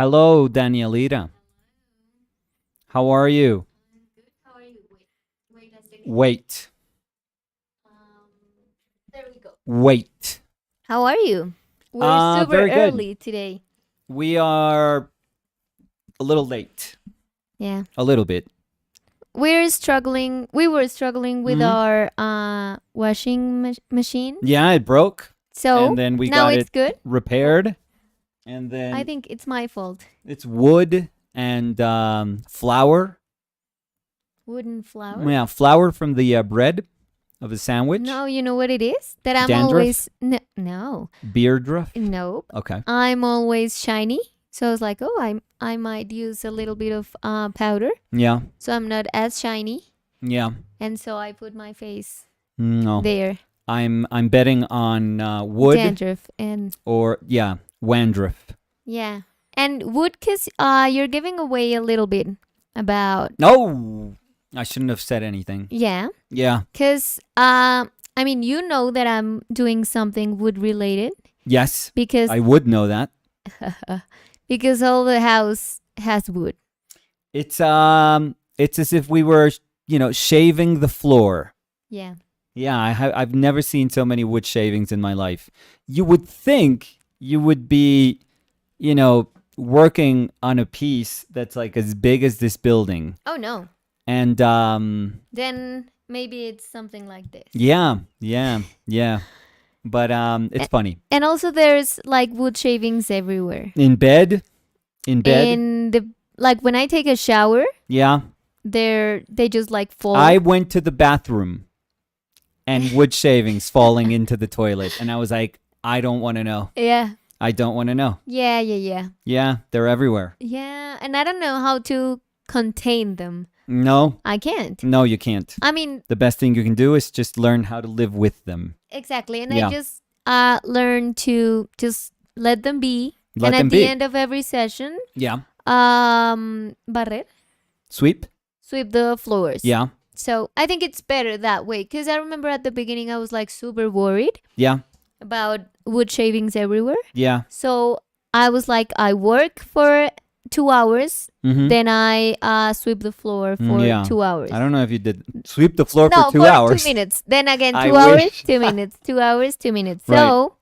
Hello, Danielita. How are you? Good. How are you? Wait a second. Wait. There we go. Wait. How are you? We're super Very good. early today. We are a little late. Yeah. A little bit. We were struggling with Mhm. our washing machine. Yeah, it broke. So And then we now got it's it good. repaired. And then I think it's my fault. it's wood and flour. Wooden flour. Yeah, flour from the bread of a sandwich. No, you know what it is? That I'm Dandruff? always no. Beard rough. Nope. Okay. I'm always shiny. So I was like, oh, I might use a little bit of powder, Yeah. so I'm not as shiny. Yeah. And so I put my face No. there. I'm betting on wood Dandruff and or wandruff. yeah. And wood, because you're giving away a little bit about No, I shouldn't have said anything. yeah. Yeah. Because I mean, you know that I'm doing something wood related Yes, because I would know that. because all the house has wood. It's as if we were, shaving the floor. Yeah. Yeah, I've never seen so many wood shavings in my life. You would think you would be, working on a piece that's like as big as this building. Oh no. And Then maybe it's something like this. yeah. But it's funny. And also there's like wood shavings everywhere. In bed. In the like when I take a shower, Yeah. they just like fall. I went to the bathroom and wood shavings falling into the toilet. And I was like, I don't want to know. Yeah. I don't want to know. Yeah. Yeah, they're everywhere. Yeah. And I don't know how to contain them. No, I can't. no, you can't. I mean, The best thing you can do is just learn how to live with them. exactly. And Yeah. I just learned to just let them be. Let and them at be. the end of every session, Yeah. barrer, Sweep? sweep the floors. Yeah. So I think it's better that way because I remember at the beginning I was like super worried Yeah. about wood shavings everywhere. Yeah. So I was like, I work for 2 hours, Mm-hmm. then I sweep the floor for yeah. 2 hours. I don't know if you did sweep the floor No, for 2 hours. 2 minutes. Then again, I 2 hours, wish. 2 minutes, 2 hours, 2 minutes. Right. So,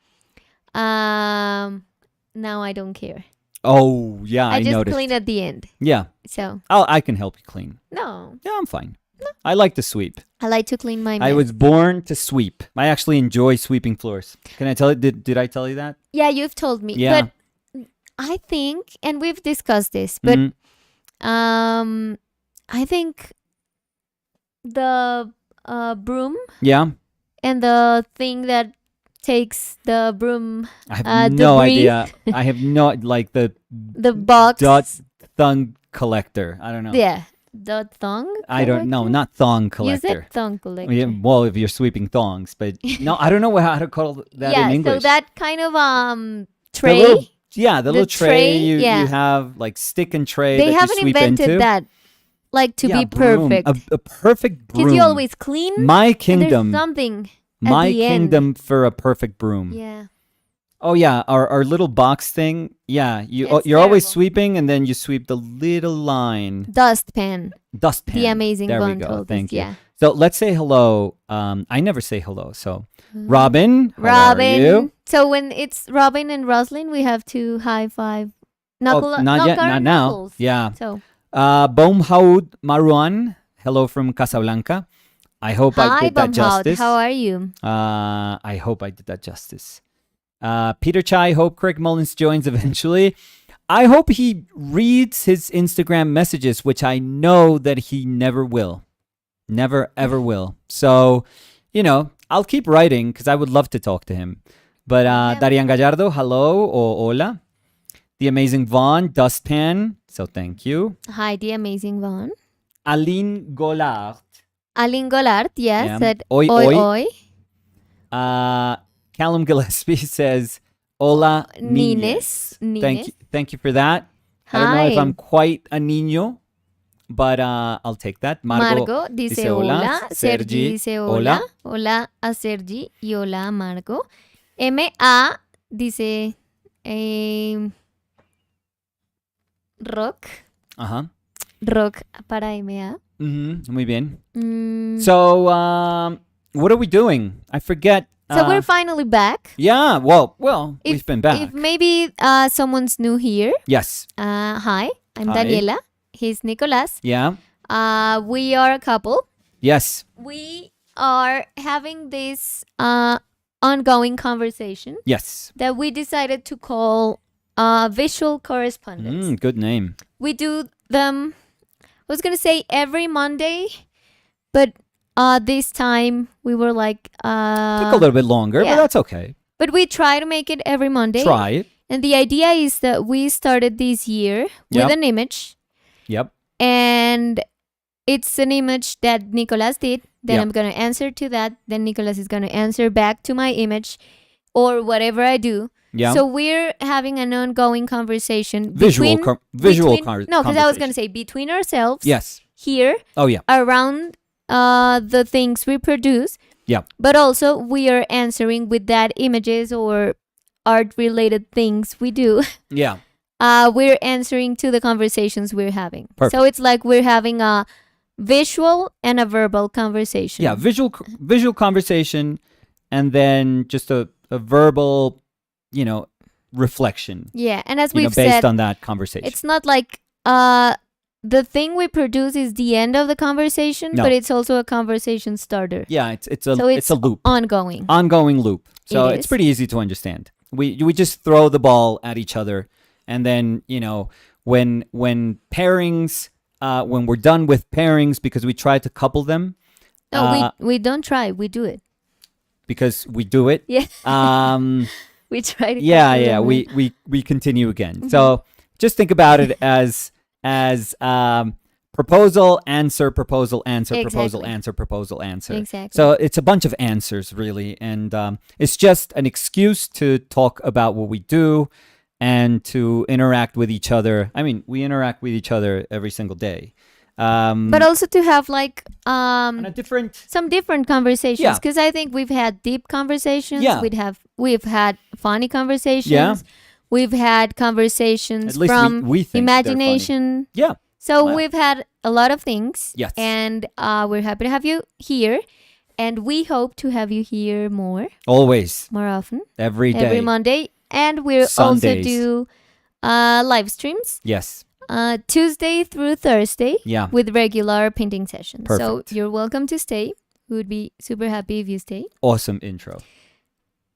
now I don't care. Oh, yeah, I just noticed. clean at the end. Yeah. So, I can help you clean. no, Yeah, I'm fine. I like to sweep. I like to clean my mess. I was born to sweep. I actually enjoy sweeping floors. Can I tell you? Did I tell you that? Yeah, you've told me. Yeah. But I think, and we've discussed this, but Mhm. I think the broom Yeah. and the thing that takes the broom, I have no debris. idea. I have no like the the box. thong collector. I don't know. Yeah. The thong? I don't know. collector? Not thong You collector. said thong collector. Yeah, well, if you're sweeping thongs, but no, I don't know how to call that yeah, in English. so that kind of The tray, little, the the little tray, tray, you yeah. have like stick and tray they that haven't you sweep invented into. that like to Yeah, be broom. perfect. A perfect broom. Because you always clean My and there's kingdom. something My at the end. kingdom for a perfect broom. Yeah. Oh yeah, our little box thing. Yeah, It's you're always terrible. sweeping and then you sweep the little line. Dustpan. Dustpan. The amazing There we one go. told Thank us. you. Yeah. So let's say hello. I never say hello. So Robin, how are you? Robin. So when it's Robin and Roslyn, we have to high five. Knuckle, Not knock yet, our not now. knuckles. Yeah. So Bomhaud Maruan, hello from Casablanca. I hope I hi, did that Bumhout. justice. How are you? I hope I did that justice. Peter Chai, hope Craig Mullins joins eventually. I hope he reads his Instagram messages, which I know that he never will. Never, ever will. So, I'll keep writing because I would love to talk to him. But Darian Gallardo, hello or hola. The amazing Vaughn, Dustpan, so thank you. Hi, the amazing Vaughn. Aline Golard. Aline Golard, yes, Yeah. said Oi, oi oi. oi. Callum Gillespie says, hola, Nines. niñes. Thank you for that. I don't know if Hi. I'm quite a niño, but I'll take that. Margo dice dice hola. hola. Sergi dice hola. Hola a Sergi y hola a Margo. MA dice rock. Uh-huh. Rock para MA. Muy bien. Mm, So, what are we doing? I forget. so we're finally back. Yeah, well, we've been back. If maybe someone's new here, Yes. hi, I'm Hi. Daniela. He's Nicolas. Yeah. We are a couple. Yes. We are having this ongoing conversation Yes. that we decided to call visual correspondence. Good name. We do them, I was going to say every Monday, but this time we were like... Took a little bit longer, yeah. but that's okay. But we try to make it every Monday. Try it. And the idea is that we started this year with Yep. an image. Yep. And it's an image that Nicolas did. Then Yep. I'm going to answer to that. Then Nicolas is going to answer back to my image or whatever I do. Yeah. So we're having an ongoing conversation. Visual No, because I was going to say between ourselves. Yes. Here. Oh, yeah. Around the things we produce. Yeah. But also we are answering with that images or art related things we do. Yeah. We're answering to the conversations we're having. Perfect. So it's like we're having a visual and a verbal conversation. Yeah. Visual conversation, and then just a verbal, reflection. Yeah, and as Based we've said, on that conversation. it's not like the thing we produce is the end of the conversation, No. but it's also a conversation starter. Yeah, it's So a loop. Ongoing. Ongoing loop. So It it's is. pretty easy to understand. We just throw the ball at each other, and then when pairings, when we're done with pairings, because we try to couple them. No, we don't try. We do it. Because we do it. Yeah. Um. We try to. Yeah. couple Yeah. them. We continue again. So just think about it as proposal, answer, proposal, answer, proposal, Exactly. answer, proposal, answer. Exactly. So it's a bunch of answers, really. And it's just an excuse to talk about what we do and to interact with each other. I mean, we interact with each other every single day. But also to have like on a different... some different conversations, Yeah. because I think we've had deep conversations. Yeah. We've had funny conversations. Yeah. We've had conversations At least from we think they're funny. imagination. Yeah. So Wow. we've had a lot of things. Yes. And we're happy to have you here. And we hope to have you here more Always. often. Every day. Every Monday. And we'll also Sundays. do live streams Yes. Tuesday through Thursday Yeah. with regular painting sessions. So Perfect. you're welcome to stay. We would be super happy if you stay. Awesome intro.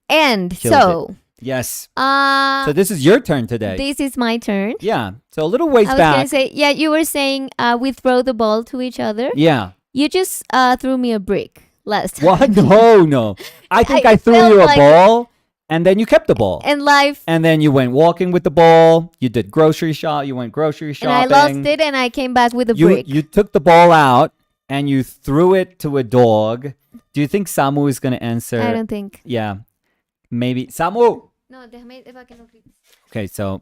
And Killed so, Yes. So this is your turn today. this is my turn. Yeah. So a little ways I was going to back. say, yeah, you were saying we throw the ball to each other. Yeah. You just threw me a brick last time. What? No. I think I threw felt you a like- ball, and then you kept the ball. And life, And then you went walking with the ball. You did grocery shop. You went grocery and shopping. I lost it, and I came back with a brick. You took the ball out and you threw it to a dog. Do you think Samu is going to answer? I don't think. Yeah. Maybe. Samu! No, déjame, para que no grites. Okay, so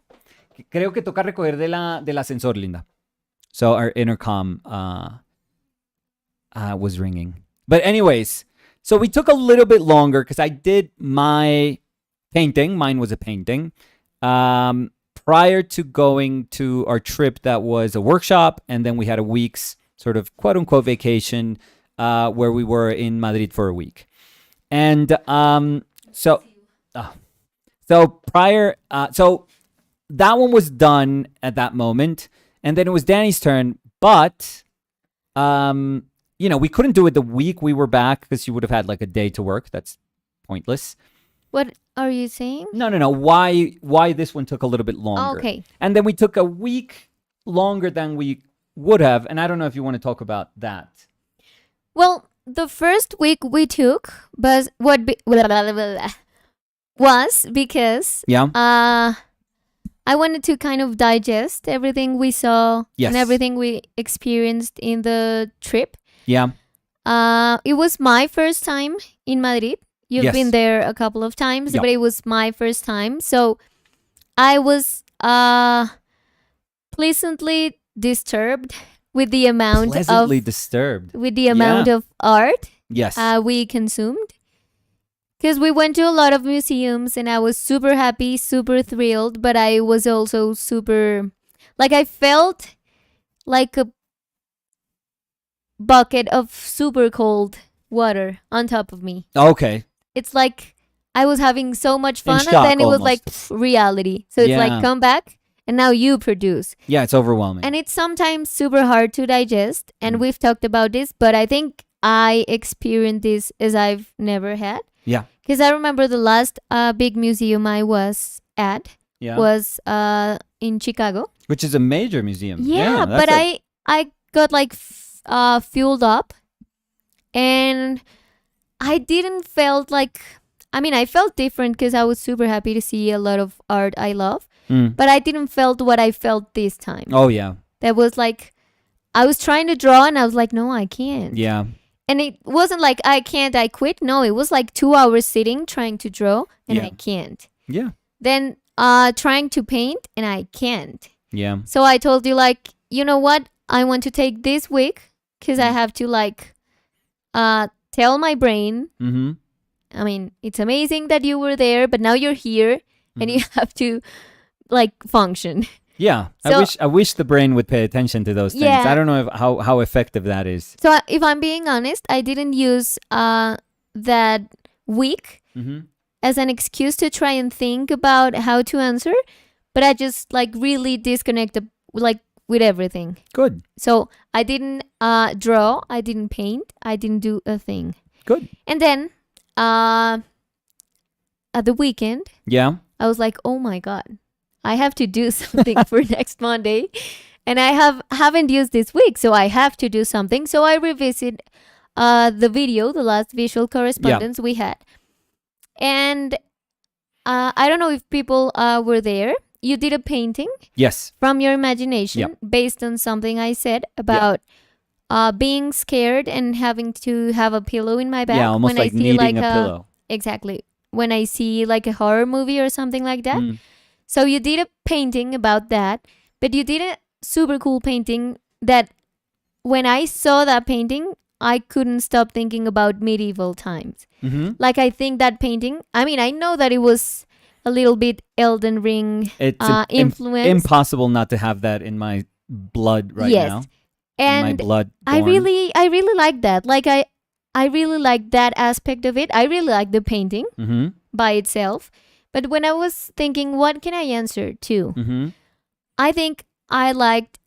creo que toca recoger del ascensor, Linda. So our intercom was ringing. But anyways, so we took a little bit longer because I did my painting. Mine was a painting. Prior to going to our trip, that was a workshop, and then we had a week's sort of quote unquote vacation where we were in Madrid for a week. And so that one was done at that moment, and then it was Danny's turn. But we couldn't do it the week we were back because you would have had like a day to work. That's pointless. What are you saying? No. Why this one took a little bit longer? Okay. And then we took a week longer than we would have, and I don't know if you want to talk about that. Well, the first week we took was because Yeah. I wanted to kind of digest everything we saw Yes. and everything we experienced in the trip. Yeah. It was my first time in Madrid. You've Yes. been there a couple of times, Yeah. but it was my first time. So I was pleasantly disturbed with the amount Pleasantly of disturbed. of art Yes. we consumed. Because we went to a lot of museums and I was super happy, super thrilled, but I was also super Like I felt like a bucket of super cold water on top of me. Okay. It's like I was having so much In fun, shock and then it was like almost. reality. So it's Yeah. like come back, and now you produce. Yeah, it's overwhelming. And it's sometimes super hard to digest. And we've talked about this, but I think I experienced this as I've never had. Yeah. Because I remember the last big museum I was at Yeah. was in Chicago. Which is a major museum. Yeah, that's but I got like fueled up, and I didn't felt like, I mean, I felt different because I was super happy to see a lot of art I love, but I didn't felt what I felt this time. Oh, yeah. That was like, I was trying to draw and I was like, no, I can't. Yeah. And it wasn't like I can't, I quit. No, it was like 2 hours sitting trying to draw and Yeah. I can't. Yeah. Then trying to paint and I can't. Yeah. So I told you, like, you know what? I want to take this week because I have to like tell my brain, Mm-hmm. I mean, it's amazing that you were there, but now you're here and you have to like function. Yeah. So- I wish the brain would pay attention to those things. Yeah. I don't know how effective that is. So if I'm being honest, I didn't use that week Mm-hmm. as an excuse to try and think about how to answer, but I just like really disconnected like with everything. Good. So I didn't draw, I didn't paint, I didn't do a thing. Good. And then at the weekend, Yeah. I was like, oh my God, I have to do something for next Monday. And I haven't used this week, so I have to do something. So I revisit the video, the last visual correspondence we had. And I don't know if people were there. You did a painting Yes. from your imagination Yep. based on something I said about being scared and having to have a pillow in my back. Yeah, almost when like I see needing like a pillow. Exactly. When I see like a horror movie or something like that. Mm. So you did a painting about that, but you did a super cool painting that when I saw that painting, I couldn't stop thinking about medieval times. Mm-hmm. Like I think that painting, I mean, I know that it was a little bit Elden Ring It's influence. impossible not to have that in my blood right Yes. now. And my blood. I really like that. Like I really like that aspect of it. I really like the painting Mm-hmm. by itself. But when I was thinking, what can I answer to? Mm-hmm. I think I liked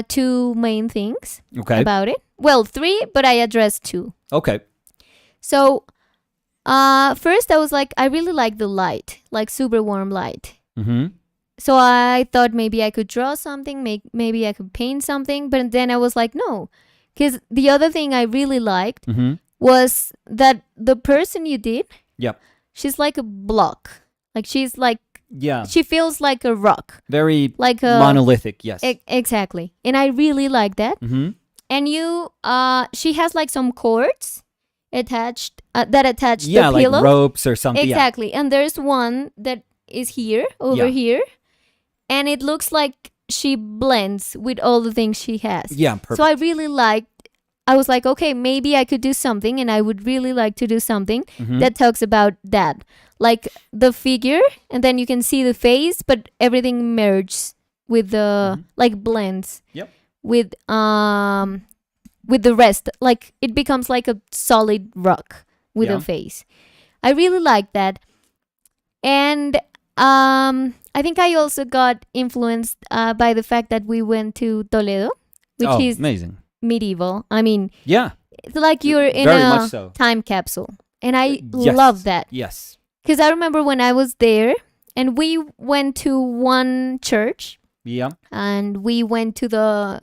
two main things Okay. about it. Well, three, but I addressed two. Okay. So first I was like, I really like the light, like super warm light. Mm-hmm. So I thought maybe I could draw something, maybe I could paint something. But then I was like, no. Because the other thing I really liked Mm-hmm. was that the person you did, Yep. she's like a block. Like she's like, Yeah. she feels like a rock. Very Like a... monolithic. Yes. Exactly. And I really like that. Mm-hmm. And she has like some cords attached that attach Yeah, the like pillow. ropes or something. Exactly. And there's one that is here, over Yeah. here. And it looks like she blends with all the things she has. Yeah. Perfect. So I was like, okay, maybe I could do something, and I would really like to do something Mhm. that talks about that. Like the figure, and then you can see the face, but everything merges with the like blends. Yep. With the rest. Like it becomes like a solid rock with Yeah. a face. I really like that. And I think I also got influenced by the fact that we went to Toledo, which oh, is amazing. medieval. I mean, Yeah. it's like you're in Very a much so. time capsule. And I Yes. love that. Yes. Because I remember when I was there and we went to one church Yeah. and we went to the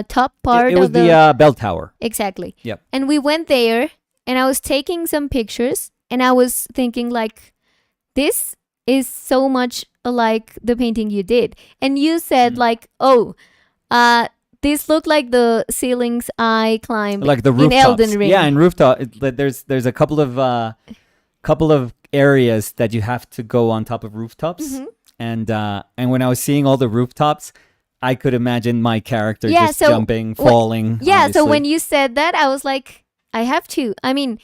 top part It was of the... the bell tower. Exactly. Yep. And we went there and I was taking some pictures and I was thinking like, this is so much like the painting you did. And you said like, oh, this looked like the ceilings I climbed Like the in rooftops. Elden Ring. Yeah, in rooftop. There's a couple of areas that you have to go on top of rooftops. Mhm. And when I was seeing all the rooftops, I could imagine my character Yeah, just so jumping, falling. Yeah, so obviously. when you said that, I was like, I have to. I mean,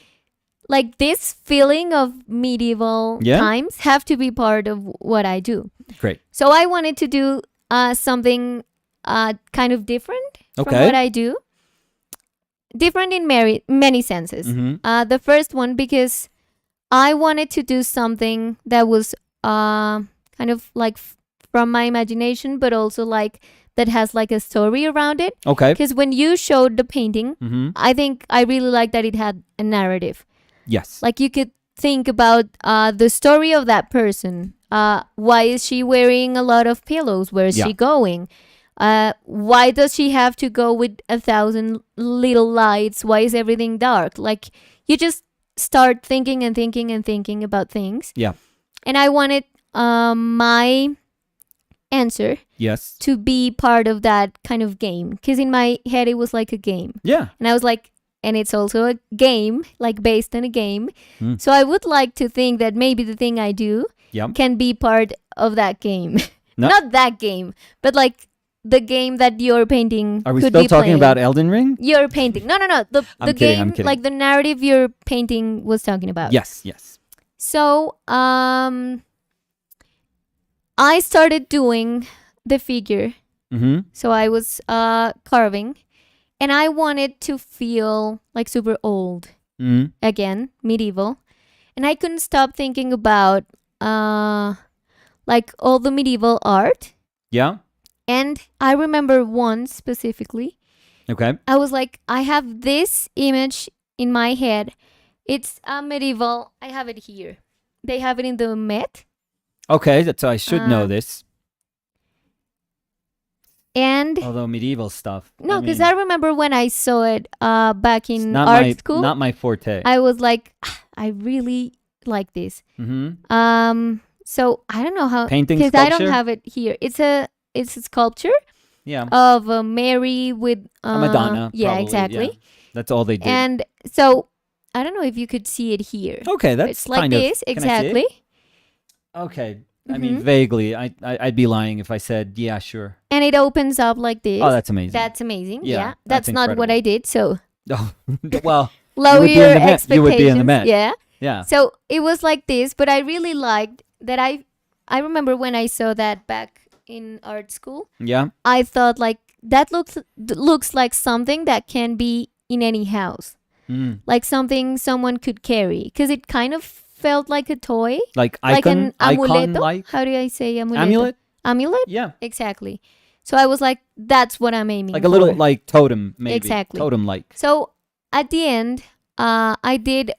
like this feeling of medieval Yeah. times have to be part of what I do. Great. So I wanted to do something kind of different from Okay. what I do. Different in many senses. Mm-hmm. The first one, because I wanted to do something that was kind of like from my imagination, but also like that has like a story around it. Okay. Because when you showed the painting, Mm-hmm. I think I really liked that it had a narrative. Yes. Like you could think about the story of that person. Why is she wearing a lot of pillows? Where is Yeah. she going? Why does she have to go with 1,000 little lights? Why is everything dark? Like you just start thinking and thinking and thinking about things. Yeah. And I wanted my answer Yes. to be part of that kind of game, because in my head it was like a game. Yeah. And I was like, and it's also a game, like based on a game. Mm. So I would like to think that maybe the thing I do Yep. can be part of that game. No. Not that game, but like the game that you're painting. Are we could still be talking playing. about Elden Ring? You're painting. No. The I'm game, kidding. like the narrative you're painting was talking about. Yes. Yes. So I started doing the figure. Mm-hmm. So I was carving, and I wanted to feel like super old Mm-hmm. again, medieval, and I couldn't stop thinking about like all the medieval art. Yeah. And I remember one specifically. Okay. I was like, I have this image in my head. It's a medieval. I have it here. They have it in the Met. Okay. So I should know Uh, this. And Although medieval stuff. no, because mean, I remember when I saw it back it's in not art my, school. Not my forte. I was like, I really like this. Mm-hmm. So I don't know how, Painting because I don't sculpture? have it here. It's a sculpture Yeah. of Mary with A Madonna. Yeah, probably, exactly. yeah. That's all they did. And so I don't know if you could see it here. Okay, that's It's like kind of. this, Can I see it? exactly. Okay. I mean, Mhm. vaguely. I'd be lying if I said, yeah, sure. And it opens up like this. Oh, that's amazing. That's amazing. Yeah, Yeah, that's that's not what incredible. I did. So Oh, well, lower would be in your the Met. You would be in the expectations. Met. Yeah. yeah. So it was like this, but I really liked that. I remember when I saw that back in art school, Yeah. I thought like that looks like something that can be in any house, Mm. like something someone could carry, because it kind of felt like a toy, Like like an icon amuleto. like How do I say amuleto? amulet? Amulet? Yeah. Exactly. So I was like, that's what I'm aiming Like a little for. like totem, maybe. Exactly. Totem like. So at the end, I did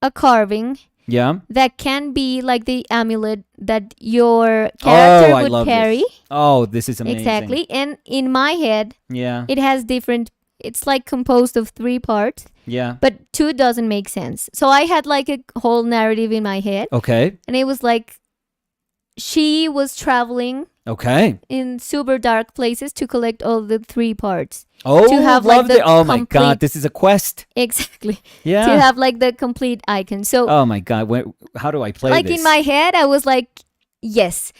a carving Yeah. that can be like the amulet that your character I would love carry. this. Oh, this is amazing. Exactly. And in my head, Yeah. it has different, it's like composed of 3 parts, Yeah. but 2 doesn't make sense. So I had like a whole narrative in my head, Okay. and it was like she was traveling Okay. in super dark places to collect all the 3 parts. Oh, have, like, loved the it. Oh my complete- god, this is a quest. Exactly. Yeah. To have like the complete icon. So Oh my god, how do I play like this? in my head, I was like, yes,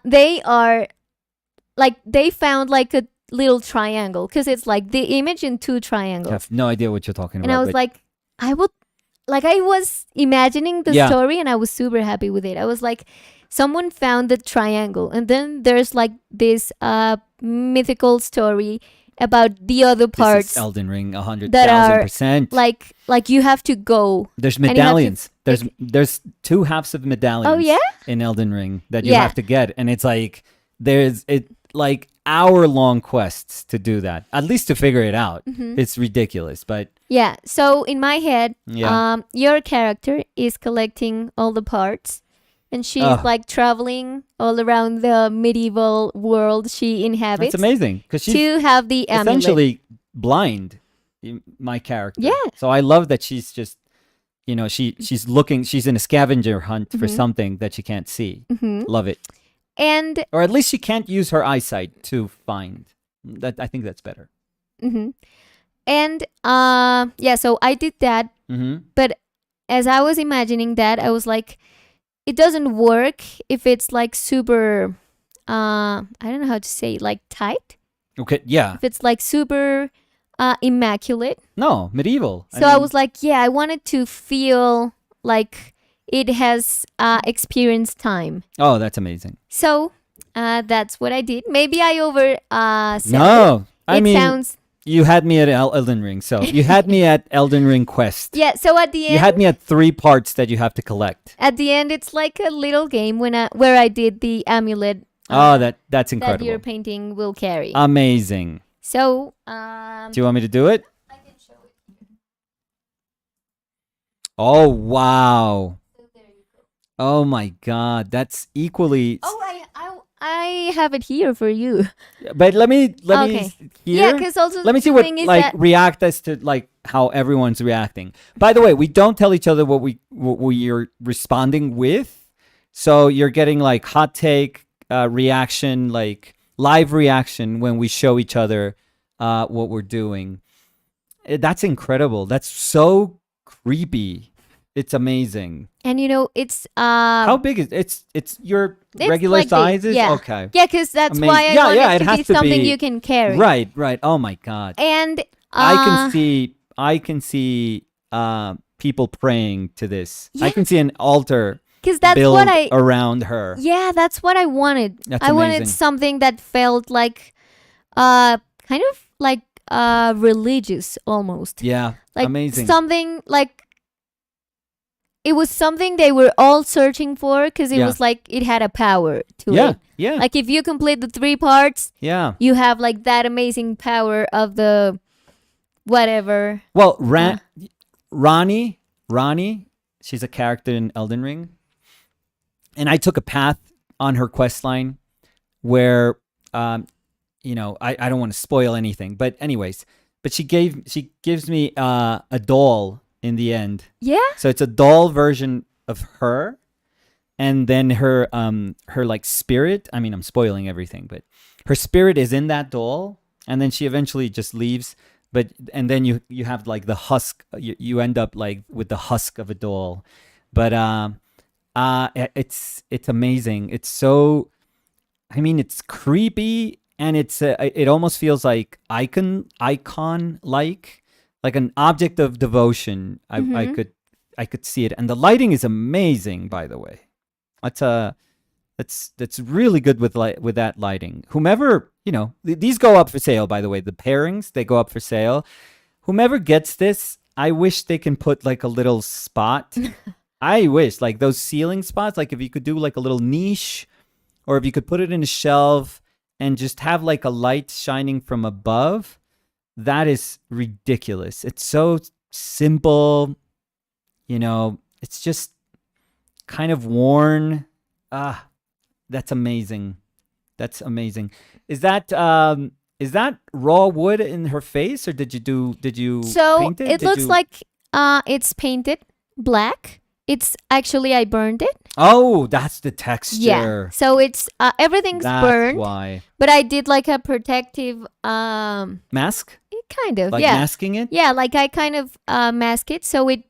they are like, they found like a little triangle, because it's like the image in 2 I triangles. have no idea what you're talking And about. I was but like, I was imagining the Yeah. story, and I was super happy with it. I was like, someone found the triangle, and then there's like this mythical story about the other this parts, is Elden Ring, that are 100,000%. like you have to go. There's you have to- medallions. There's 2 halves of medallions. Oh yeah. In Elden Ring that you Yeah. have to get, and it's like there's like hour-long quests to do that. At least to figure it out. Mhm. It's ridiculous, but Yeah. So in my head, yeah. your character is collecting all the parts, and she's Ugh. like traveling all around the medieval world she inhabits That's amazing because she's to have the amulet. essentially blind. My character. Yeah. So I love that she's just, she's looking. She's in a scavenger hunt for Mhm. something that she can't see. Mhm. Love it. And Or at least she can't use her eyesight to find. That I think that's better. mhm. And yeah, so I did that, Mm-hmm. but as I was imagining that, I was like, it doesn't work if it's like super I don't know how to say it, like tight. Okay. Yeah. If it's like super immaculate. No, medieval. So I mean, was like, yeah, I wanted to feel like it has experienced time. Oh, that's amazing. So That's what I did. Maybe I over said No, I it mean, sounds you had me at Elden Ring. So you had me at Elden Ring Quest. yeah. So at the You had end, me at 3 parts that you have to collect. it's like a little game where I did the amulet Oh, that's that incredible. your painting will carry. Amazing. So Do you want me to do it? I can show it. Oh, wow. So there you go. Oh my God, that's equally. Oh, I have it here for you. But let me Okay. here. Yeah, because also Let me see the what thing is like that react as to like how everyone's reacting. By the way, we don't tell each other what we are responding with, so you're getting like hot take reaction, like live reaction when we show each other what we're doing. That's incredible. That's so creepy. It's amazing. and it's How big is it's your it's regular like this, sizes? yeah. Okay. Yeah, because that's Amazing. why I Yeah, want yeah, it it to has be to something be- you can carry. Right, right. Oh my God. And I can see people praying to this. I can see an altar because that's built what I around her. yeah, that's what I wanted. That's I wanted amazing. something that felt like kind of like religious almost. Yeah, Like amazing. something like it was something they were all searching for because it Yeah. was like it had a power to Yeah, it. yeah, Like if you complete the 3 parts, yeah. you have like that amazing power of the whatever. Well, Ronnie, she's a character in Elden Ring, and I took a path on her quest line where, I don't want to spoil anything, but anyways, but she gives me a doll in the end. Yeah. So it's a doll version of her, and then her like spirit. I mean, I'm spoiling everything, but her spirit is in that doll, and then she eventually just leaves. And then you have like the husk. You end up like with the husk of a doll, but it's amazing. It's so. I mean, it's creepy, and it almost feels like icon like an object of devotion. I could see it, and the lighting is amazing. By the way, that's really good with that lighting. Whomever these go up for sale. By the way, the pairings, they go up for sale. Whomever gets this, I wish they can put like a little spot. I wish like those ceiling spots, like if you could do like a little niche, or if you could put it in a shelf and just have like a light shining from above. That is ridiculous. It's so simple, it's just kind of worn. That's amazing. That's amazing. Is that raw wood in her face, or did you So paint it? it looks like it's painted black. It's actually I burned it. Oh, that's the texture. Yeah. So it's everything's That's burned, why. but I did like a protective Mask? kind of Like yeah. masking it? Yeah, like I kind of mask it so it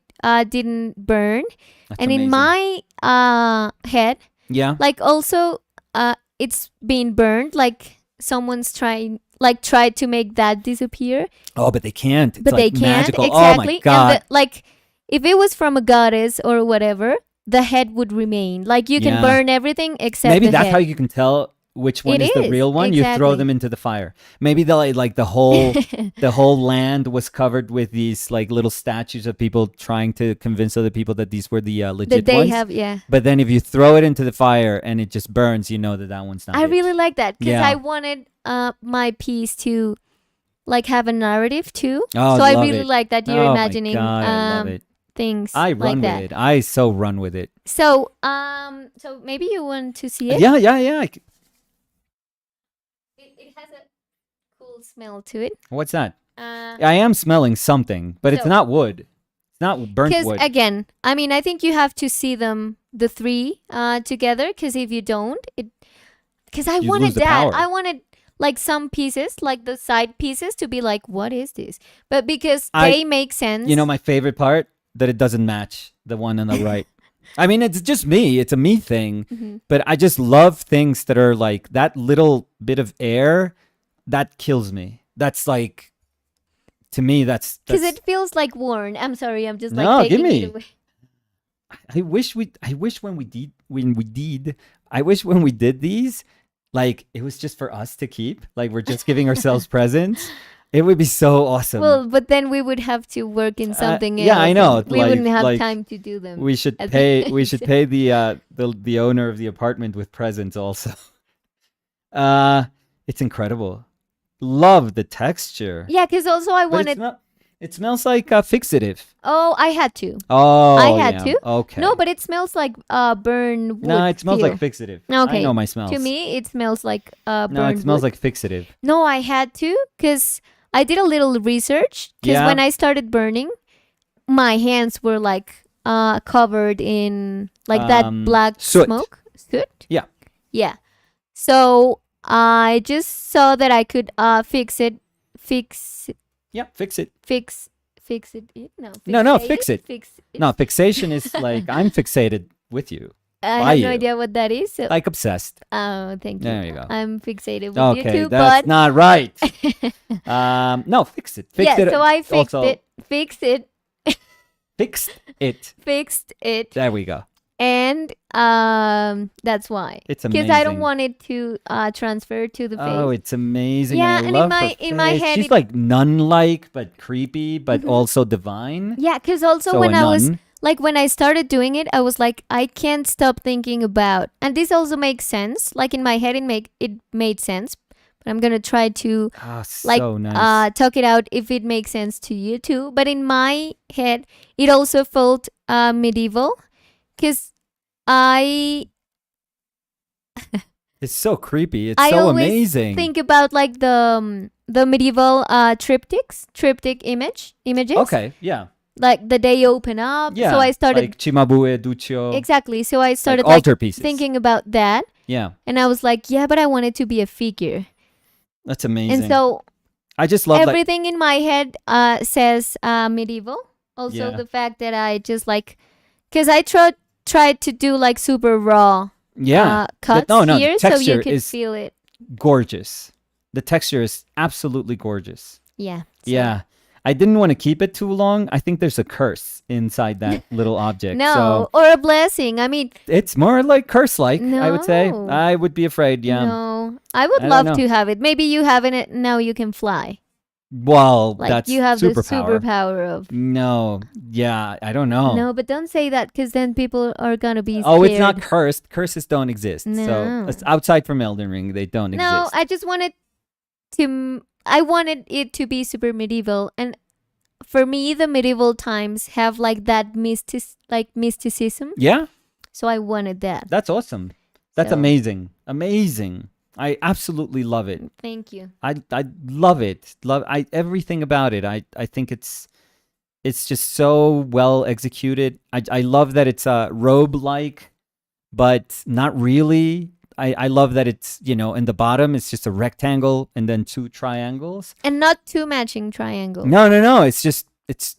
didn't burn. That's And amazing. in my head, Yeah. like also it's been burned, like someone's tried to make that disappear, Oh, but they can't. It's but like they can't. magical. Exactly. Oh my God. And if it was from a goddess or whatever, the head would remain. Like you can Yeah. burn everything except Maybe the that's head. how you can tell which one It is the is, real one. You throw exactly. them into the fire. Maybe the whole land was covered with these like little statues of people trying to convince other people that these were the legit that they ones. have, yeah. But then if you throw it into the fire and it just burns, you know that one's not I it. really like that because Yeah. I wanted my piece to like have a narrative too. Oh, So I love really it. like that you're Oh imagining my God, I love it. things I like run that. with it. I so run with it. So so maybe you want to see it. Yeah. It has a cool smell to it. What's that? Uh, I am smelling something, but it's So- not wood. It's not burnt Because wood. again, I mean, I think you have to see them, the 3 together. Because if you don't, because I You wanted lose the that. power. I wanted like some pieces, like the side pieces, to be like, what is this? But because they make sense. My favorite part, that it doesn't match the one on the right. I mean, it's just me. It's a me thing. Mhm. But I just love things that are like that little bit of air that kills me. That's like, to me, that's Because it feels like worn. I'm sorry, I'm just like No, give taking me. it away. I wish when we did these, like it was just for us to keep, like we're just giving ourselves presents, it would be so awesome. Well, but then we would have to work in something else. Yeah, I know. We wouldn't have Like, time to do them. we should at pay. the We end. should pay the owner of the apartment with presents also. It's incredible. Love the texture. Yeah, because also I But wanted. it smells like fixative. Oh, I had to. Oh, I had yeah. to. Okay. No, but it smells like burned wood. No, it smells here. like fixative. Okay. I know my smells. To me, it smells like burned No, it smells wood. like fixative. No, I had to because I did a little research. Because Yeah. when I started burning, my hands were like covered in like that black soot. smoke. Soot? Yeah. Yeah. So I just saw that I could fix it. Yeah, fix it. Fix it. No. No, fixate fix it. Fix it. No, fixation is like I'm fixated with you. I by have no you. idea what that is. So, Like obsessed. oh, thank you. There you go. I'm fixated with you Okay, too, that's but not right. No, fix it. Fix yeah. it. So I fixed also, it. Fixed it. Fixed it. Fixed it. There we go. And that's why. It's Because amazing. I don't want it to transfer to the face. Oh, it's amazing. Yeah, and I and love in her my face. head She's it- like nun-like, but creepy, but Mhm. also divine. Yeah, because also So when a I was nun. like when I started doing it, I was like, I can't stop thinking about, and this also makes sense. Like in my head, it made sense. But I'm gonna try to Ah, like so nice. talk it out if it makes sense to you too. But in my head, it also felt medieval, because I It's so creepy. It's I so always amazing. think about like the medieval triptych images. Okay, yeah. Like the day open up. Yeah. So I started like Cimabue, Duccio. exactly. So I started like like altar pieces. thinking about that, Yeah, and I was like, yeah, but I want it to be a figure. that's amazing. And so I just love like everything in my head says medieval. Also Yeah. the fact that I just like, because I tried to do like super raw yeah, cuts no, the here, so you texture could is feel it. gorgeous. The texture is absolutely gorgeous. Yeah. So- Yeah. I didn't want to keep it too long. I think there's a curse inside that little object. No, So or a blessing. I mean, it's more like curse-like, I would say. No. I would be afraid, yeah. no. I would I don't love know. to have it. Maybe you have it now. You can fly. Well, Like that's you have the superpower. superpower of. No. Yeah, I don't know. No, but don't say that because then people are gonna be scared. Oh, it's not cursed. Curses don't exist. So No. it's outside from Elden Ring, they don't No, exist. I just wanted to. I wanted it to be super medieval, and for me, the medieval times have like that mysticism. Yeah, So I wanted that. that's awesome. That's So- amazing. Amazing. I absolutely love it. Thank you. I love it. Love everything about it. I think it's just so well executed. I love that it's robe like, but not really. I love that it's, in the bottom it's just a rectangle and then two triangles. And not two matching triangles. No. It's just it's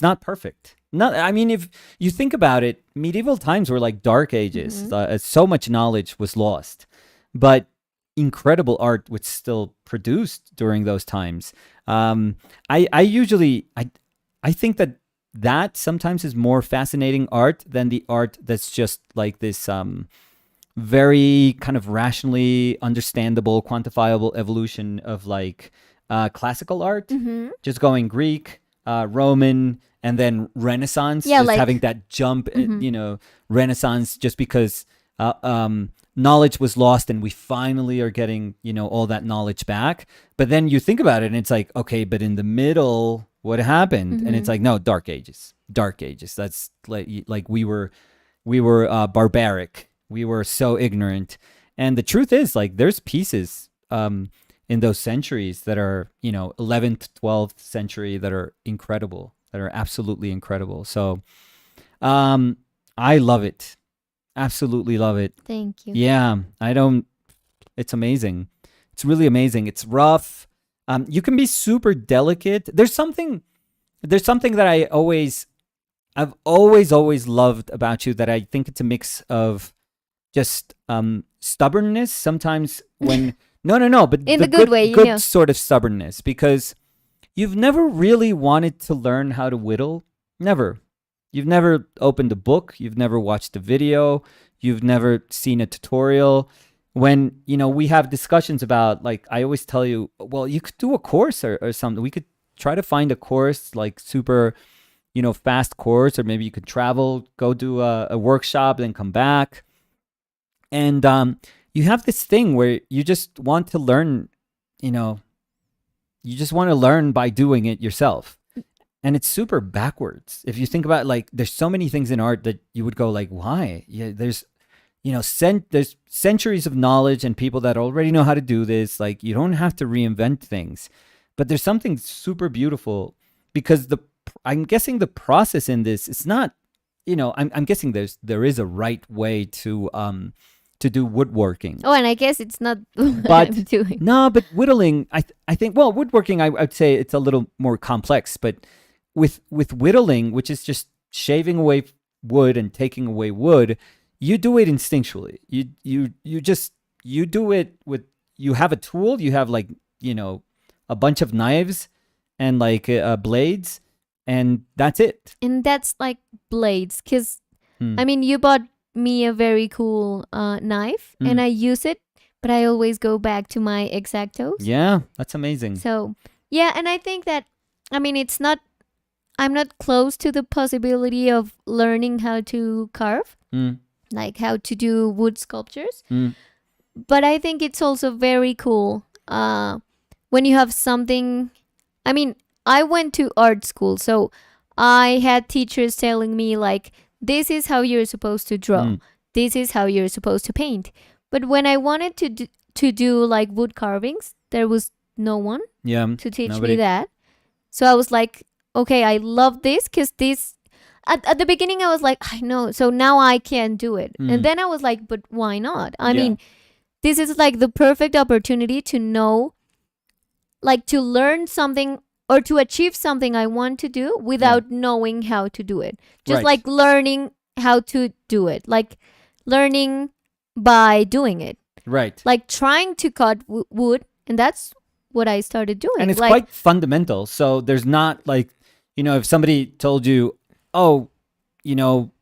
not perfect. I mean, if you think about it, medieval times were like dark ages. So much knowledge was lost, but incredible art was still produced during those times. I usually think that sometimes is more fascinating art than the art that's just like this very kind of rationally understandable, quantifiable evolution of like classical art, Mm-hmm. just going Greek, Roman, and then Renaissance, Yeah, just like- having that jump, Mhm. Renaissance, just because knowledge was lost and we finally are getting, all that knowledge back. But then you think about it and it's like, okay, but in the middle, what happened? And it's Mhm. like, no, Dark Ages. That's like we were barbaric. We were so ignorant. And the truth is, like, there's pieces in those centuries that are, 11th, 12th century that are incredible, that are absolutely incredible. So I love it. Absolutely love it. Thank you. Yeah, it's amazing. It's really amazing. It's rough. You can be super delicate. There's something that I've always loved about you, that I think it's a mix of just stubbornness sometimes when no, but In the good way, good sort of stubbornness, because you've never really wanted to learn how to whittle. Never. You've never opened a book, you've never watched a video, you've never seen a tutorial. when, we have discussions about, like, I always tell you, well, you could do a course or something. We could try to find a course, like super, fast course, or maybe you could travel, go do a workshop, then come back. And you have this thing where you just want to learn, you just want to learn by doing it yourself. And it's super backwards. If you think about it, like, there's so many things in art that you would go like, why? Yeah, there's there's centuries of knowledge and people that already know how to do this. Like, you don't have to reinvent things. But there's something super beautiful, because I'm guessing the process in this is not, I'm guessing there is a right way to do woodworking. Oh, and I guess it's not what But I'm doing. no, but whittling, I think, well, woodworking, I'd say it's a little more complex. But with whittling, which is just shaving away wood and taking away wood, you do it instinctually. You do it with, you have a tool, you have, like, a bunch of knives and, like, blades, and that's it. And that's like blades, because Hmm. I mean, you bought me a very cool knife, and I use it, but I always go back to my X-Actos. Yeah, that's amazing. So, yeah, and I think that, I mean, I'm not close to the possibility of learning how to carve, like how to do wood sculptures. But I think it's also very cool when you have something. I mean, I went to art school, so I had teachers telling me, like, this is how you're supposed to draw. This is how you're supposed to paint. But when I wanted to do like wood carvings, there was no one to teach me that. So I was like, okay, I love this, because this, at the beginning I was like, I know, so now I can do it. And then I was like, but why not? I mean, this is like the perfect opportunity to know, like, to learn something or to achieve something I want to do without knowing how to do it. Just like learning how to do it, like learning by doing it. Right. Like trying to cut wood, and that's what I started doing. And it's like, quite fundamental. So there's not, like, if somebody told you, oh, you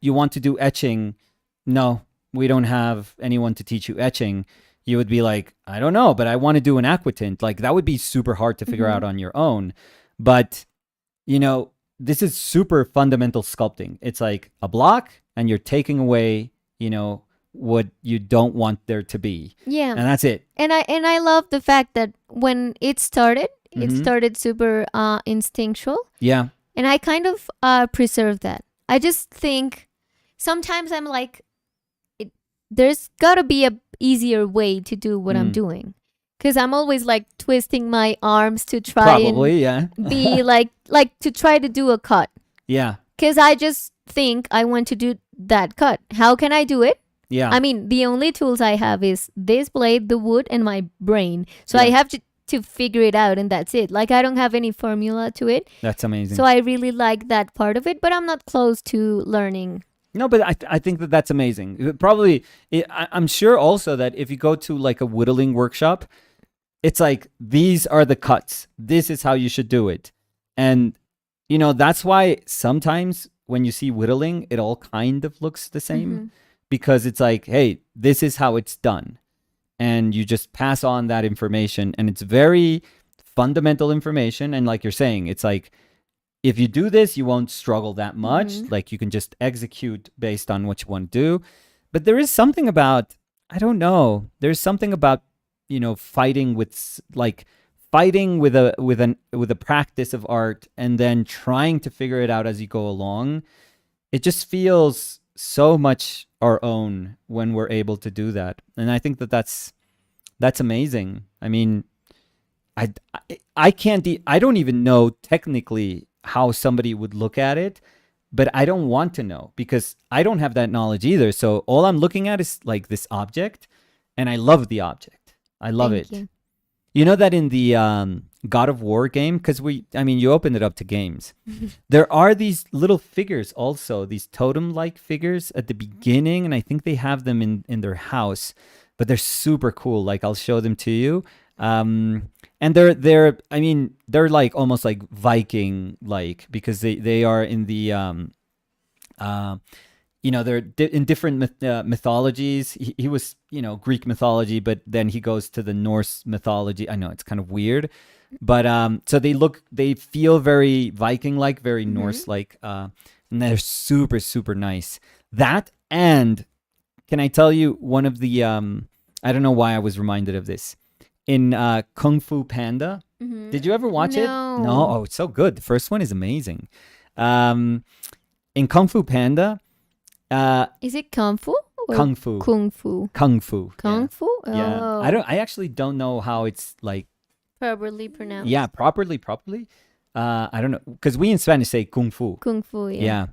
want to do etching, no, we don't have anyone to teach you etching, you would be like, I don't know, but I want to do an aquatint. Like, that would be super hard to figure out on your own. But, this is super fundamental sculpting. It's like a block, and you're taking away, what you don't want there to be. Yeah. And that's it. And I love the fact that when it started super instinctual. Yeah. And I kind of preserve that. I just think sometimes I'm like, there's got to be a easier way to do what I'm doing, because I'm always like twisting my arms to try and be like to try to do a cut. Yeah. Because I just think I want to do that cut. How can I do it? Yeah. I mean, the only tools I have is this blade, the wood, and my brain. So I have to figure it out, and that's it. Like, I don't have any formula to it. That's amazing. So I really like that part of it, but I'm not close to learning. No, but I think that's amazing. Probably, I'm sure also that if you go to like a whittling workshop, it's like, these are the cuts. This is how you should do it. And, that's why sometimes when you see whittling, it all kind of looks the same, because it's like, hey, this is how it's done. And you just pass on that information, and it's very fundamental information. And like you're saying, it's like, if you do this, you won't struggle that much. Like, you can just execute based on what you want to do. But there is something about, I don't know, there's something about, fighting with a practice of art, and then trying to figure it out as you go along. It just feels so much our own when we're able to do that. And I think that's amazing. I mean, I can't, I don't even know technically how somebody would look at it, but I don't want to know, because I don't have that knowledge either. So all I'm looking at is like this object, and I love the object. I love it. You know that in the God of War game, because you opened it up to games. There are these little figures also, these totem-like figures at the beginning, and I think they have them in their house, but they're super cool. Like, I'll show them to you. And they're like almost like Viking like, because they are in the they're in different mythologies. He was, Greek mythology, but then he goes to the Norse mythology. I know it's kind of weird, but so they feel very Viking-like, very Norse-like, and they're super, super nice. That, and can I tell you one of the I don't know why I was reminded of this in Kung Fu Panda. Did you ever watch it? No. Oh, it's so good. The first one is amazing. In Kung Fu Panda, Is it Kung Fu? Or Kung Fu. Kung Fu. Kung Fu. Kung Fu? Oh. Yeah. I actually don't know how it's like Properly pronounced. Yeah, properly. I don't know, because we in Spanish say Kung Fu. Kung Fu, yeah. Yeah.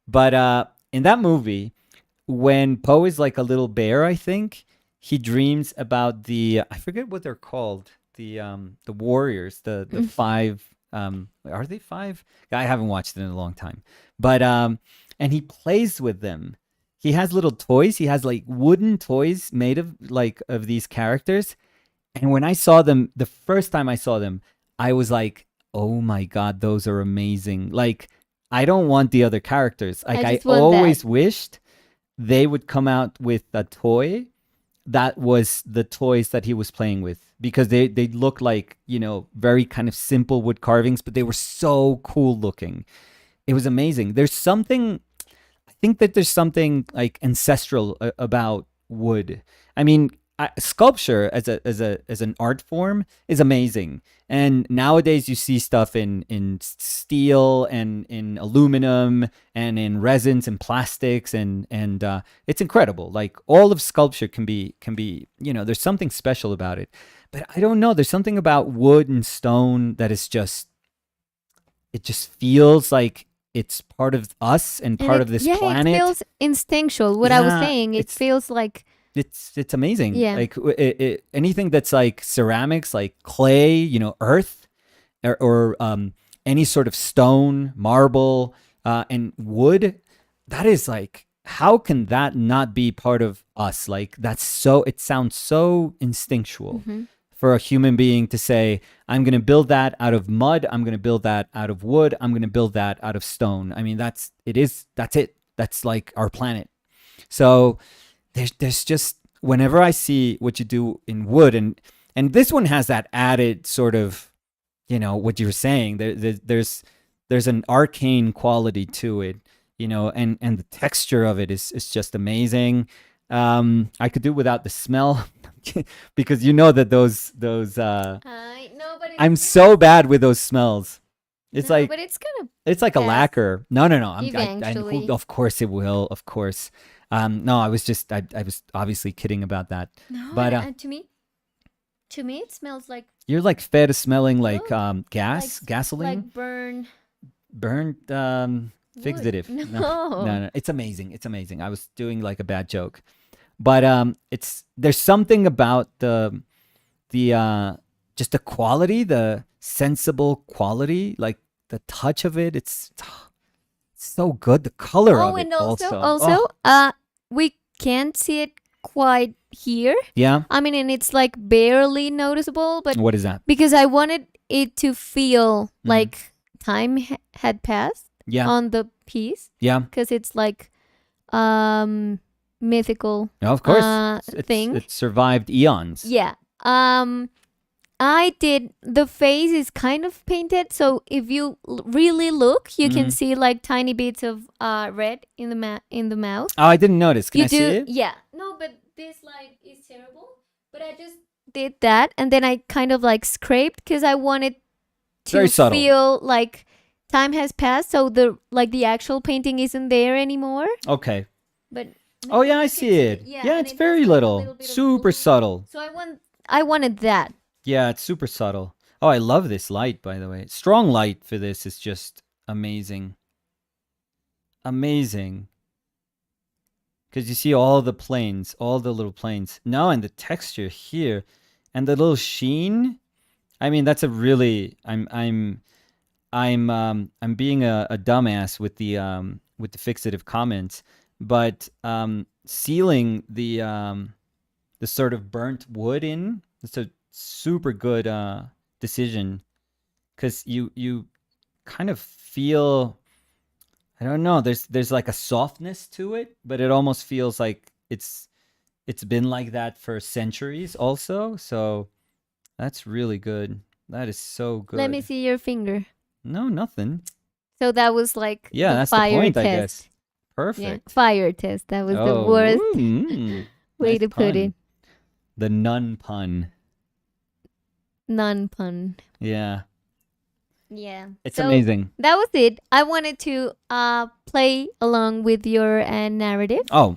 But in that movie, when Poe is like a little bear, I think, he dreams about I forget what they're called, the warriors, the five, are they five? I haven't watched it in a long time. But and he plays with them. He has little toys. He has like wooden toys made of these characters. And when I saw them, the first time I saw them, I was like, oh my God, those are amazing. Like, I don't want the other characters. Like, I always wished they would come out with a toy that was the toys that he was playing with, because they look like, very kind of simple wood carvings, but they were so cool looking. It was amazing. I think that there's something like ancestral about wood. I mean, sculpture as an art form is amazing, and nowadays you see stuff in steel and in aluminum and in resins and plastics, and it's incredible. Like, all of sculpture can be there's something special about it. But I don't know, there's something about wood and stone that is just, it just feels like it's part of us and part of this planet. It feels instinctual. What I was saying, it feels like it's amazing. Yeah. Like anything that's like ceramics, like clay, earth, or any sort of stone, marble, and wood. That is like, how can that not be part of us? Like, it sounds so instinctual for a human being to say, I'm going to build that out of mud. I'm going to build that out of wood. I'm going to build that out of stone. I mean, that's it. That's like our planet. So there's just, whenever I see what you do in wood, and this one has that added sort of, what you were saying, there's an arcane quality to it, and the texture of it is just amazing. I could do without the smell because that those I know, but I'm so bad with those smells. It's no, like, but it's kind of it's like a lacquer. No. Eventually. Of course it will. Of course. No, I was obviously kidding about that. no. But To me, it smells like you're like fed to smelling like Wood. gasoline, like burnt fixative. wood. No. It's amazing. It's amazing. I was doing like a bad joke, but there's something about the just the quality, the sensible quality, like the touch of it. It's so good. The color of it and also, we can't see it quite here. Yeah. I mean, and it's like barely noticeable, but What is that? because I wanted it to feel like time had passed Yeah. on the piece, Yeah. because it's like mythical Of course. thing. It survived eons. Yeah. The face is kind of painted, so if you really look, you can see like tiny bits of red in the mouth. Oh, I didn't notice. Can You I see it? Yeah. No, but this light is terrible. But I just did that, and then I kind of like scraped because I wanted Very to subtle. feel like time has passed, so the actual painting isn't there anymore. Okay. But Oh yeah, I see it. Yeah, and it's it very has, like, a little. little bit of Super blue. subtle. So I wanted that. Yeah, it's super subtle. Oh, I love this light, by the way. Strong light for this is just amazing. Amazing. Because you see all the planes, all the little planes. No, and the texture here, and the little sheen. I mean, that's a really. I'm being a dumbass with the fixative comments, but sealing the sort of burnt wood in. It's a super good decision, because you kind of feel, I don't know. There's like a softness to it, but it almost feels like it's been like that for centuries also. So that's really good. That is so good. Let me see your finger. No, nothing. So that was like Yeah, the that's the fire point, test. I guess. Yeah, Perfect. fire test. That was the Oh, worst way nice to put pun. it. The nun pun. Non pun. Yeah. Yeah. It's So amazing. that was it. I wanted to play along with your narrative Oh,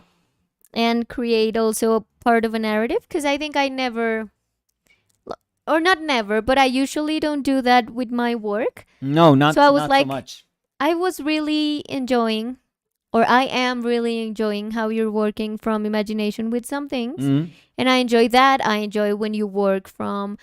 and create also a part of a narrative, because I think I never, or not never, but I usually don't do that with my work. no, not So I was not so like, much. I was really enjoying, or I am really enjoying how you're working from imagination with some things. Mhm. And I enjoy that. I enjoy when you work from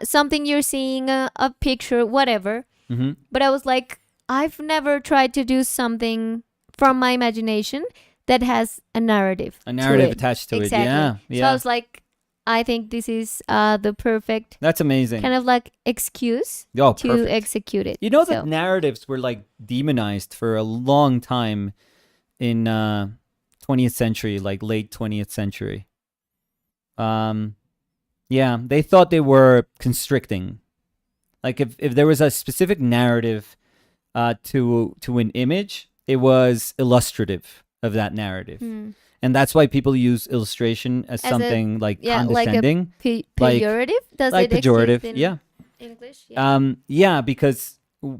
something you're seeing, a picture, whatever. Mhm. But I was like, I've never tried to do something from my imagination that has a narrative. A narrative to it. attached to Exactly. it. Yeah. So Yeah. I was like, I think this is the perfect That's amazing. kind of like excuse Oh, to perfect. execute it. You know So- that narratives were like demonized for a long time in 20th century, like late 20th century. Yeah, they thought they were constricting. Like if there was a specific narrative to an image, it was illustrative of that narrative. Hmm. And that's why people use illustration as As a- something like yeah, like a condescending, like- pejorative? Does like it pejorative. exist in Yeah. English? Yeah. Yeah, because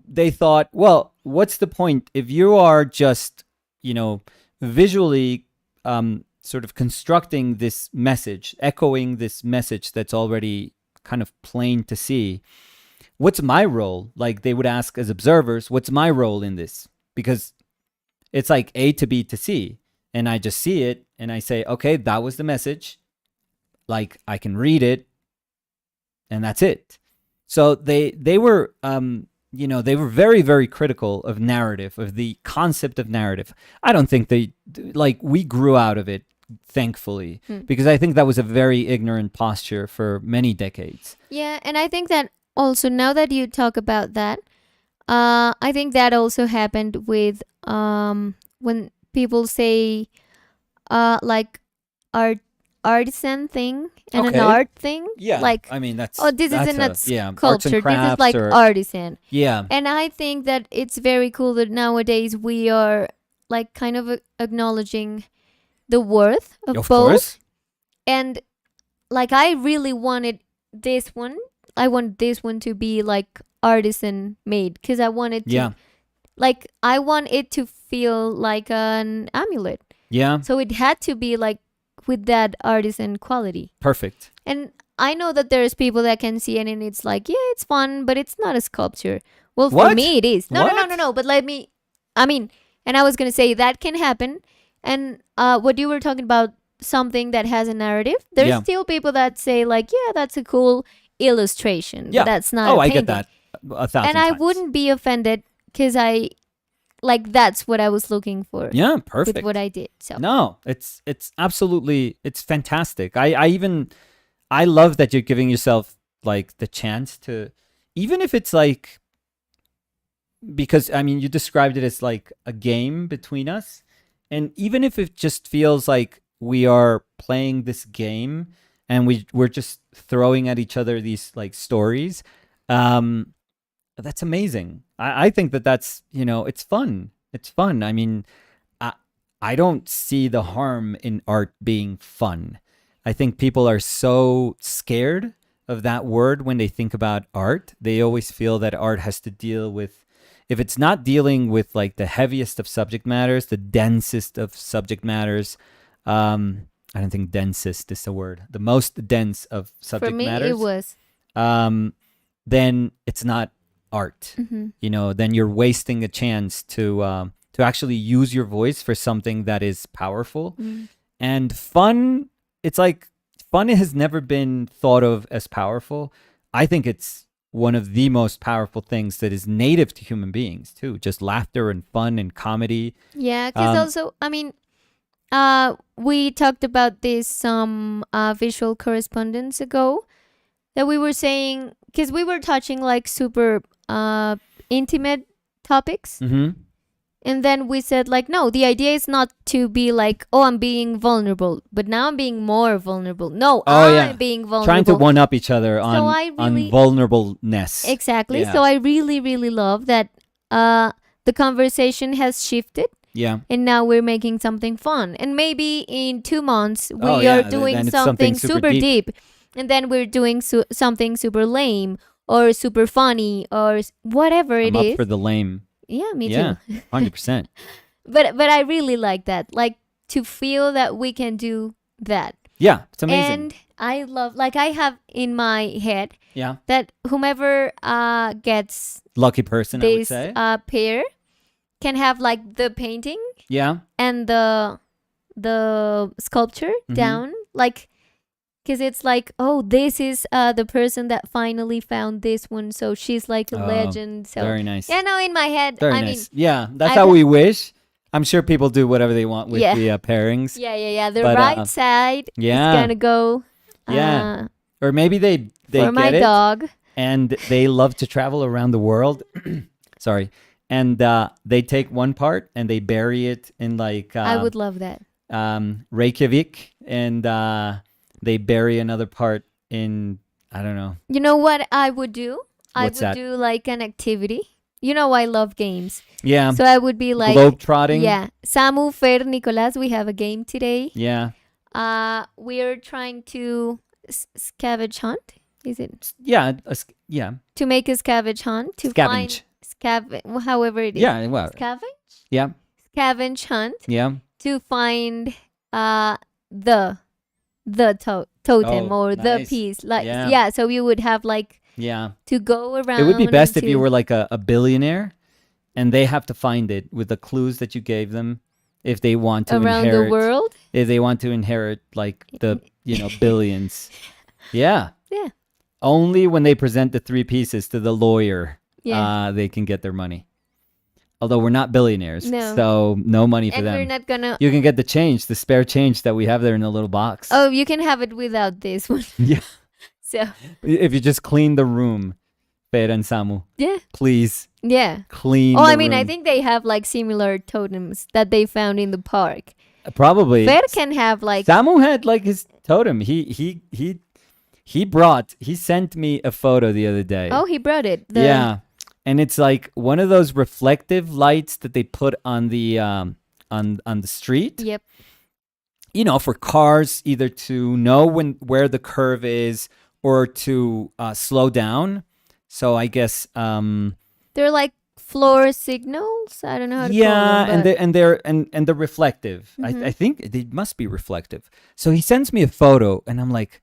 they thought, well, what's the point if you are just, visually sort of constructing this message, echoing this message that's already kind of plain to see. What's my role? Like they would ask as observers, what's my role in this? Because it's like A to B to C, and I just see it and I say, okay, that was the message. Like I can read it, and that's it. So they were they were very, very critical of narrative, of the concept of narrative. I don't think we grew out of it, thankfully, because I think that was a very ignorant posture for many decades. Yeah, and I think that also, now that you talk about that, I think that also happened with when people say like artisan thing and Okay. an art thing. Yeah, Like, I mean that's oh, this that's isn't a arts and sculpture. This is crafts like or- artisan. Yeah, And I think that it's very cool that nowadays we are like kind of acknowledging the worth of of both. course. And like I really wanted this one. I want this one to be like artisan made, because I wanted to, Yeah, like I want it to feel like an amulet. yeah, So it had to be like with that artisan quality. perfect. And I know that there's people that can see it and it's like, yeah, it's fun, but it's not a sculpture. Well, for What? me it is. No, What? no. But and I was gonna say that can happen. And what you were talking about, something that has a narrative. There's Yeah. still people that say like, yeah, that's a cool illustration. Yeah. But that's not. Oh, a I get painting. that 1,000 And I times. wouldn't be offended, because that's what I was looking for Yeah, with perfect. what I did. So No, it's absolutely, it's fantastic. I love that you're giving yourself like the chance to, even if it's like, because I mean you described it as like a game between us, and even if it just feels like we are playing this game and we're just throwing at each other these like stories, that's amazing. I think that's it's fun. It's fun. I mean, I don't see the harm in art being fun. I think people are so scared of that word when they think about art. They always feel that art has to deal with, if it's not dealing with like the heaviest of subject matters, the densest of subject matters, I don't think densest is the word, the most dense of subject for me matters, it was. then it's not art. Mm-hmm. Then you're wasting a chance to actually use your voice for something that is powerful and fun. It's like fun has never been thought of as powerful. I think it's one of the most powerful things that is native to human beings too. Just laughter and fun and comedy. Yeah, because also, I mean, we talked about this some visual correspondence ago, that we were saying, because we were touching like super intimate topics, Mm-hmm. And then we said like, no, the idea is not to be like, oh, I'm being vulnerable, but now I'm being more vulnerable. No, I'm being vulnerable. Trying to one up each other on on vulnerableness. Exactly. Yeah. So I really, really love that the conversation has shifted. Yeah. And now we're making something fun. And maybe in 2 months, we yeah, are doing then it's something something super super deep. And then we're doing something super lame or super funny or whatever it I'm is. up for the lame. Yeah, me Yeah, too. 100%. But I really like that. Like to feel that we can do that. Yeah, it's amazing. And I love, like I have in my head Yeah. that whomever gets Lucky person, I would this say. pair can have like the painting Yeah. and the sculpture down, like, because it's like, oh, this is the person that finally found this one, so she's like a legend. So very nice. yeah, no, in my head, Very I nice. mean, Yeah, that's how we wish. I'm sure people do whatever they want with Yeah. the pairings. yeah, the But, right side yeah. is gonna go Yeah. Or maybe they for my get it dog. and they love to travel around the world. Sorry. And they take one part and they bury it in like I would love that. Reykjavik, and they bury another part in, I don't know. You know what I would do? I What's would that? do like an activity. You know, I love games. Yeah. So I would be like, Globetrotting. yeah, Samu, Fer, Nicolas, we have a game today. Yeah. We're trying to scavenge hunt. Is it Yeah. Yeah. to make a scavenge hunt to Scavenge. find however it is. Yeah. Well. Scavenge. Yeah. Scavenge hunt Yeah. to find the totem Oh, or the nice. piece. Like Yeah. so you would have like Yeah. to go around. It would be best if and you to- were like a billionaire and they have to find it with the clues that you gave them if they want to around inherit the world. if they want to inherit like the billions. Yeah. Yeah. Only when they present the 3 pieces to the lawyer Yeah. they can get their money. Although we're not billionaires, No. so no money for And them. we're not gonna. You can get the change, the spare change that we have there in the little box. Oh, you can have it without this one. Yeah. So If you just clean the room, Pera and Samu, yeah, please yeah. clean Oh, the I mean, I room. think they have like similar totems that they found in the park. Probably. Fer can have like Samu had like his totem. He sent me a photo the other day. oh, he brought it. Yeah. And it's like one of those reflective lights that they put on the on the street. Yep. You know, for cars either to know where the curve is or to slow down. So I guess They're like floor signals. I don't know how to yeah, call them. But and they're reflective. I think they must be reflective. So he sends me a photo, and I'm like,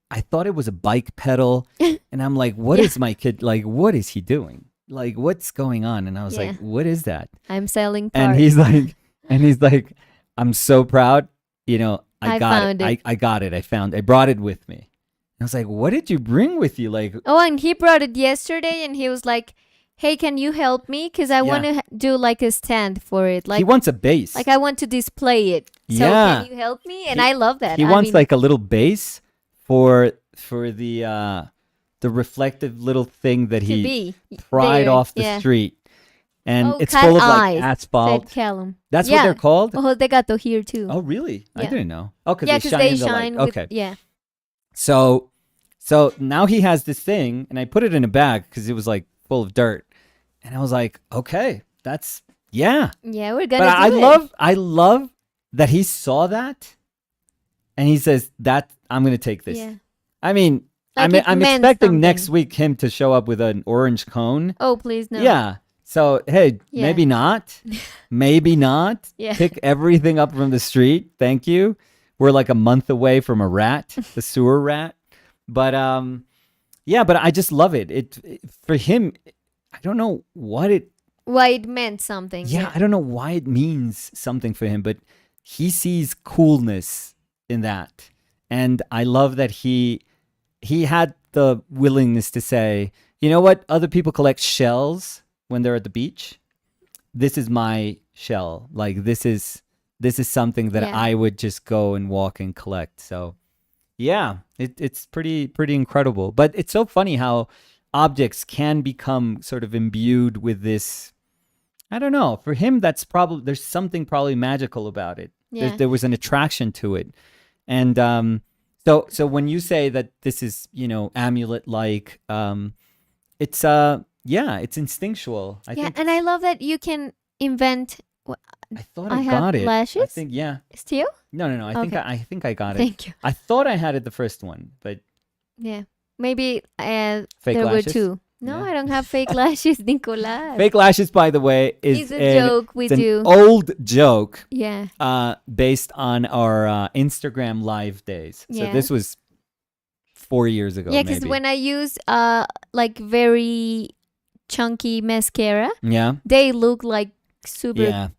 I thought it was a bike pedal, and I'm like, what is my kid like? What is he doing? Like, what's going on? And I was Yeah. like, what is that? I'm selling And parts. he's like, I'm so proud. You know, I got found it. I got it. I brought it with me. And I was like, what did you bring with you? Like, Oh, and he brought it yesterday, and he was like, "Hey, can you help me? Because I want to do like a stand for it. Like he wants a base. Like I want to display it. So Yeah. can you help me?" And I love that. He I wants mean, like a little base for the reflective little thing that to he be pried there. off the Yeah. street. And Oh, it's cat full of eyes, like asphalt. said Callum. That's Yeah. what they're called? Ojo de gato here too. Oh, really? I Yeah. didn't know. Oh, because yeah, they because shine they in the shine. light. With, Okay. yeah. So now he has this thing, and I put it in a bag because it was like full of dirt. And I was like, okay, that's, yeah. Yeah, we're gonna But do it. I love that he saw that and he says that I'm going to take this. Yeah. I mean, Like it I'm meant expecting next something. week him to show up with an orange cone. Oh, please no. Yeah. So, hey, Yeah. maybe not. Maybe not. Yeah. Pick everything up from the street. Thank you. We're like a month away from a rat, the sewer rat. But yeah, but I just love it. It for him, I don't know what it Why it meant something. yeah, I don't know why it means something for him, but he sees coolness in that. And I love that he had the willingness to say, you know what? Other people collect shells when they're at the beach. This is my shell. Like this is something that Yeah. I would just go and walk and collect. So yeah, it's pretty incredible. But it's so funny how objects can become sort of imbued with this I don't know. For him, that's probably there's something probably magical about it. Yeah. There was an attraction to it, and so when you say that this is amulet like, it's it's instinctual. I Yeah, think and I love that you can invent. I thought I I have got it. I lashes? think yeah. Still? No. Okay. I think I got it. Thank you. I thought I had it the first one, but Yeah. Maybe fake there were lashes. two. No, Yeah. I don't have fake lashes, Nicolas. Fake lashes, by the way, is It's a joke we it's an do. old joke Yeah. based on our Instagram live days. So Yeah. this was 4 years ago. Yeah, because maybe. when I use like very chunky mascara, Yeah. they look like super. Yeah.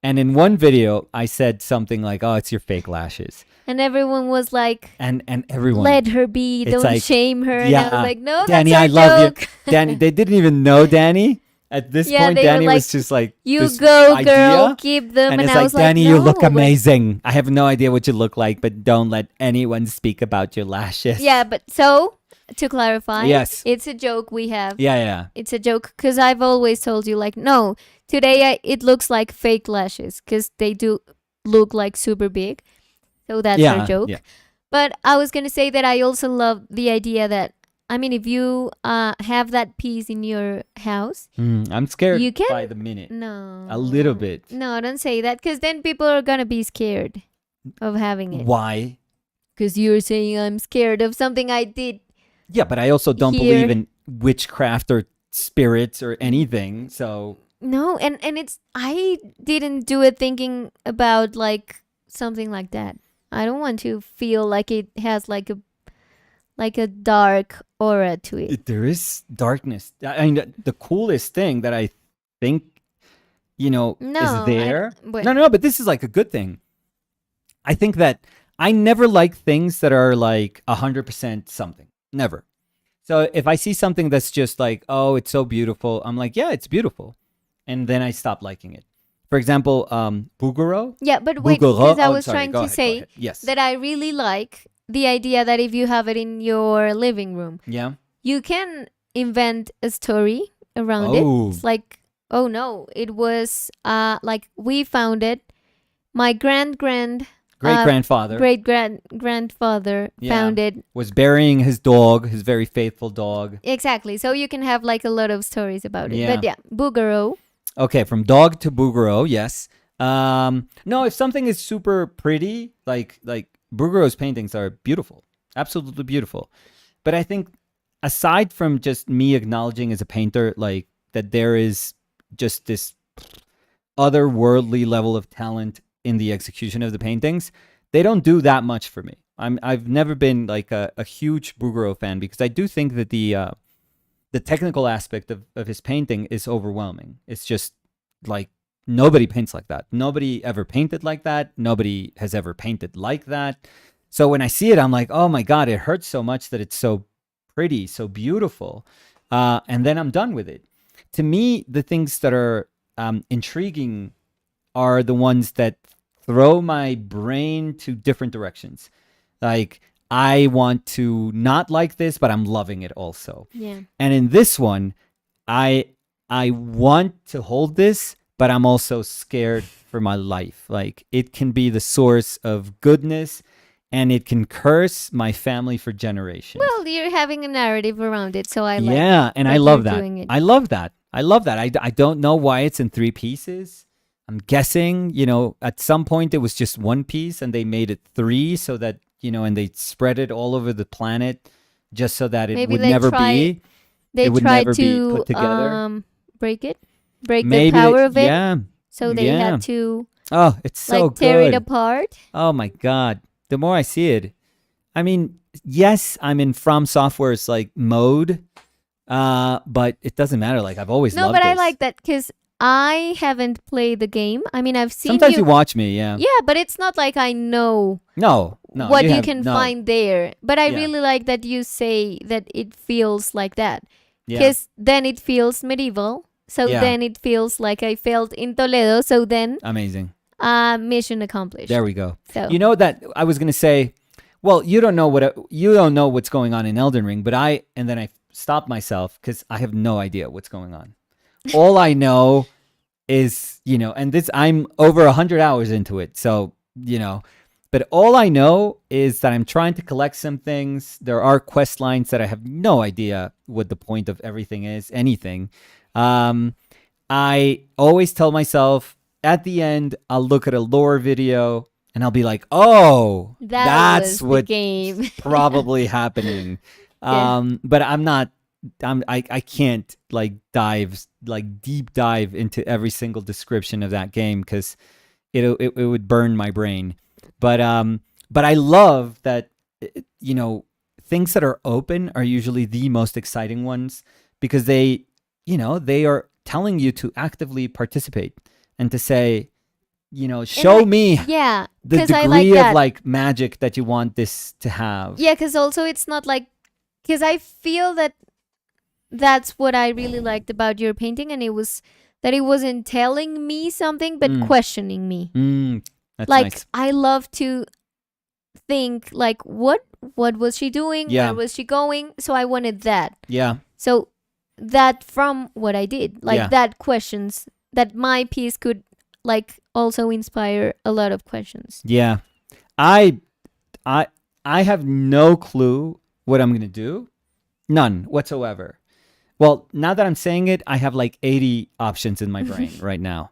And in one video, I said something like, "Oh, it's your fake lashes," And everyone was like, and everyone, let her be, It's don't like, shame her. And I yeah, was like, no, Danny, that's I our love joke. you, Danny. They didn't even know Danny at this Yeah, point. they were Danny was like, just like, You this go, idea, girl, keep them. and And it's I like, was like, Danny, no, you look but- amazing. I have no idea what you look like, but don't let anyone speak about your lashes. Yeah, but so to clarify, Yes. it's a joke we have. Yeah. It's a joke because I've always told you, like, no, today it looks like fake lashes because they do look like super big. So that's our joke. Yeah. But I was going to say that I also love the idea that, I mean, if you have that piece in your house, I'm scared You can- by the minute. no. A little bit. No, don't say that because then people are going to be scared of having it. Why? Because you're saying I'm scared of something I did. Yeah, but I also don't Here. believe in witchcraft or spirits or anything. So No, and it's, I didn't do it thinking about like something like that. I don't want to feel like it has like a dark aura to it. there is darkness. I mean, the coolest thing that I think, No, is there. but- No, but this is like a good thing. I think that I never like things that are like 100% something. Never. So if I see something that's just like, oh, it's so beautiful, I'm like, yeah, it's beautiful. And then I stop liking it. For example, Bugaro. Yeah, but wait, Bugaro- because I oh, was sorry, trying go to ahead, go say ahead. Yes. that I really like the idea that if you have it in your living room, Yeah. you can invent a story around it. Oh. It's like, oh no, it was like we found it. My Great-grandfather great grandfather Yeah. found it. was burying his dog, his very faithful dog. Exactly. So you can have like a lot of stories about it. Yeah. But yeah, Bugaro. Okay, from dog to Bugaro, yes. No, if something is super pretty, like Bugaro's paintings are beautiful, absolutely beautiful. But I think aside from just me acknowledging as a painter, like that there is just this otherworldly level of talent in the execution of the paintings, they don't do that much for me. I've never been like a huge Bugaro fan because I do think that the technical aspect of his painting is overwhelming. It's just like nobody paints like that. Nobody ever painted like that. Nobody has ever painted like that. So when I see it, I'm like, oh my God, it hurts so much that it's so pretty, so beautiful. And then I'm done with it. To me, the things that are intriguing are the ones that throw my brain to different directions. Like, I want to not like this, but I'm loving it also. Yeah. And in this one, I want to hold this, but I'm also scared for my life. Like, it can be the source of goodness and it can curse my family for generations. Well, you're having a narrative around it, so I like. Yeah, and that I love you're that. doing it. I love that. I don't know why it's in 3 pieces. I'm guessing, at some point it was just 1 piece and they made it 3 so that, and they spread it all over the planet just so that it Maybe would they never try- be. They It would tried never be to put together. break the Maybe power of it. Yeah. So they yeah. had to Oh, it's so like tear good. it apart. Oh my God. The more I see it, I mean, yes, I'm in From Software's like mode, but it doesn't matter. Like, I've always No, loved but I this. like that because I haven't played the game. I mean, I've seen Sometimes you watch me, yeah. Yeah, but it's not like I know No, what you have- can no. find there. But I Yeah. really like that you say that it feels like that. Yeah. Because then it feels medieval. So Yeah. then it feels like I felt in Toledo. So then Amazing. mission accomplished. There we go. So You know that I was gonna say, well, you don't know what's going on in Elden Ring, but and then I stopped myself because I have no idea what's going on. All I know is, and this, I'm over 100 hours into it. So, but all I know is that I'm trying to collect some things. There are quest lines that I have no idea what the point of everything is, anything. I always tell myself at the end, I'll look at a lore video and I'll be like, oh, that's what's probably happening. But I can't deep dive into every single description of that game because it would burn my brain. But I love that, things that are open are usually the most exciting ones because they are telling you to actively participate and to say, show me the degree of magic that you want this to have. Yeah, because also it's not because I feel that's what I really liked about your painting, and it was that it wasn't telling me something but questioning me. That's nice. I love to think what was she doing? Where was she going? So I wanted that. Yeah. So that from what I did, that questions that my piece could also inspire a lot of questions. Yeah. I have no clue what I'm going to do. None whatsoever. Well, now that I'm saying it, I have 80 options in my brain right now.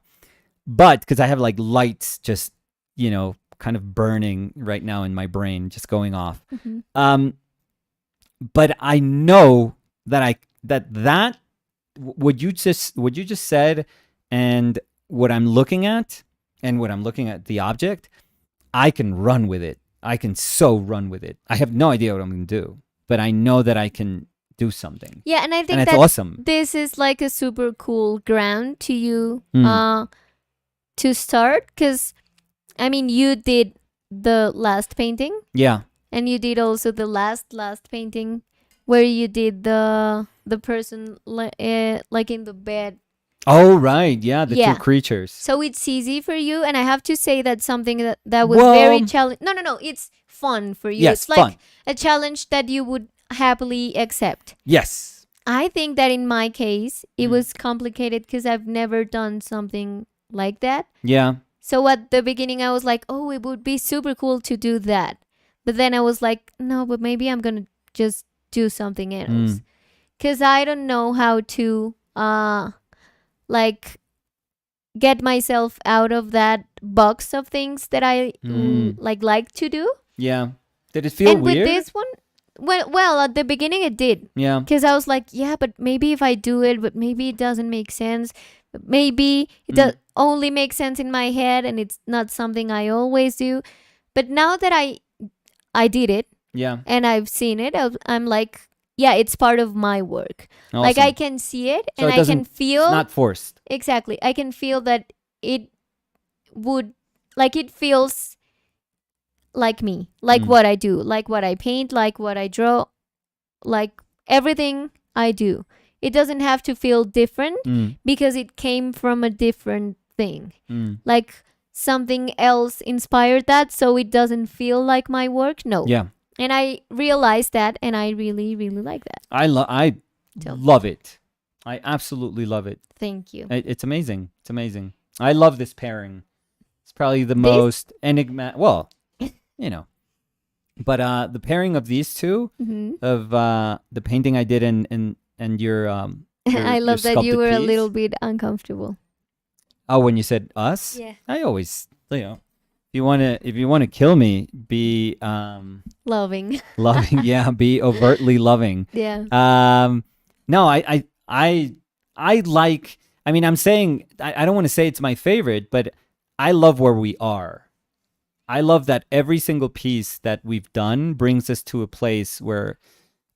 But because I have lights just, kind of burning right now in my brain, just going off. Mm-hmm. But I know that what you just said and what I'm looking at and what I'm looking at the object, I can run with it. I can so run with it. I have no idea what I'm going to do, but I know that I can do something. Yeah, and I think that's awesome. This is a super cool ground to you to start, because you did the last painting. Yeah. And you did also the last painting where you did the person in the bed. Oh, right. Yeah, the two creatures. So it's easy for you, and I have to say that's something that was very challenging. No, it's fun for you. Yes, it's fun. A challenge that you would happily accept. Yes. I think that in my case, it was complicated because I've never done something like that. Yeah. So at the beginning, I was like, oh, it would be super cool to do that. But then I was like, no, but maybe I'm going to just do something else. Because I don't know how to get myself out of that box of things that I like to do. Yeah. Did it feel weird? And with this one, well, at the beginning it did. Yeah. Because I was like, yeah, but maybe if I do it, but maybe it doesn't make sense. But maybe it does only make sense in my head, and it's not something I always do. But now that I did it, and I've seen it, I'm like, yeah, it's part of my work. Awesome. I can see it, so and I can feel. It's not forced. Exactly. I can feel that it would, it feels like me, what I do, what I paint, what I draw, everything I do. It doesn't have to feel different because it came from a different thing. Something else inspired that, so it doesn't feel like my work. No. Yeah. And I realized that, and I really, really like that. I love it. I absolutely love it. Thank you. It's amazing. It's amazing. I love this pairing. It's probably the most enigmatic. Well, but the pairing of these two, of the painting I did and your I love your that you were piece. a little bit uncomfortable. Oh, when you said us? Yeah. I always, if you want to kill me, be loving. Loving, yeah, be overtly loving. Yeah. No, I like, I'm saying, I don't want to say it's my favorite, but I love where we are. I love that every single piece that we've done brings us to a place where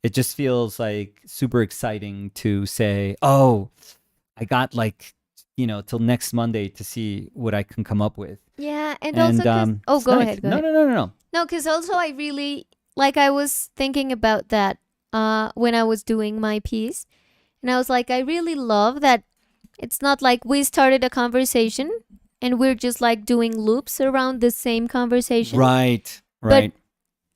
it just feels super exciting to say, oh, I got till next Monday to see what I can come up with. Yeah, and also, go ahead. No. No, because also I really, I was thinking about that when I was doing my piece. And I was like, I really love that it's not like we started a conversation and we're just doing loops around the same conversation. Right. But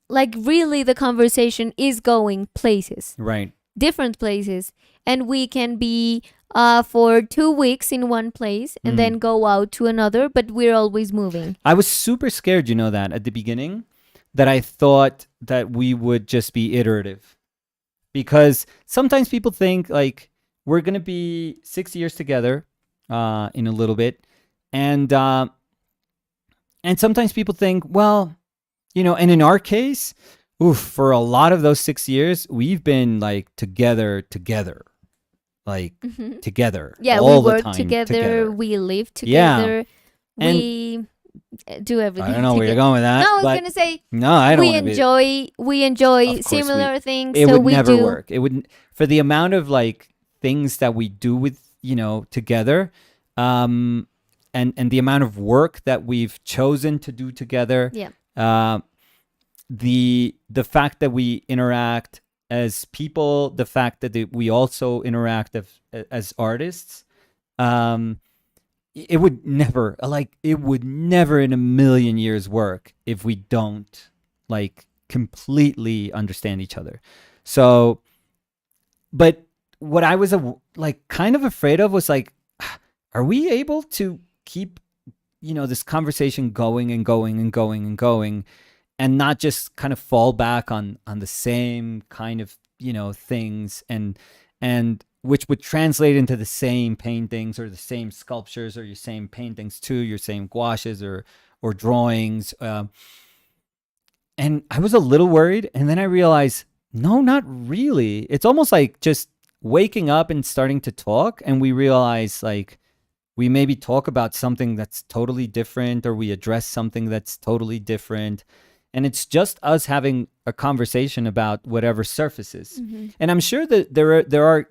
really the conversation is going places. Right. different places, and we can be for 2 weeks in one place and then go out to another, but we're always moving. I was super scared, that at the beginning, that I thought that we would just be iterative. Because sometimes people think like we're going to be 6 years together in a little bit. And sometimes people think, well, and in our case, for a lot of those 6 years, we've been like together, like together. Yeah, all we the work time together, we live Yeah. together, we do everything I don't know where you're together. going with that. No, I was but gonna say no, I don't we wanna be- enjoy Of course similar things. It so would we never do. work. It wouldn't, for the amount of like things that we do with together, and the amount of work that we've chosen to do together. Yeah. The fact that we interact as people, the fact that we also interact as artists, it would never in a million years work if we don't like completely understand each other. So, but what I was like kind of afraid of was like, are we able to keep this conversation going and going and going and going, and not just kind of fall back on the same kind of things, and which would translate into the same paintings or the same sculptures or your same paintings too, your same gouaches or drawings. And I was a little worried, and then I realized, no, not really. It's almost like just waking up and starting to talk, and we realize like we maybe talk about something that's totally different, or we address something that's totally different. And it's just us having a conversation about whatever surfaces. Mm-hmm. And I'm sure that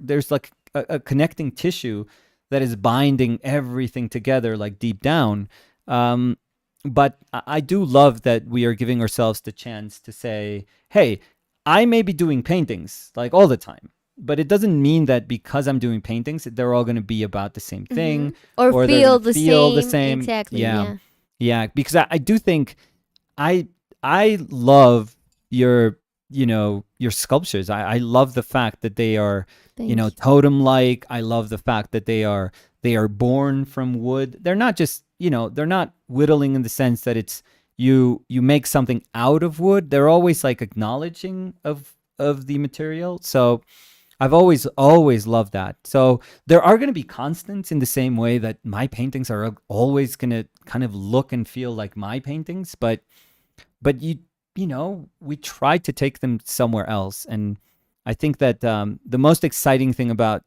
there's like a connecting tissue that is binding everything together, like deep down. But I do love that we are giving ourselves the chance to say, hey, I may be doing paintings like all the time, but it doesn't mean that because I'm doing paintings, they're all going to be about the same thing. Or they're feel gonna the the same. Exactly. Yeah, because I do think I love your your sculptures. I love the fact that they are Thank you. totem like. I love the fact that they are born from wood. They're not just they're not whittling in the sense that it's you make something out of wood. They're always like acknowledging of the material. So I've always loved that. So there are going to be constants in the same way that my paintings are always going to kind of look and feel like my paintings, but we try to take them somewhere else. And I think that the most exciting thing about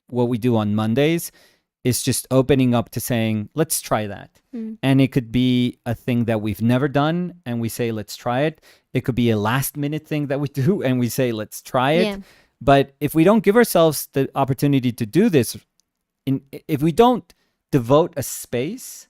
what we do on Mondays is just opening up to saying, let's try that. And it could be a thing that we've never done and we say, let's try it. It could be a last minute thing that we do and we say, let's try it. Yeah. But if we don't give ourselves the opportunity to do this, if we don't devote a space,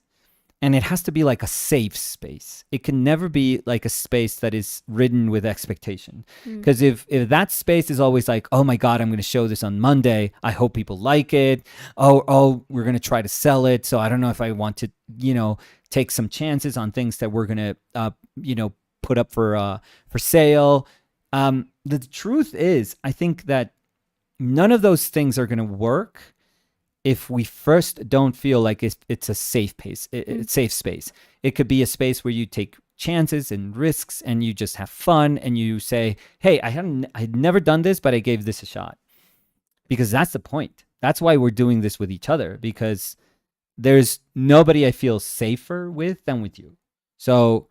and it has to be like a safe space. It can never be like a space that is ridden with expectation. Because if that space is always like, oh my God, I'm going to show this on Monday. I hope people like it. Oh, we're going to try to sell it. So I don't know if I want to, take some chances on things that we're going to, put up for sale. The truth is, I think that none of those things are going to work if we first don't feel like it's a safe safe space. It could be a space where you take chances and risks and you just have fun and you say, hey, I'd never done this, but I gave this a shot. Because that's the point. That's why we're doing this with each other, because there's nobody I feel safer with than with you. So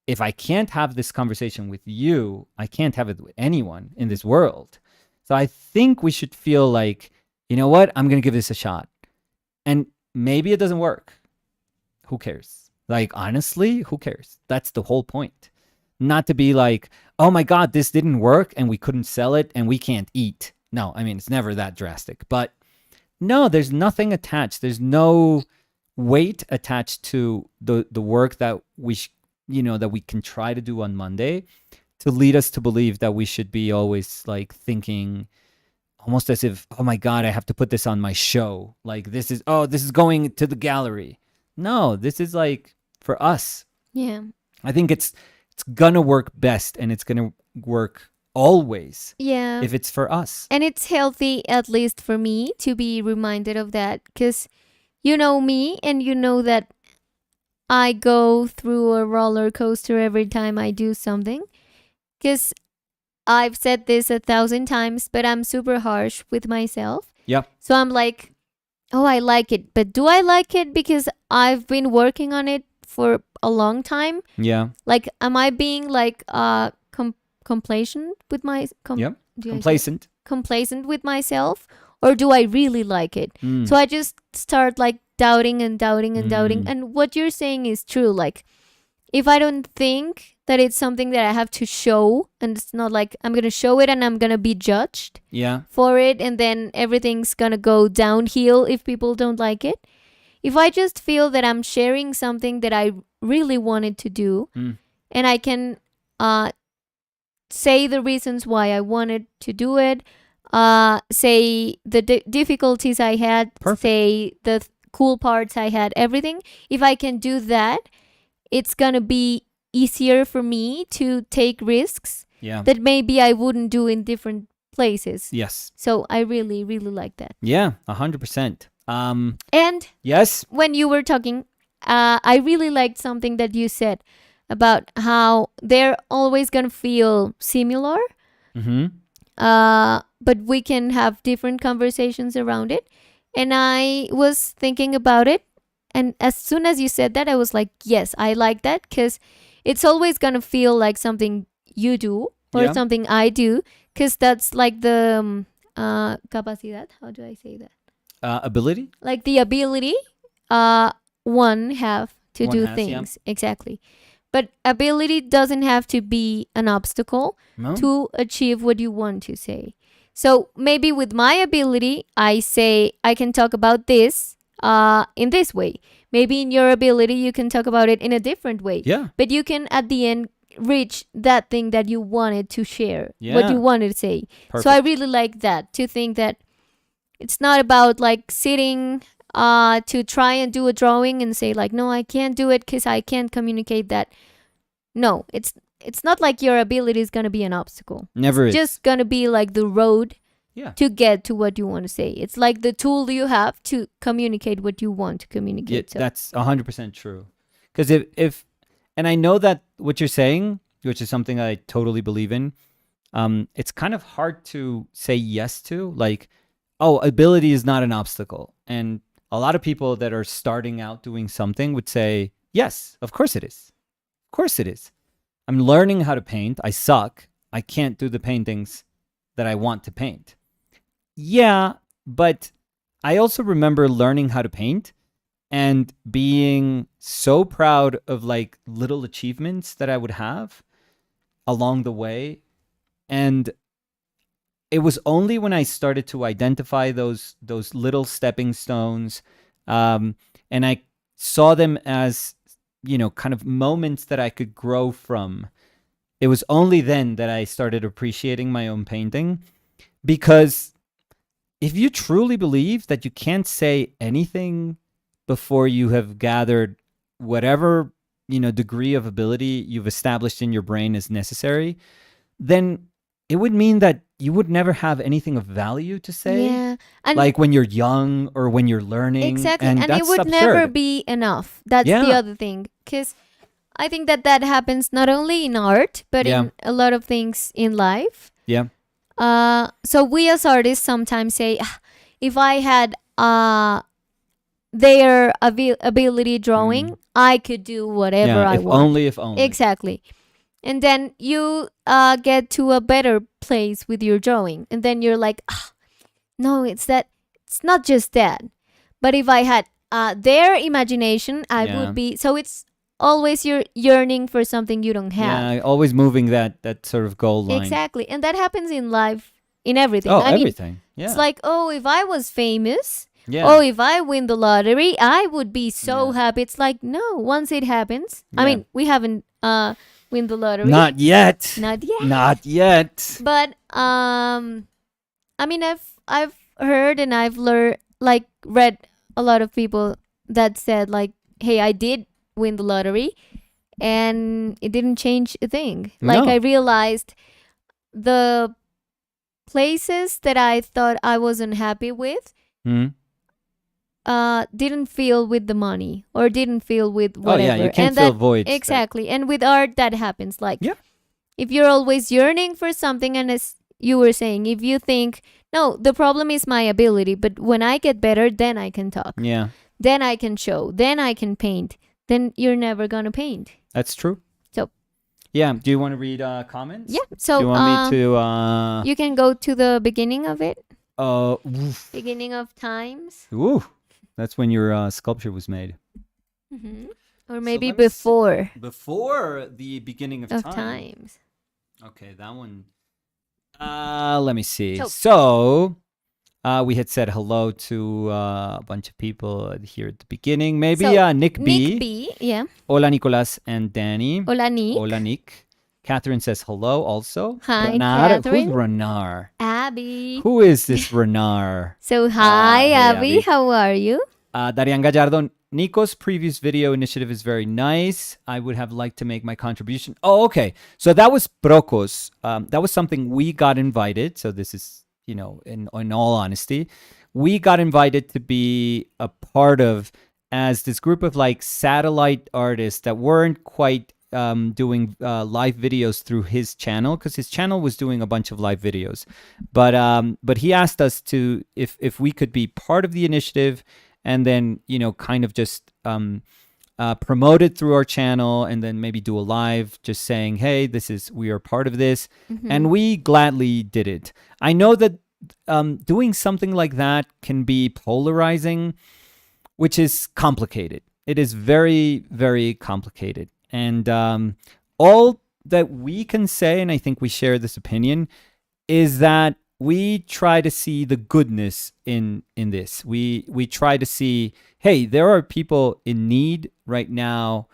if I can't have this conversation with you, I can't have it with anyone in this world. So I think we should feel like, you know what? I'm going to give this a shot. And maybe it doesn't work. Who cares? Like, honestly, who cares? That's the whole point. Not to be like, oh my God, this didn't work and we couldn't sell it and we can't eat. No, I mean, it's never that drastic. But no, there's nothing attached. There's no weight attached to the work that that we can try to do on Monday to lead us to believe that we should be always like thinking almost as if, oh my God, I have to put this on my show. Like this is going to the gallery. No, this is like for us. Yeah. I think it's gonna work best and it's gonna work always, Yeah. if it's for us. And it's healthy, at least for me, to be reminded of that, because you know me and you know that I go through a roller coaster every time I do something. Because I've said this 1,000 times, but I'm super harsh with myself. Yep. So I'm like, oh, I like it. But do I like it because I've been working on it for a long time? Yeah. Like, am I being like complacent with my Yep. do I say- Complacent. complacent with myself, or do I really like it? Mm. So I just start like doubting and doubting and doubting. Mm. And what you're saying is true. Like, if I don't think that it's something that I have to show, and it's not like I'm gonna show it and I'm gonna be judged Yeah. for it, and then everything's gonna go downhill if people don't like it. If I just feel that I'm sharing something that I really wanted to do, Mm. and I can say the reasons why I wanted to do it, say the difficulties I had, Perfect. say the cool parts I had, everything. If I can do that, it's gonna be easier for me to take risks Yeah. that maybe I wouldn't do in different places. Yes. So I really, really like that. Yeah. 100%. And Yes. when you were talking, I really liked something that you said about how they're always gonna feel similar, Mm-hmm. but we can have different conversations around it. And I was thinking about it, and as soon as you said that, I was like, yes, I like that, because it's always gonna feel like something you do or Yeah. something I do, because that's like the capacidad. How do I say that? Ability. Like the ability one have to One do has, yeah. things. Exactly. But ability doesn't have to be an obstacle No. to achieve what you want to say. So maybe with my ability, I say I can talk about this in this way. Maybe in your ability, you can talk about it in a different way. Yeah. But you can, at the end, reach that thing that you wanted to share, what Yeah. you wanted to say. Perfect. So I really like that, to think that it's not about like sitting to try and do a drawing and say like, no, I can't do it because I can't communicate that. No, it's not like your ability is gonna be an obstacle. Never It's is. just gonna be like the road Yeah. to get to what you want to say. It's like the tool you have to communicate what you want to Yeah, communicate. So that's 100% true. Because if, and I know that what you're saying, which is something I totally believe in, it's kind of hard to say yes to. Like, oh, ability is not an obstacle. And a lot of people that are starting out doing something would say, yes, of course it is. Of course it is. I'm learning how to paint. I suck. I can't do the paintings that I want to paint. Yeah, but I also remember learning how to paint and being so proud of like little achievements that I would have along the way. And it was only when I started to identify those little stepping stones, and I saw them as, kind of moments that I could grow from. It was only then that I started appreciating my own painting, because if you truly believe that you can't say anything before you have gathered whatever, degree of ability you've established in your brain is necessary, then it would mean that you would never have anything of value to say. yeah, and Like when you're young or when you're learning. exactly, And and it that's would absurd. never be enough. That's the Yeah. other thing, because I think that happens not only in art but Yeah. in a lot of things in life. Yeah. So we as artists sometimes say, "Ah, if I had their ability drawing, I could do whatever Yeah. I If want." only, if only. Exactly. And then you get to a better place with your drawing, and then you're like, ah, no, it's not just that. But if I had their imagination, I Yeah. would be. So it's always you're yearning for something you don't have. Yeah. Always moving that sort of goal line. Exactly. And that happens in life, in everything. Oh, I mean, everything. Yeah. it's like, oh, if I was famous, yeah. oh, if I win the lottery, I would be so Yeah. happy. It's like, no, once it happens. I Yeah. mean, we haven't win the lottery. Not yet. Not yet. Not yet. But I mean, I've heard and I've read a lot of people that said like, hey, I did win the lottery and it didn't change a thing. Like, No. I realized the places that I thought I wasn't happy with Mhm. didn't feel with the money or didn't feel with Oh whatever. yeah, you can't and fill that voids. that- exactly. And with art, that happens. Like, Yeah. if you're always yearning for something, and as you were saying, if you think, no, the problem is my ability, but when I get better, then I can talk, Yeah, then I can show, then I can paint, then you're never gonna paint. that's true. So- yeah, do you want to read comments? Yeah. So Do you want me to? you can go to the beginning of it, Oof. beginning of times. Ooh, that's when your sculpture was made. Or maybe let me see. before Before the beginning of of time. times. Okay, that one. Let me see. So- So, we had said hello to a bunch of people here at the beginning. Maybe So, Nick B. Nick B. Yeah. Hola, Nicolas and Danny. Hola, Nick. Hola, Nick. Catherine says hello also. Hi, Renar. Catherine. Who's Renar? Abby. Who is this Renar? So hi, hey, Abby. Abby. How are you? Darian Gallardo. Nico's previous video initiative is very nice. I would have liked to make my contribution. Oh, okay. So that was Brocos. That was something we got invited. So this is, in all honesty, we got invited to be a part of as this group of like satellite artists that weren't quite doing live videos through his channel, because his channel was doing a bunch of live videos. But he asked us to if we could be part of the initiative, and then kind of just promote it through our channel, and then maybe do a live just saying, hey, we are part of this. And we gladly did it. I know that doing something like that can be polarizing, which is complicated. It is very, very complicated. And all that we can say, and I think we share this opinion, is that we try to see the goodness in this. We try to see, hey, there are people in need right now,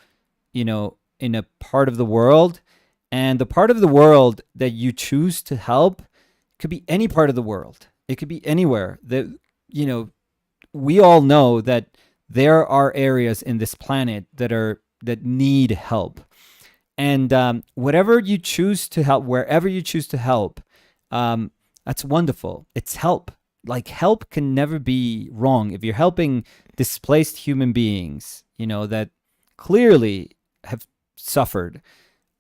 in a part of the world, and the part of the world that you choose to help could be any part of the world. It could be anywhere. That we all know that there are areas in this planet that need help, and whatever you choose to help, wherever you choose to help, that's wonderful. It's help. Like, help can never be wrong. If you're helping displaced human beings, that clearly have suffered,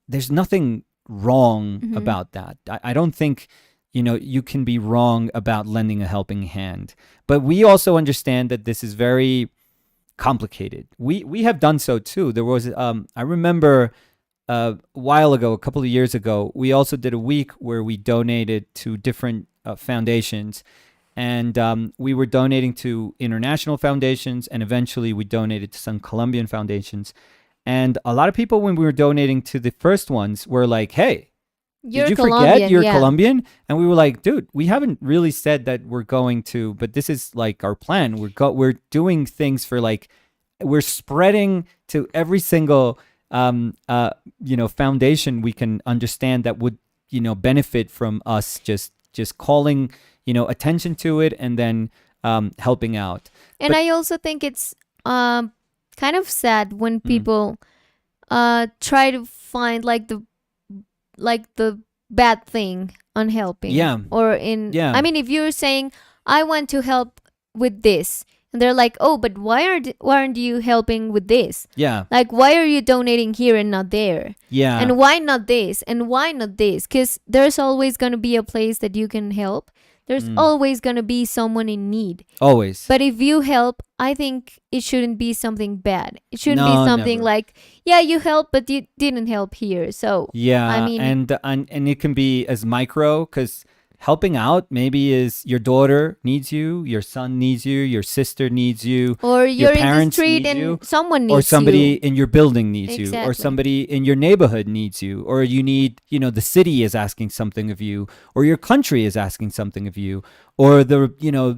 there's nothing wrong about that. I don't think, you can be wrong about lending a helping hand. But we also understand that this is very complicated. We have done so too. There was, I remember a while ago, a couple of years ago, we also did a week where we donated to different foundations, and we were donating to international foundations, and eventually we donated to some Colombian foundations. And a lot of people, when we were donating to the first ones, were like, hey, did you forget you're Colombian? And we were like, dude, we haven't really said that we're going to, but this is like our plan. We're doing things for, like, we're spreading to every single foundation we can understand that would benefit from us just calling attention to it, and then helping out. And I also think it's kind of sad when people try to find like the bad thing on helping. Yeah. I mean, if you're saying, I want to help with this, and they're like, oh, but why aren't you helping with this? Yeah. Like, why are you donating here and not there? Yeah. And why not this? And why not this? Because there's always going to be a place that you can help. There's always going to be someone in need. Always. But if you help, I think it shouldn't be something bad. It shouldn't be something never. like, yeah, you helped, but you didn't help here. So, yeah, I mean, and it can be as micro, because helping out maybe is your daughter needs you, your son needs you, your sister needs you, or you're in the parents street need and you, someone needs or somebody you. in your building needs you, or Exactly. somebody in your neighborhood needs you, or you need, the city is asking something of you, or your country is asking something of you, or the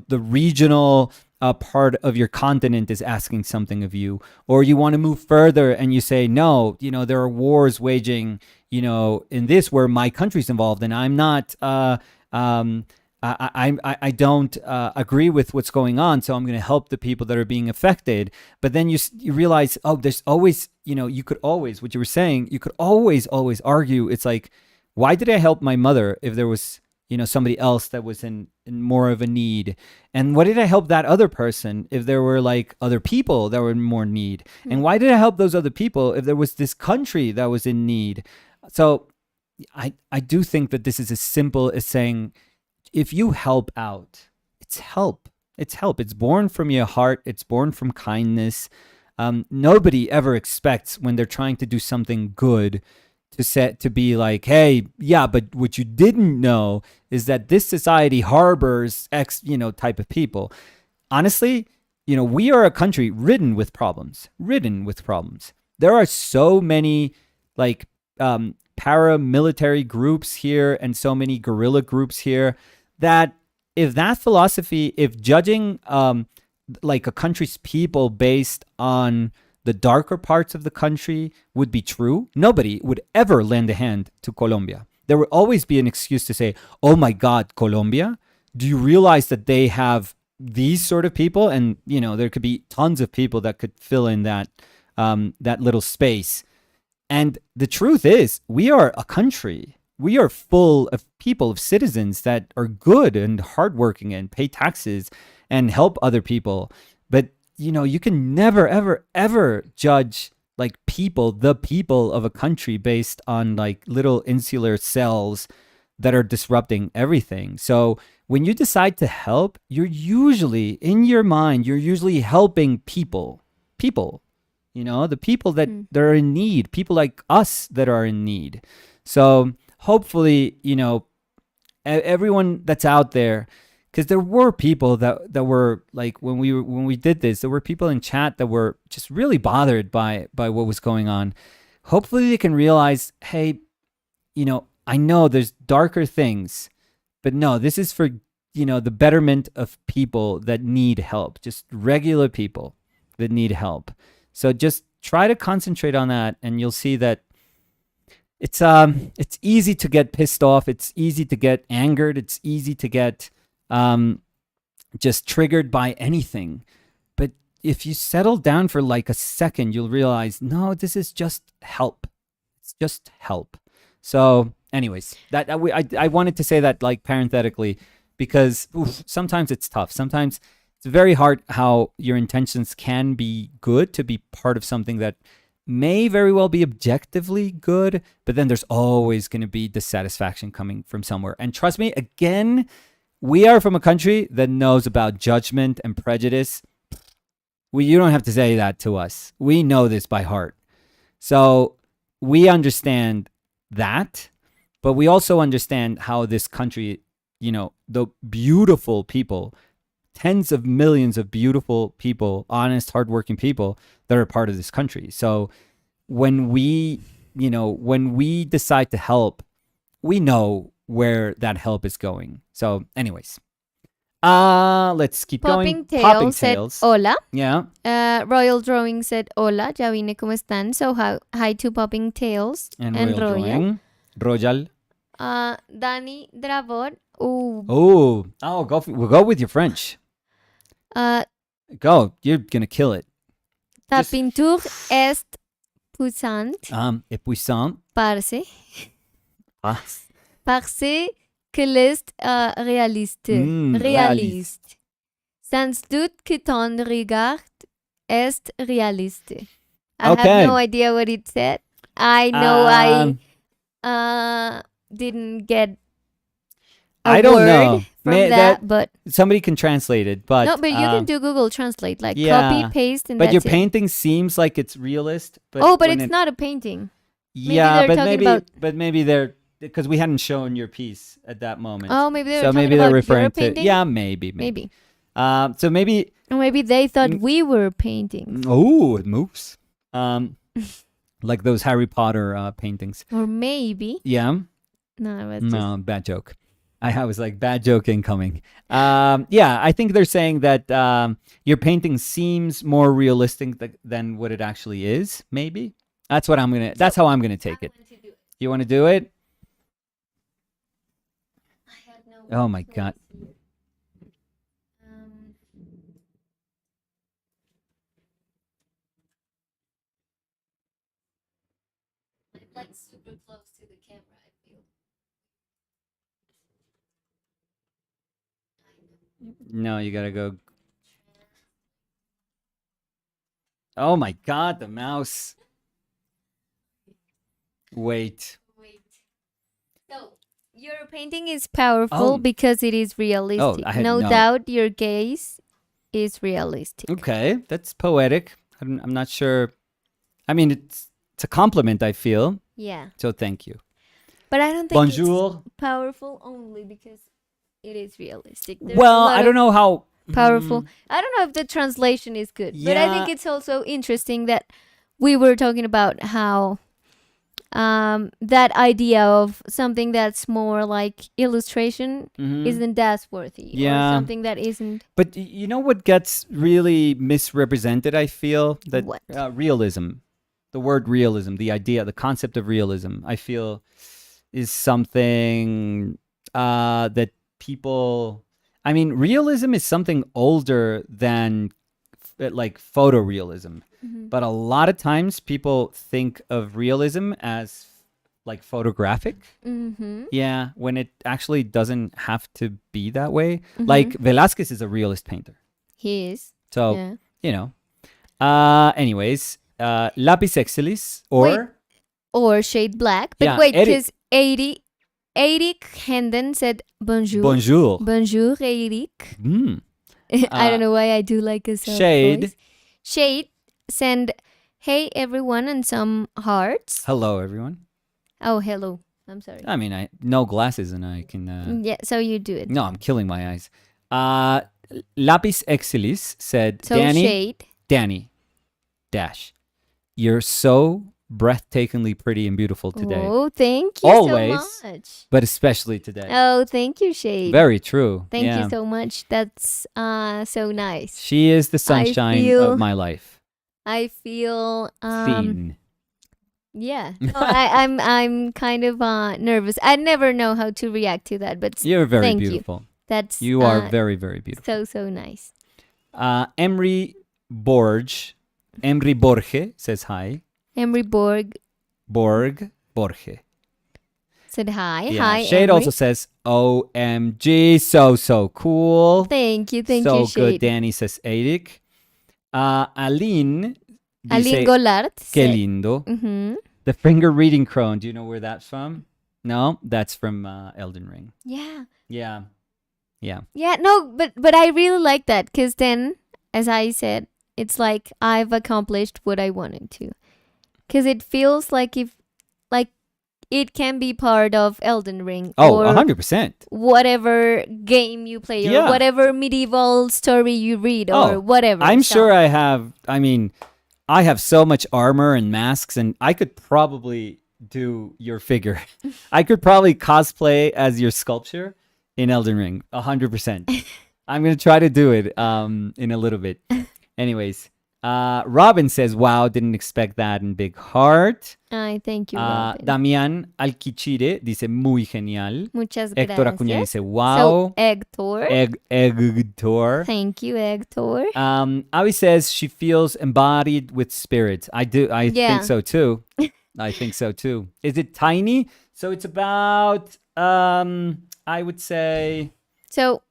regional part of your continent is asking something of you, or you want to move further and you say, no, there are wars waging, in this where my country's involved, and I'm not, I don't agree with what's going on, so I'm going to help the people that are being affected. But then you realize, oh, there's always, you could always, what you were saying, you could always argue. It's like, Why did I help my mother if there was, somebody else that was in more of a need? And why did I help that other person if there were like other people that were in more need? And why did I help those other people if there was this country that was in need? So I do think that this is as simple as saying, if you help out, it's help. It's help. It's born from your heart. It's born from kindness. Nobody ever expects when they're trying to do something good to be like, hey, yeah, but what you didn't know is that this society harbors X, type of people. Honestly, we are a country ridden with problems. There are so many like paramilitary groups here and so many guerrilla groups here that if judging like a country's people based on the darker parts of the country would be true, nobody would ever lend a hand to Colombia. There would always be an excuse to say, oh my God, Colombia? Do you realize that they have these sort of people? And, there could be tons of people that could fill in that little space. And the truth is, we are a country. We are full of people, of citizens that are good and hardworking and pay taxes and help other people. But, you can never, ever, ever judge like the people of a country based on like little insular cells that are disrupting everything. So when you decide to help, you're usually, in your mind, you're usually helping people, the people that are in need, people like us that are in need. So hopefully, everyone that's out there, because there were people that were like, when we did this, there were people in chat that were just really bothered by what was going on. Hopefully they can realize, hey, I know there's darker things, but no, this is for, the betterment of people that need help, just regular people that need help. So just try to concentrate on that, and you'll see that it's easy to get pissed off. It's easy to get angered. It's easy to get just triggered by anything. But if you settle down for like a second, you'll realize, no, this is just help. It's just help. So anyways, I wanted to say that like parenthetically, because sometimes it's tough. Sometimes it's very hard how your intentions can be good to be part of something that may very well be objectively good, but then there's always going to be dissatisfaction coming from somewhere. And trust me, again, we are from a country that knows about judgment and prejudice. You don't have to say that to us. We know this by heart. So we understand that, but we also understand how this country, the beautiful people, tens of millions of beautiful people, honest, hardworking people that are part of this country. So when we decide to help, we know where that help is going. So anyways, let's keep Popping going. Tail said hola. Yeah. Royal Drawing said hola, ya vine, ¿cómo están? So hi to Popping Tails And Royal Drawing. Royal. Danny Dravor. We'll go with your French. Go. You're going to kill it. Ta pinture est puissante. Et puissant. Parce que l'est réaliste. Réaliste. Sans doute que ton regard est réaliste. I have no idea what it said. I know I didn't get I don't know from that, but somebody can translate it. But no, but you can do Google Translate, like copy, paste, and but that's your painting seems like it's realist. But but it's not a painting. Yeah, but maybe they're because we hadn't shown your piece at that moment. Oh, maybe they're referring to painting? Yeah, maybe. So maybe. Or maybe they thought we were painting. Oh, it moves. Like those Harry Potter paintings. Or maybe. Yeah. No, bad joke. I was like, bad joke incoming. Yeah, I think they're saying that your painting seems more realistic than what it actually is. Maybe that's how I'm gonna take it. You want to do it? I had no. Oh my God. I'm like super close to the camera, I feel. No, you gotta go. Oh my God, the mouse. Wait. So your painting is powerful Oh. because it is realistic. I had no no- doubt your gaze is realistic. Okay, that's poetic. I'm not sure. I mean, it's a compliment, I feel. Yeah. So thank you. But I don't think Bonjour. it's powerful only because it is realistic. There's a Well, lot I don't of know how powerful. I don't know if the translation is good, but I think Yeah. it's also interesting that we were talking about how that idea of something that's more like illustration isn't as worthy, or Yeah. something that isn't. But you know what gets really misrepresented, I feel? That What? realism. The word realism, the idea, the concept of realism, I feel is something that people. I mean, realism is something older than like photorealism. But a lot of times people think of realism as like photographic. Mm-hmm. Yeah, when it actually doesn't have to be that way. Like Velázquez is a realist painter. He is. So, Yeah. you know. Anyways, Lapis Exilis or Or shade black. But Yeah, wait, Eric- because Eric Hendon said bonjour. Bonjour. Bonjour, Eric. Mm. I don't know why I do like a soft Shade. voice. Shade send hey everyone and some hearts. Hello, everyone. Oh, hello. I'm sorry. I mean, I no glasses and I can. Yeah, so you do it. No, I'm killing my eyes. Lapis Exilis said, So Danny, shade. dash. You're so breathtakingly pretty and beautiful today, Oh, thank you Always. so much. but especially today. Oh, thank you, Shade. Very true. Thank Yeah. you so much. That's so nice. She is the sunshine feel- of my life. I feel Seen. yeah. No, I'm kind of nervous. I never know how to react to that, but You're very thank you. beautiful. That's You are very, very beautiful. so nice. Emery Borge says hi. Emery Borge. said hi. Yeah. Hi, Shade Emery. also says, OMG, so cool. Thank you, so Shade. good. Danny says, Eric. Aline dice, Aline Golart. que lindo. Mm-hmm. The finger reading crone. Do you know where that's from? No, that's from Elden Ring. Yeah. Yeah. Yeah, no, but I really like that because then, as I said, it's like I've accomplished what I wanted to. Because it feels like it can be part of Elden Ring Oh, or 100%. whatever game you play or Yeah. whatever medieval story you read or Oh, whatever. I'm So- sure I have so much armor and masks, and I could probably do your figure. I could probably cosplay as your sculpture in Elden Ring, 100%. I'm going to try to do it in a little bit. Anyways, Robin says, wow, didn't expect that, in big heart. Ay, thank you, Robin. Damián Alquichire dice, muy genial. Muchas Héctor gracias. Acuña dice, So, wow. Hector. Hector. Thank you, Hector. Avi says she feels embodied with spirit. I do. I Yeah. think so too. I think so too. Is it tiny? So it's about, I would say, So,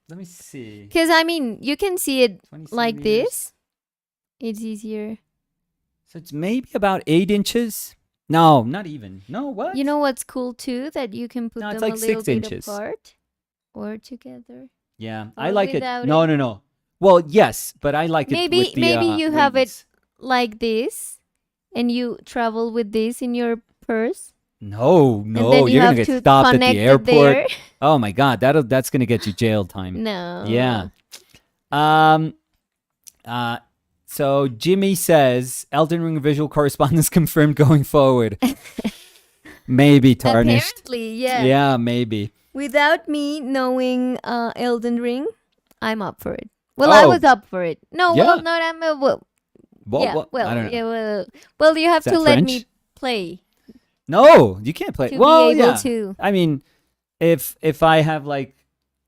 let me see. because I mean, you can see it 20 like centimeters. this. It's easier. So it's maybe about 8 inches. No, not even. No, what? You know what's cool too? That you can put No, it's them like a little 6 bit inches. apart or together. Yeah, Or I like it. without No, it. no. Well, yes, but I like it. Maybe- with the, maybe you have it- wings. Like this, and you travel with this in your purse. No, and then you're you gonna have get to stopped at connect the it airport. there. Oh my God, that's gonna get you jail time. No. Yeah. So Jimmy says Elden Ring visual correspondence confirmed going forward. Maybe tarnished. Apparently, yeah. Yeah, maybe. Without me knowing Elden Ring, I'm up for it. Well, I Oh. was up for it. No, Yeah. well, not I'm. Well, yeah. Well, I don't know. yeah. Well, you have Is to that let French? me play No, you can't play. to Well, be able yeah. to. I mean, if I have like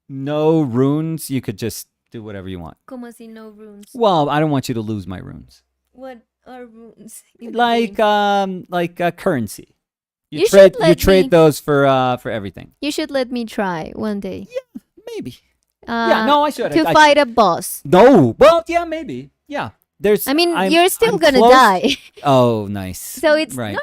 no runes, you could just do whatever you want. Como si no runes. Well, I don't want you to lose my runes. What are runes? in the Like game? currency. You should let trade me- those for everything. You should let me try one day. Maybe. Yeah, no, I should. To fight a boss. No. Well, yeah, maybe. Yeah. I mean, you're still I'm gonna close. die. Oh, nice. So it's right. no.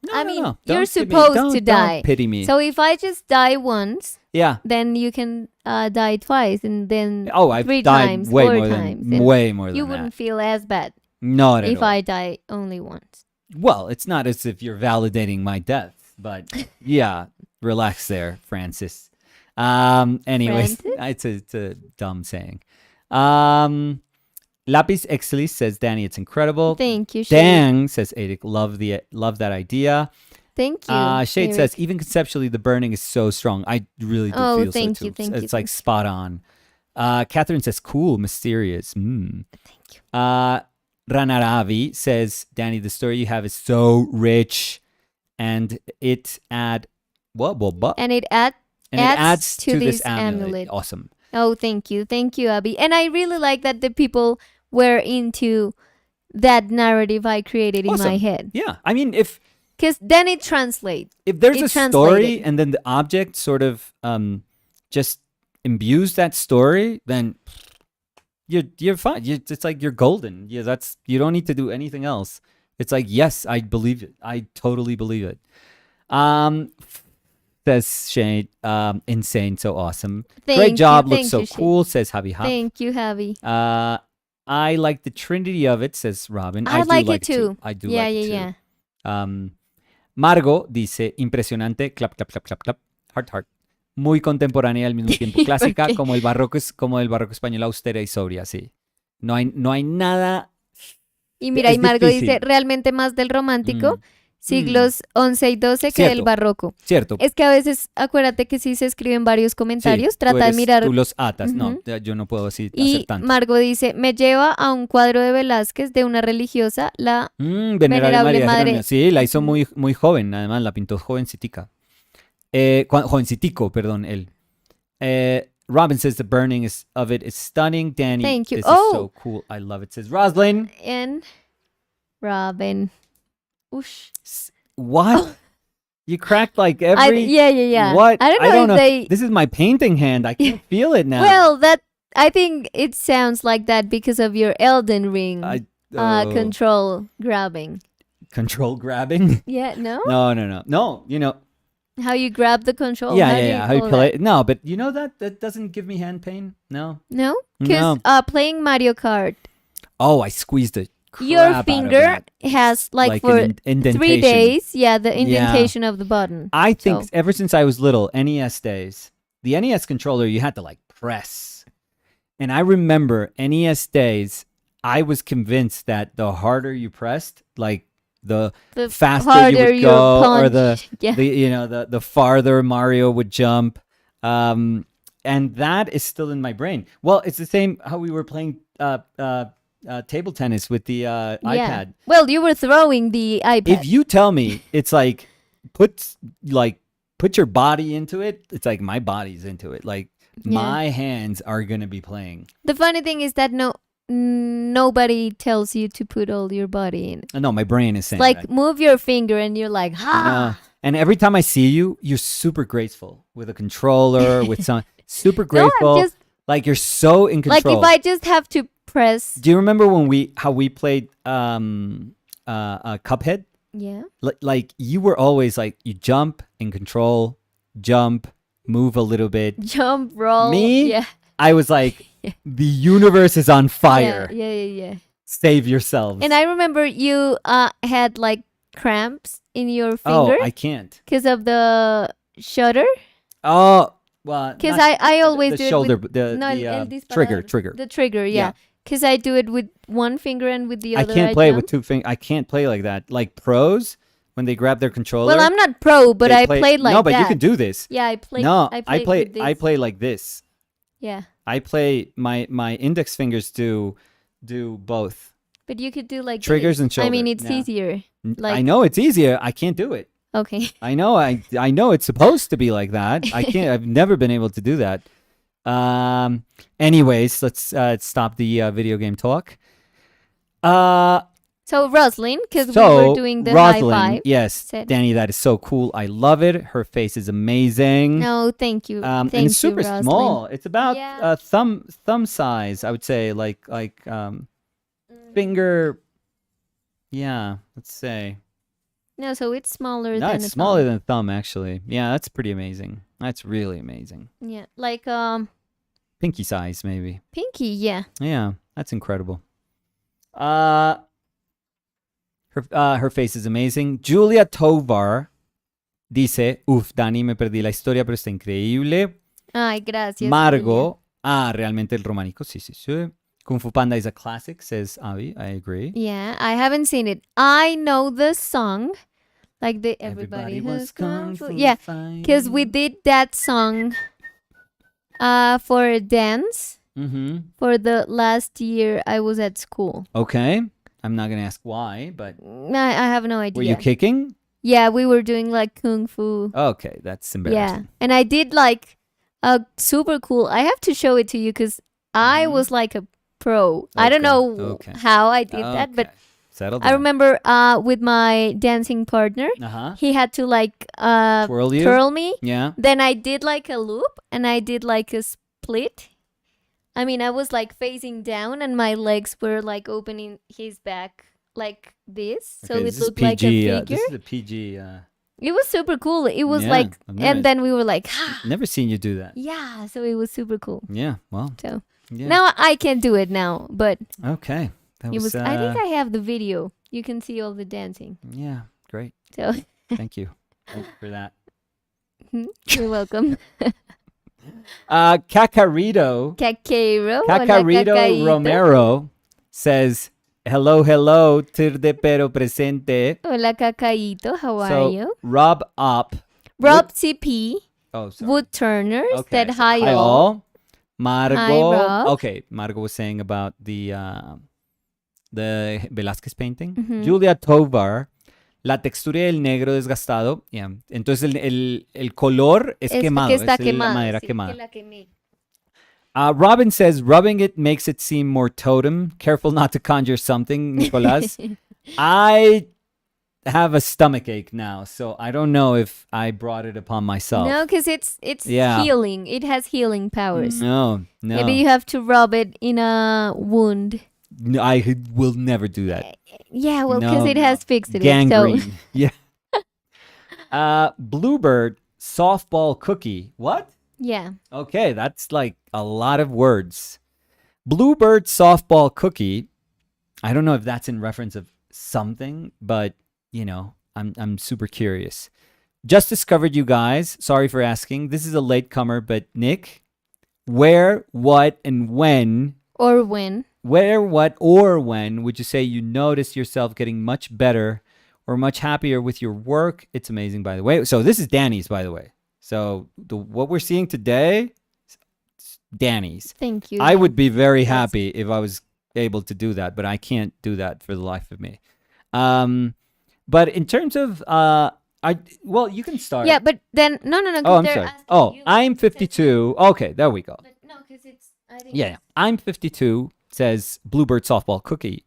No, I no, mean, no. you're Don't give me- supposed don't- to die. Don't pity me. So if I just die once, yeah. then you can die twice, and then Oh, I've 3 died times, way 4 more times. than and way more than you that. wouldn't feel as bad Not at if all. I die only once. Well, it's not as if you're validating my death, but yeah, relax there, Francis. Anyways, it's a dumb saying. Lapis Excelis says, Danny, it's incredible. Thank you, Shade. Dang, says Adic, love that idea. Thank you. Shade Eric. says, even conceptually, the burning is so strong. I really do Oh, feel thank so you, too. thank you, It's like thank spot on. Catherine says, cool, mysterious. Thank you. Ranaravi says, Danny, the story you have is so rich, and it And it adds to this this amulet. Awesome. Oh, thank you, Abby. And I really like that the people were into that narrative I created in my Awesome. head, Yeah, I mean, if then it translates. there's It a story translated. and then the object sort of just imbues that story, then you're fine. It's like you're golden. Yeah, you don't need to do anything else. It's like, yes, I believe it. I totally believe it. Says Shane, insane, so awesome. Great Thank job, you, looks thank so you, Shane. cool, says Javi Hop. Thank you, Javi. I like the trinity of it, says Robin. I do like it too. I do Yeah, like it yeah, too. Margo dice, impresionante, clap, clap, clap, clap, clap, heart, heart. Muy contemporánea al mismo tiempo clásica, qué? como el barroco español, austera y sobria, sí. No hay nada. Y mira, Es y Margo difícil. dice, realmente más del romántico, Mm, siglos 11 y 12 que del Cierto. barroco. Cierto. Es que a veces, acuérdate que si se escriben varios comentarios, Sí, trata de mirar. Tú los atas. No, Ujú. yo no puedo así hacer Y tanto. Margo dice, me lleva a un cuadro de Velázquez de una religiosa, la... Venerable Venerable María Madre. Jerónima. Sí, la hizo Ujú. muy, muy joven, además la pintó jovencitica. Jovencitico, perdón, él. Robin says the burning of it is stunning. Danny, Thank you. this Oh. is so cool. I love it. Says Roslyn. And Robin. Oosh. What? You cracked like Oh. I, every. yeah. What? I don't know if they... This is my painting hand. I can't feel it now. Well, I think it sounds like that because of your Elden Ring control grabbing. Control grabbing? Yeah, no? No, you know. How you grab the control? Yeah. How you call play that? it? No, but you know that doesn't give me hand pain. No. No? Because No. playing Mario Kart, Oh, I squeezed it. your finger has like for an indentation. 3 days, the indentation of the button. I think So- ever since I was little, NES days, the NES controller you had to like press. And I remember NES days, I was convinced that the harder you pressed, like the The faster harder you would go, or punch. Yeah. the farther Mario would jump. And that is still in my brain. Well, it's the same how we were playing table tennis with the iPad. Well, you were throwing the iPad. If you tell me it's like put your body into it, it's like my body's into it. Like my hands are gonna be playing. The funny thing is that nobody tells you to put all your body in. No, my brain is saying Like that. move your finger and you're like, ha! And every time I see you, you're super graceful with a controller, with some super No, grateful. I'm just like you're so in like control. if I just have to press. Do you remember how we played Cuphead? Yeah. Like you were always like you jump in control, jump, move a little bit. Jump, roll. Me? Yeah. I was like, the universe is on fire. Yeah. Save yourselves. And I remember you had like cramps in your oh, finger I can't. because of the shutter. Oh, well, Because not I always the do shoulder, it with el trigger. disparador. The trigger, yeah. Yeah. Because I do it with one finger and with the I other. can't play jump. with two fingers. I can't play like that. Like pros, when they grab their controller. Well, I'm not pro, but they I play- played like no, but that. you can do this. Yeah, I played. No, I I played. with I this. play like this. Yeah, I play my index fingers do both but you could do like triggers this. and shoulder. I mean, it's Yeah. easier. Like- I know it's easier. I can't do it. Okay. I know it's supposed to be like that. I can't. I've never been able to do that. Anyways, let's stop the video game talk. So Roslyn, because we So, were doing the high Roslyn, five. yes, said- Danny, that is so cool. I love it. Her face is amazing. No, thank you. And Thank it's super you, Roslyn. small. It's about Yeah. thumb size, I would say, like finger. Yeah, let's say. No, so it's smaller No, than it's a smaller thumb. than a thumb, actually. Yeah, that's pretty amazing. That's really amazing. Yeah, like Pinky size, maybe. pinky. Yeah. Yeah, that's incredible. Her face is amazing. Julia Tovar dice, uf, Dani, me perdí la historia, pero está increíble. Ay, gracias. Julia. Margo, realmente el románico, sí, sí, sí. Kung Fu Panda is a classic, says Avi. I agree. Yeah, I haven't seen it. I know the song, like the Everybody Who's Kung Fu. Yeah, because we did that song for a dance Mm-hmm. for the last year I was at school. Okay. I'm not going to ask why, but I have no idea. were you kicking? Yeah, we were doing like kung fu. Okay, that's Yeah, embarrassing. and I did like a super cool. I have to show it to you because I was like a pro. I don't Okay, know okay. how I did that, but Okay. Settle I down. remember with my dancing partner, Uh-huh. he had to like Twirl you? twirl me. Yeah. Then I did like a loop and I did like a split. I mean, I was like facing down and my legs were like opening his back like this. So Okay, it this is looked like a PG, figure. this is a PG. It was super cool. It was Yeah, like, I've never- and then we were like, Never seen you do that. yeah. So it was super cool. Yeah, well. So Yeah. now I can do it now, but Okay. That it was. I think uh, I have the video. You can see all the dancing. Yeah, great. So Thank you. Thank you for that. you're welcome. Cacarito. Caqueiro. Hola, Cacarito Cacaíto. Romero says, hello, tirde pero presente. Hola, Cacaíto. How are So, you? Rob Up. Rob CP. Oh, sorry. Wood Turner Okay, said so hi all. all. Margo. Hi, Rob. Okay, Margo was saying about the Velázquez painting. Mhm. Julia Tovar. La textura del negro desgastado. Yeah. Entonces el color es quemado. Que está es la quemado. madera Sí, quemada. que la quemé. Robin says, rubbing it makes it seem more totem. Careful not to conjure something, Nicolas. I have a stomach ache now, so I don't know if I brought it upon myself. No, because it's Yeah. healing. It has healing powers. No. Maybe you have to rub it in a wound. No, I will never do that. Yeah, well, because No, it has fixed it. Gangrene. So Yeah. Bluebird softball cookie. What? yeah. Okay, that's like a lot of words. Bluebird softball cookie. I don't know if that's in reference of something, but you know, I'm super curious. Just discovered you guys. Sorry for asking. This is a latecomer, but Nick, where, what, and when? Or when. Where, what, or when would you say you notice yourself getting much better or much happier with your work? It's amazing, by the way. So this is Danny's, by the way. So what we're seeing today, is Danny's. Thank you. I would be very Yes. happy if I was able to do that, but I can't do that for the life of me. But in terms of, you can start. Yeah, but then no. 'cause Oh, I'm they're sorry. asking Oh, you. I'm 52. Okay, there we go. But no, because it's. I think Yeah, I'm 52, says Bluebird Softball Cookie.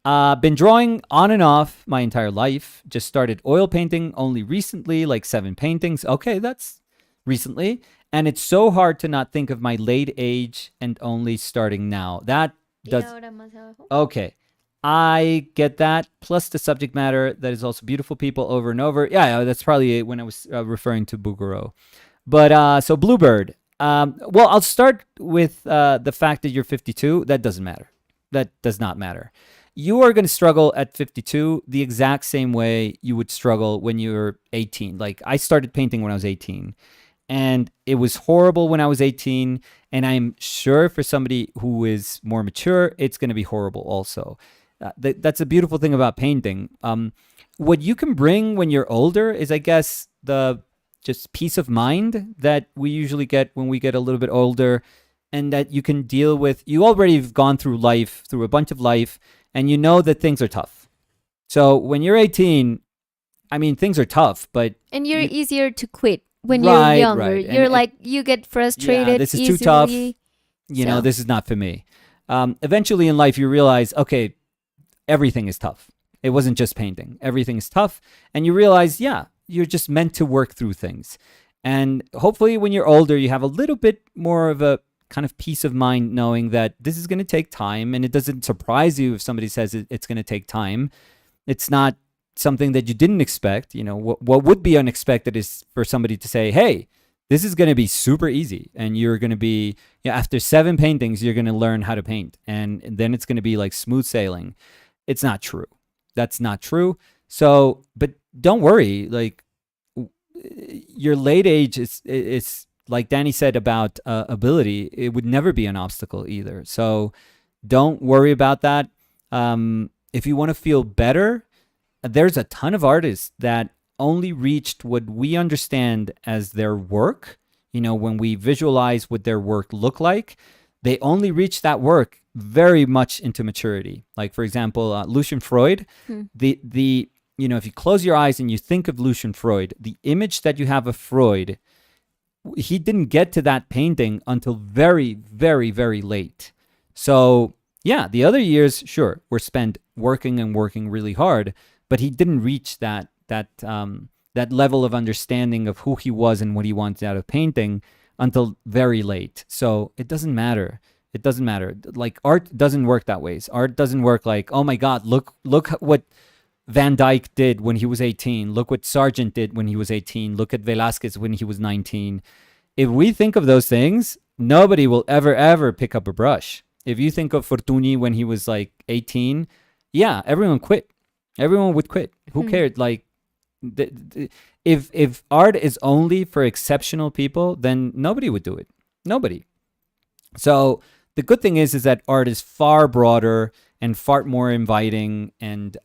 Been drawing on and off my entire life. Just started oil painting only recently, like 7 paintings. Okay, that's recently. And it's so hard to not think of my late age and only starting now. That Y does. ahora más abajo. Okay. I get that. Plus the subject matter that is also beautiful people over and over. Yeah, that's probably it when I was referring to Bugaro. But so Bluebird. Well, I'll start with the fact that you're 52. That doesn't matter. That does not matter. You are going to struggle at 52 the exact same way you would struggle when you were 18. Like I started painting when I was 18. And it was horrible when I was 18. And I'm sure for somebody who is more mature, it's going to be horrible also. That's a beautiful thing about painting. What you can bring when you're older is, I guess, the just peace of mind that we usually get when we get a little bit older, and that you can deal with. You already have gone through life, through a bunch of life, and you know that things are tough. So when you're 18, I mean, things are tough, but And you're easier to quit when Right, you're younger. right. You're And like you get frustrated. this is too tough. easily. you know, So- this is not for me. Eventually in life, you realize, okay, everything is tough. It wasn't just painting. Everything is tough. And you realize, yeah, you're just meant to work through things. And hopefully when you're older, you have a little bit more of a kind of peace of mind knowing that this is going to take time. And it doesn't surprise you if somebody says it's going to take time. It's not something that you didn't expect. You know, what would be unexpected is for somebody to say, hey, this is going to be super easy. And you're going to be, after 7 paintings, you're going to learn how to paint. And then it's going to be like smooth sailing. It's not true. That's not true. So, but don't worry. Like, your late age is like Danny said about ability. It would never be an obstacle either. So don't worry about that. If you want to feel better, there's a ton of artists that only reached what we understand as their work. You know, when we visualize what their work look like, they only reach that work very much into maturity. Like, for example, Lucian Freud, the you know, if you close your eyes and you think of Lucian Freud, the image that you have of Freud, he didn't get to that painting until very, very, very late. So, yeah, the other years, sure, were spent working and working really hard, but he didn't reach that level of understanding of who he was and what he wanted out of painting until very late. So it doesn't matter. It doesn't matter. Like, art doesn't work that way. Art doesn't work like, oh my God, look what Van Dyck did when he was 18. Look what Sargent did when he was 18. Look at Velázquez when he was 19. If we think of those things, nobody will ever pick up a brush. If you think of Fortuny when he was like 18, yeah, everyone quit. Everyone would quit. Who cared? Like, if art is only for exceptional people, then nobody would do it. Nobody. So the good thing is that art is far broader and far more inviting, and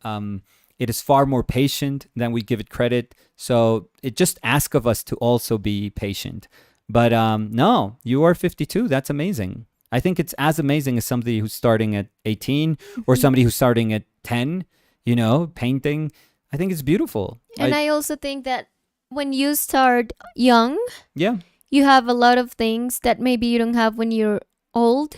it is far more patient than we give it credit. So it just asks of us to also be patient. But no, you are 52. That's amazing. I think it's as amazing as somebody who's starting at 18 or somebody who's starting at 10, you know, painting. I think it's beautiful. And I also think that when you start young, yeah, you have a lot of things that maybe you don't have when you're old.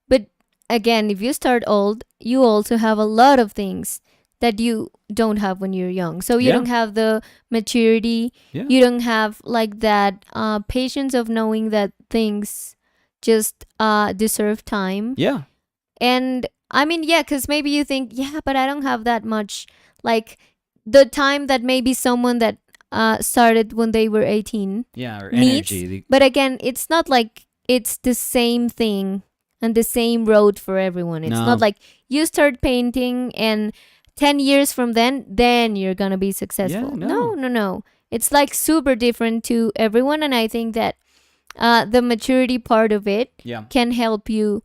But again, if you start old, you also have a lot of things that you don't have when you're young. So you don't have the maturity. Yeah. You don't have like that patience of knowing that things just deserve time. Yeah. And I mean, yeah, because maybe you think, yeah, but I don't have that much. Like the time that maybe someone that started when they were 18 Yeah, or needs. energy. But again, it's not like it's the same thing and the same road for everyone. It's not like you start painting and 10 years from then you're gonna be successful. Yeah, No. It's like super different to everyone, and I think that the maturity part of it can help you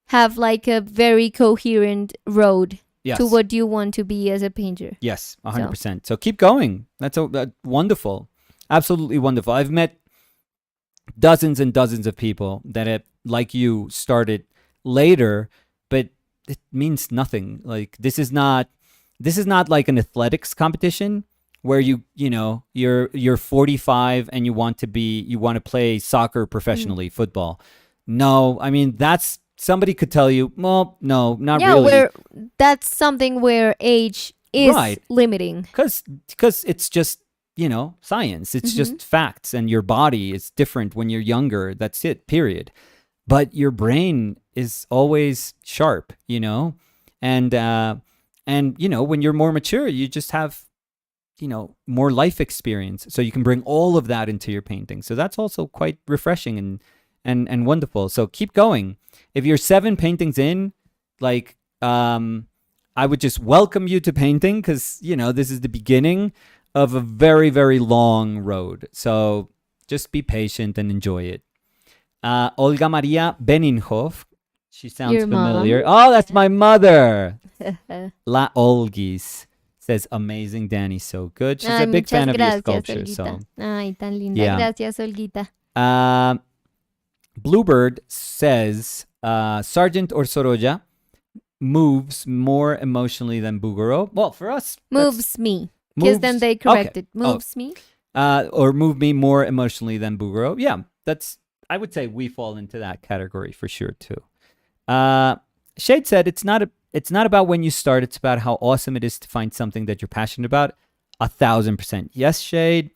have like a very coherent road to what you want to be as a painter. Yes, 100%. So keep going. That's wonderful. Absolutely wonderful. I've met dozens and dozens of people that have, like you, started later, but it means nothing. Like, this is not like an athletics competition where you're 45 and you want to play soccer professionally, football. No, I mean, that's, somebody could tell you, well, no, not really. Yeah, that's something where age is limiting. Because it's just, science. It's just facts, and your body is different when you're younger. That's it, period. But your brain is always sharp, and when you're more mature, you just have, more life experience. So you can bring all of that into your painting. So that's also quite refreshing and wonderful. So keep going. If you're 7 paintings in, like, I would just welcome you to painting, because, this is the beginning of a very, very long road. So just be patient and enjoy it. Olga Maria Beninhoff. She sounds Your familiar. mom. Oh, that's my mother. La Olgis says, amazing, Danny, so good. She's a big fan of your sculpture. Olguita. So, Ay, tan linda. Yeah. Gracias, Olguita. Bluebird says, Sargent or Sorolla moves more emotionally than Bouguereau. Well, for us, Moves me. Because then they corrected. Moves me. Or move me more emotionally than Bouguereau. Yeah, I would say we fall into that category for sure too. Shade said it's not it's not about when you start. It's about how awesome it is to find something that you're passionate about. 1,000%. Yes, Shade.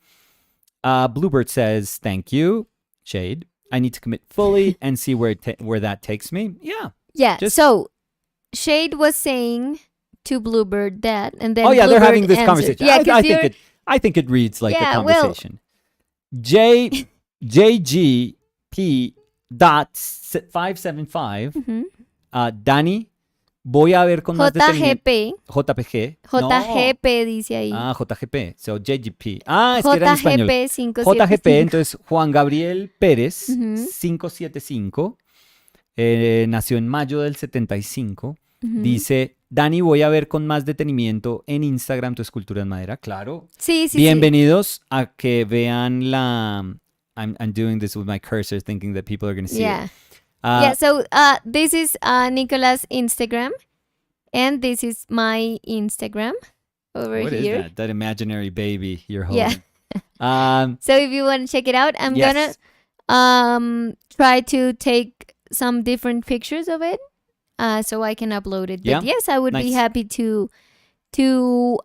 Bluebird says, thank you, Shade. I need to commit fully and see where that takes me. Yeah. Yeah. Just- So Shade was saying to Bluebird that, and then they're Bluebird having this answered. conversation. Yeah, 'cause I think it reads like Yeah, a well- conversation. JGP dot 575. Mhm. Dani, voy a ver con más detenimiento. JGP. JPG. No. JGP dice ahí. JGP. So JGP. Es que era en español. JGP 575. JGP, entonces Juan Gabriel Pérez, Ujú. 575, nació en mayo del 75. Ujú. Dice, Dani, voy a ver con más detenimiento en Instagram tu escultura en madera. Claro. Sí, sí, Bienvenidos a que vean la... I'm doing this with my cursor thinking that people are going to sí. see Yeah. it. Yeah, so this is Nicolas' Instagram, and this is my Instagram over What here. is that? That imaginary baby you're Yeah. holding. So if you want to check it out, I'm Yes. gonna try to take some different pictures of it, so I can upload it. Yeah. But yes, I would be Nice. happy to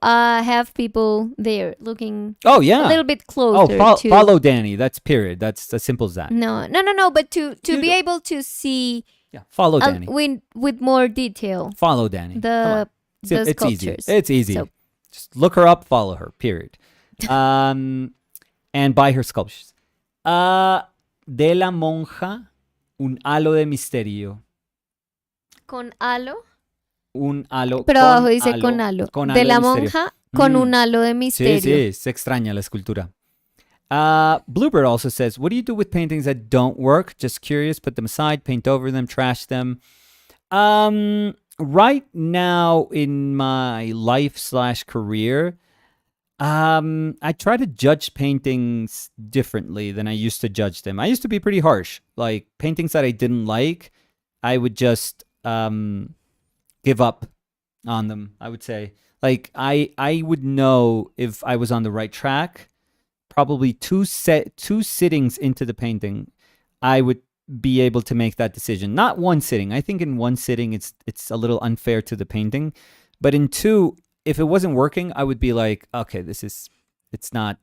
have people there looking Oh, a yeah. little bit Oh, closer to follow Danny. That's period. That's as simple as that. no, but to You be don't- able to see Yeah, follow Danny. with more detail Follow Danny. Come on. the It's easy. sculptures. It's easy. So- Just look her up, follow her, period. And buy her sculptures. De la monja, un halo de misterio. Con halo. Un halo. Pero con abajo dice halo, con halo. con De halo la misterio. monja con Mm. un halo de Sí, misterio. sí, se extraña la escultura. Bluebird also says, what do you do with paintings that don't work? Just curious, put them aside, paint over them, trash them. Right now in my life/career, I try to judge paintings differently than I used to judge them. I used to be pretty harsh. Like paintings that I didn't like, I would just give up on them, I would say. Like I would know if I was on the right track. Probably two sittings into the painting, I would be able to make that decision. Not one sitting. I think in one sitting it's a little unfair to the painting. But in two, if it wasn't working, I would be like, okay, it's not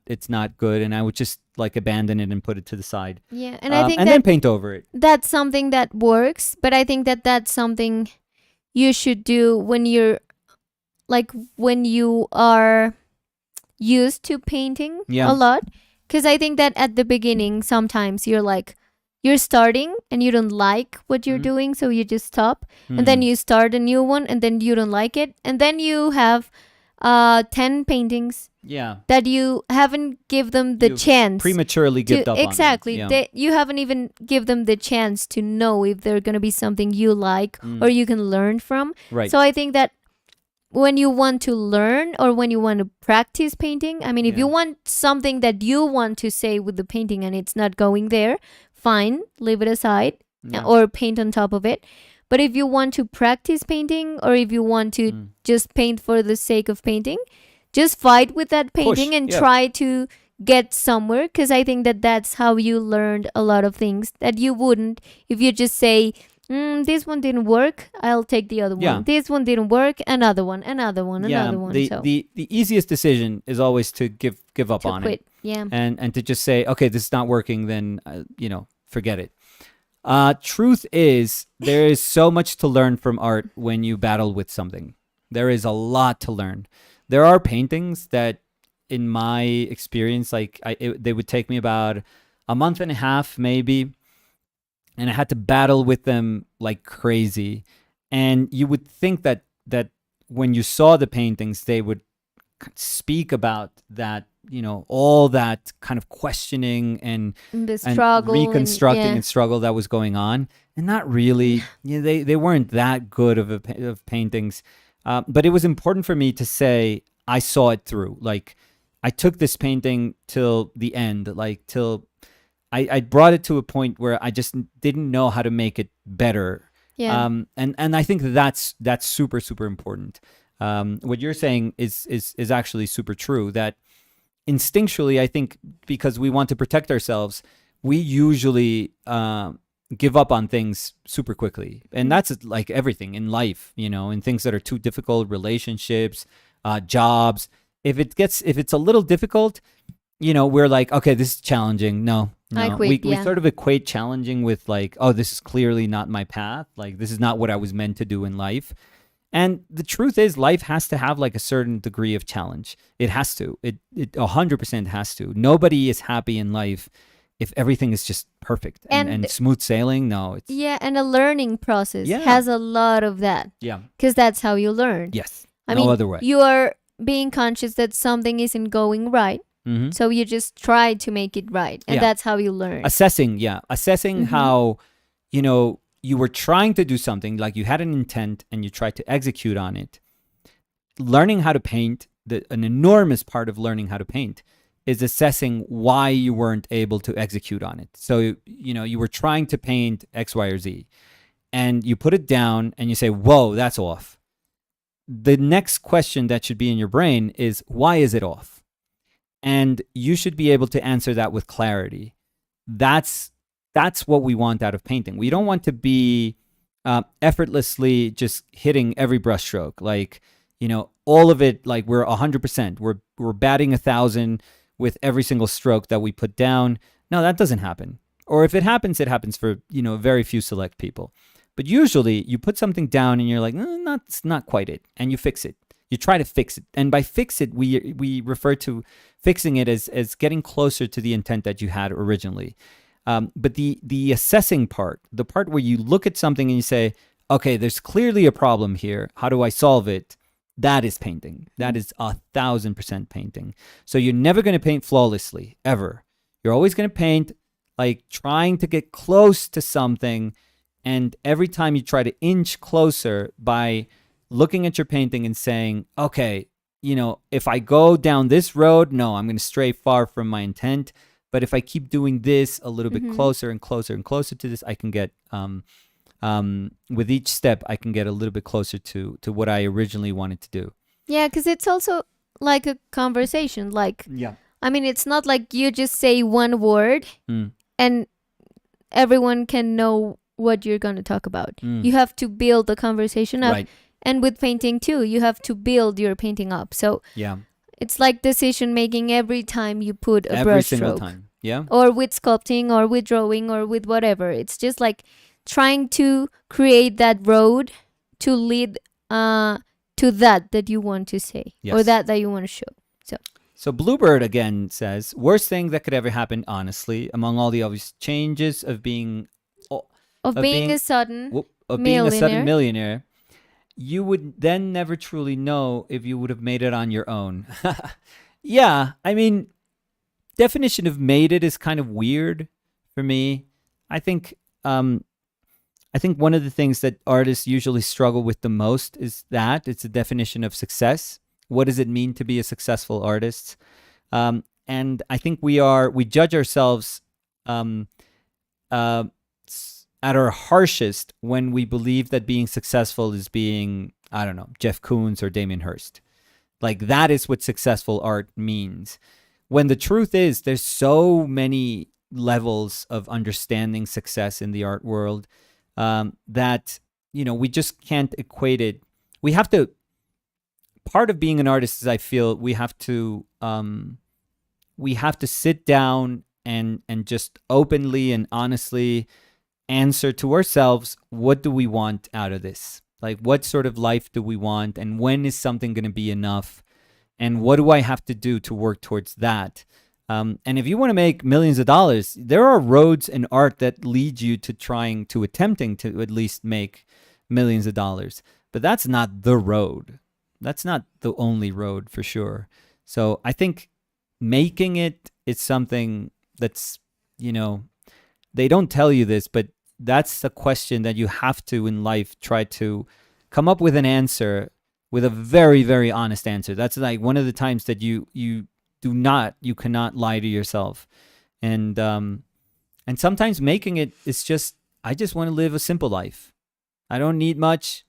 good, and I would just like abandon it and put it to the side. Yeah, and I think and then paint over it. that's something that works, but I think that that's something you should do when you are used to painting Yeah. a lot, because I think that at the beginning sometimes you're starting and you don't like what you're Mhm. doing, so you just stop, and then you start a new one, and then you don't like it, and then you have 10 paintings Yeah, that you haven't give them the You chance prematurely to give up on them. exactly Yeah. you haven't even give them the chance to know if they're going to be something you like Mm. or you can learn from. Right. So I think that when you want to learn or when you want to practice painting, I mean, if you Yeah. want something that you want to say with the painting and it's not going there, fine, leave it aside Yeah. or paint on top of it. But if you want to practice painting or if you want to Mm. just paint for the sake of painting, just fight with that painting and yeah. try to get somewhere, because I think that that's how you learned a lot of things that you wouldn't if you just say, this one didn't work, I'll take the other Yeah. one. This one didn't work, another one, another one, Yeah, another one. the, So the easiest decision is always to give up to on quit. it Yeah. and to just say, okay, this is not working, then forget it. Truth is, there is so much to learn from art when you battle with something. There is a lot to learn. There are paintings that, in my experience, they would take me about a month and a half, maybe, and I had to battle with them like crazy. And you would think that when you saw the paintings, they would speak about that, all that kind of questioning and The struggle. reconstructing and, and struggle that was going on, and not really. They weren't that good of paintings, but it was important for me to say I saw it through. Like I took this painting till the end, like till I brought it to a point where I just didn't know how to make it better. yeah. And I think that's super, super important. What you're saying is actually super true, that instinctually, I think, because we want to protect ourselves, we usually give up on things super quickly. And that's like everything in life, in things that are too difficult, relationships, jobs. If it's a little difficult, we're like, okay, this is challenging. No. I quit, We sort of equate challenging with like, oh, this is clearly not my path. Like, this is not what I was meant to do in life. And the truth is, life has to have like a certain degree of challenge. It has to. It 100% has to. Nobody is happy in life if everything is just perfect and smooth sailing. No, it's and a learning process has a lot of that. Yeah. Because that's how you learn. Yes. I no mean, other way. You are being conscious that something isn't going right. Mm-hmm. So you just try to make it right. And that's how you learn. Assessing how, you were trying to do something, like you had an intent and you tried to execute on it. Learning how to paint, an enormous part of learning how to paint is assessing why you weren't able to execute on it. So, you were trying to paint X, Y, or Z, and you put it down and you say, whoa, that's off. The next question that should be in your brain is, why is it off? And you should be able to answer that with clarity. That's what we want out of painting. We don't want to be effortlessly just hitting every brushstroke. Like, all of it, like we're 100%. We're batting 1,000 with every single stroke that we put down. No, that doesn't happen. Or if it happens for, very few select people. But usually you put something down and you're like, that's not quite it. And you fix it. You try to fix it. And by fix it, we refer to fixing it as getting closer to the intent that you had originally. But the assessing part, the part where you look at something and you say, okay, there's clearly a problem here. How do I solve it? That is painting. That is 1,000% painting. So you're never going to paint flawlessly, ever. You're always going to paint like trying to get close to something. And every time you try to inch closer by looking at your painting and saying, okay, if I go down this road, no, I'm going to stray far from my intent. But if I keep doing this a little bit closer and closer and closer to this, I can get, with each step, I can get a little bit closer to what I originally wanted to do. Yeah, because it's also like a conversation. Like, yeah. I mean, it's not like you just say one word and everyone can know what you're going to talk about. You have to build the conversation up. Right. And with painting too, you have to build your painting up. So yeah. It's like decision making every time you put a every brush single stroke. time. Yeah. Or with sculpting or with drawing or with whatever. It's just like trying to create that road to lead to that you want to say. Yes. Or that you want to show. So Bluebird again says, worst thing that could ever happen, honestly, among all the obvious changes of being a sudden being a sudden millionaire, you would then never truly know if you would have made it on your own. Yeah, I mean, definition of made it is kind of weird for me. I think one of the things that artists usually struggle with the most is that it's a definition of success. What does it mean to be a successful artist? And I think we judge ourselves at our harshest when we believe that being successful is being, I don't know, Jeff Koons or Damien Hirst. Like, that is what successful art means. When the truth is, there's so many levels of understanding success in the art world that, we just can't equate it. We have to, part of being an artist is, I feel, we have to sit down and just openly and honestly answer to ourselves, what do we want out of this? Like, what sort of life do we want? And when is something going to be enough? And what do I have to do to work towards that? And if you want to make millions of dollars, there are roads in art that lead you to attempting to at least make millions of dollars. But that's not the road. That's not the only road for sure. So I think making it is something that's, they don't tell you this, but that's a question that you have to in life try to come up with an answer, with a very, very honest answer. That's like one of the times that you cannot lie to yourself. And sometimes making it is just, I just want to live a simple life. I don't need much.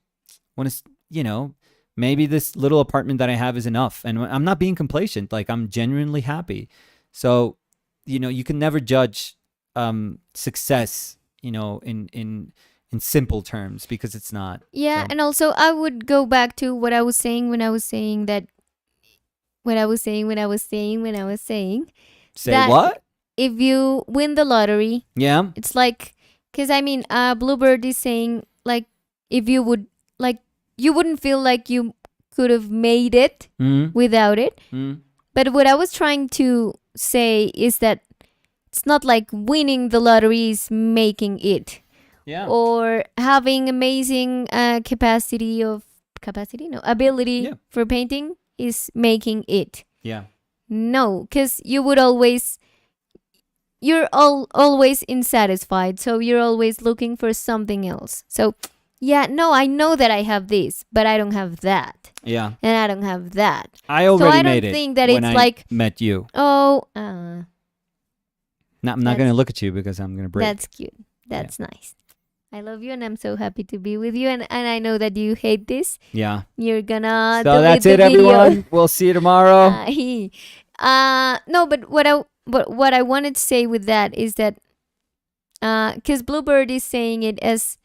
Want to, maybe this little apartment that I have is enough. And I'm not being complacent. Like, I'm genuinely happy. So, you can never judge success, in simple terms, because it's not. Yeah, So- and also I would go back to what I was saying when I was saying that. Say that- what? If you win the lottery, Yeah. it's like, because Bluebird is saying, like, if you would, like, you wouldn't feel like you could have made it Mm, without it. mm, But what I was trying to say is that it's not like winning the lottery is making it, yeah. or having amazing ability Yeah. for painting is making it. Yeah. No, because you're always insatisfied, so you're always looking for something else. So yeah, no, I know that I have this, but I don't have that, Yeah. and I don't have that. I already I don't made it think that when it's I like- met you. Oh, No, I'm not That's- going to look at you because I'm going to break. that's cute. That's nice. I love you, and I'm so happy to be with you. And I know that you hate this. Yeah. You're gonna So delete that's the it, video. everyone. We'll see you tomorrow. No, but what I wanted to say with that is that because Bluebird is saying it as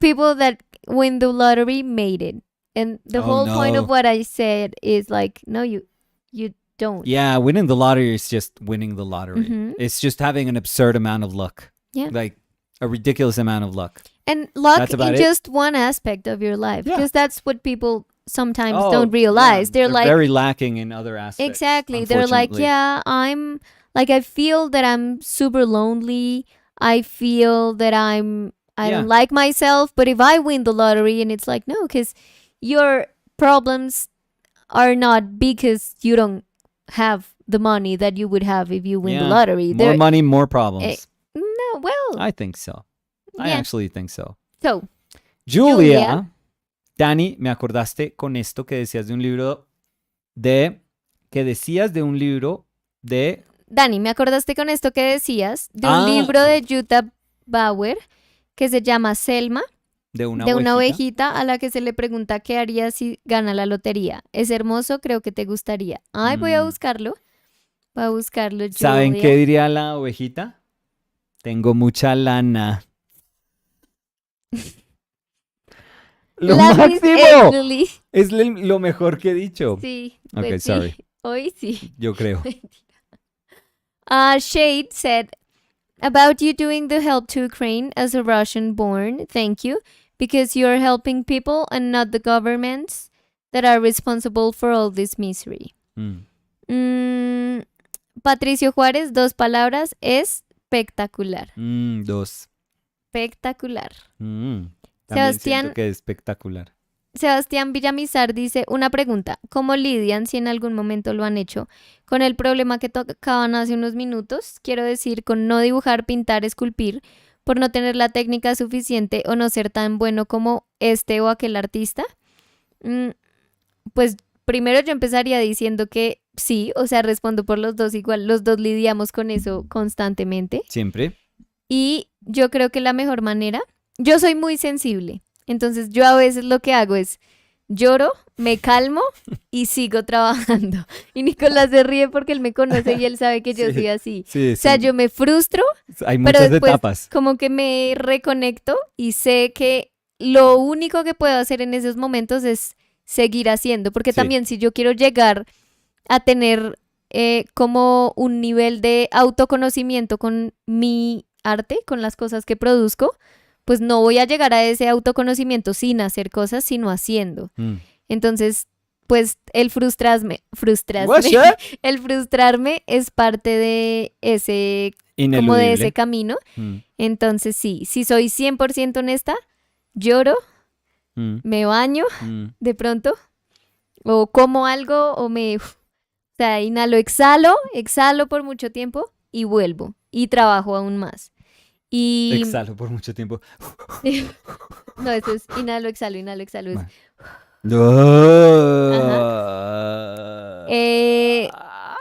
people that win the lottery made it, and the Oh, whole point no. of what I said is like, no, you don't. Yeah, winning the lottery is just winning the lottery. Mhm. It's just having an absurd amount of luck. Yeah. Like a ridiculous amount of luck. And luck That's about in it. just one aspect of your life, Yeah. because that's what people sometimes Oh, don't realize. yeah, They're like, very lacking in other aspects. exactly. They're like, unfortunately. yeah, I'm like, I feel that I'm super lonely. I feel that I Yeah. don't like myself. But if I win the lottery, and it's like, no, because your problems are not because you don't have the money that you would have if you win the Yeah. lottery. More They're- money, more problems. No, well, I think so. I yeah. actually think so. So, Julia, Dani, me acordaste con esto que decías de un libro de Dani, me acordaste con esto que decías de un Ah. libro de Jutta Bauer que se llama Selma, de una de una ovejita. ovejita a la que se le pregunta qué haría si gana la lotería. Es hermoso, creo que te gustaría. Ay, voy a Mm. buscarlo. Voy a buscarlo, Julia. ¿Saben qué diría la ovejita? Tengo mucha lana. ¡Lo Love is máximo! Lily. Es lo mejor que he dicho. Sí. Okay, pues sí. sorry. Hoy sí. Yo creo. Shade said, about you doing the help to Ukraine as a Russian born, thank you, because you're helping people and not the governments that are responsible for all this misery. Patricio Juárez, 2 palabras, espectacular. 2. Espectacular. También Sebastián- siento que es espectacular. Sebastián Villamizar dice, una pregunta, ¿cómo lidian, si en algún momento lo han hecho, con el problema que tocaban hace unos minutos? Quiero decir, con no dibujar, pintar, esculpir, por no tener la técnica suficiente o no ser tan bueno como este o aquel artista. Pues primero yo empezaría diciendo que sí, o sea, respondo por los dos igual, los dos lidiamos con eso constantemente. Siempre. Y yo creo que la mejor manera, yo soy muy sensible, entonces yo a veces lo que hago es lloro, me calmo y sigo trabajando. Y Nicolás se ríe porque él me conoce y él sabe que yo Sí, soy así. Sí, O sea, sí. yo me frustro, Hay pero muchas después etapas. como que me reconecto y sé que lo único que puedo hacer en esos momentos es seguir haciendo, porque Sí. también si yo quiero llegar a tener como un nivel de autoconocimiento con mi arte, con las cosas que produzco, pues no voy a llegar a ese autoconocimiento sin hacer cosas, sino haciendo. Entonces, pues el frustrarme el frustrarme es parte de ese, como de ese Ineludible. camino. Entonces sí, si soy 100% honesta, lloro, me baño de pronto, o como algo, o o sea, inhalo, exhalo por mucho tiempo y vuelvo y trabajo aún más. Y Exhalo por mucho tiempo. no, eso es inhalo, exhalo, es Bueno.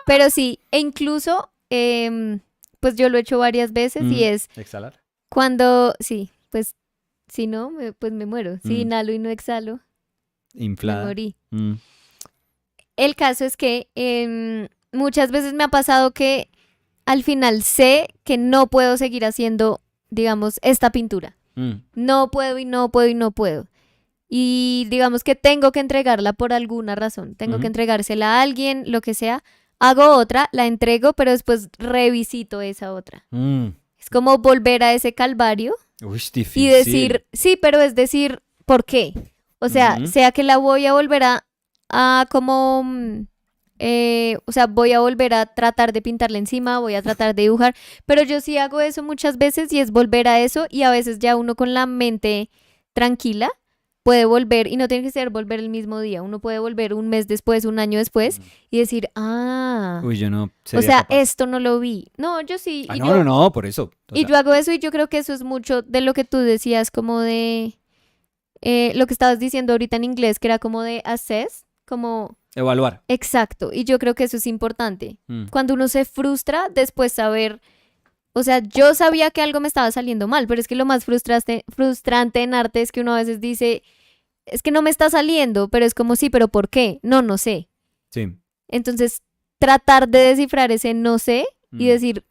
pero sí, e incluso pues yo lo he hecho varias veces y es Exhalar. cuando, sí, pues si no, pues me muero. Si Mm. inhalo y no exhalo, me Inflada. morí. El caso es que muchas veces me ha pasado que al final sé que no puedo seguir haciendo digamos, esta pintura. No puedo y no puedo y no puedo. Y digamos que tengo que entregarla por alguna razón. Tengo que entregársela a alguien, lo que sea. Hago otra, la entrego, pero después revisito esa otra. Es como volver a ese calvario Uy, difícil. y decir, sí, pero es decir, ¿por qué? O sea, sea que la voy a volver a como, o sea, voy a volver a tratar de pintarla encima, voy a tratar de dibujar, pero yo sí hago eso muchas veces y es volver a eso y a veces ya uno con la mente tranquila puede volver, y no tiene que ser volver el mismo día, uno puede volver un mes después, un año después y decir, Uy, yo no o sería sea, capaz. esto no lo vi. No, yo sí. Ah, Y no, no, por eso. O y sea, yo hago eso y yo creo que eso es mucho de lo que tú decías, como de lo que estabas diciendo ahorita en inglés, que era como de assess, como evaluar. exacto. Y yo creo que eso es importante. Mm. Cuando uno se frustra, después saber, o sea, yo sabía que algo me estaba saliendo mal, pero es que lo más frustrante en arte es que uno a veces dice, es que no me está saliendo, pero es como sí, pero ¿por qué? No, no sé. Sí. Entonces, tratar de descifrar ese no sé y decir,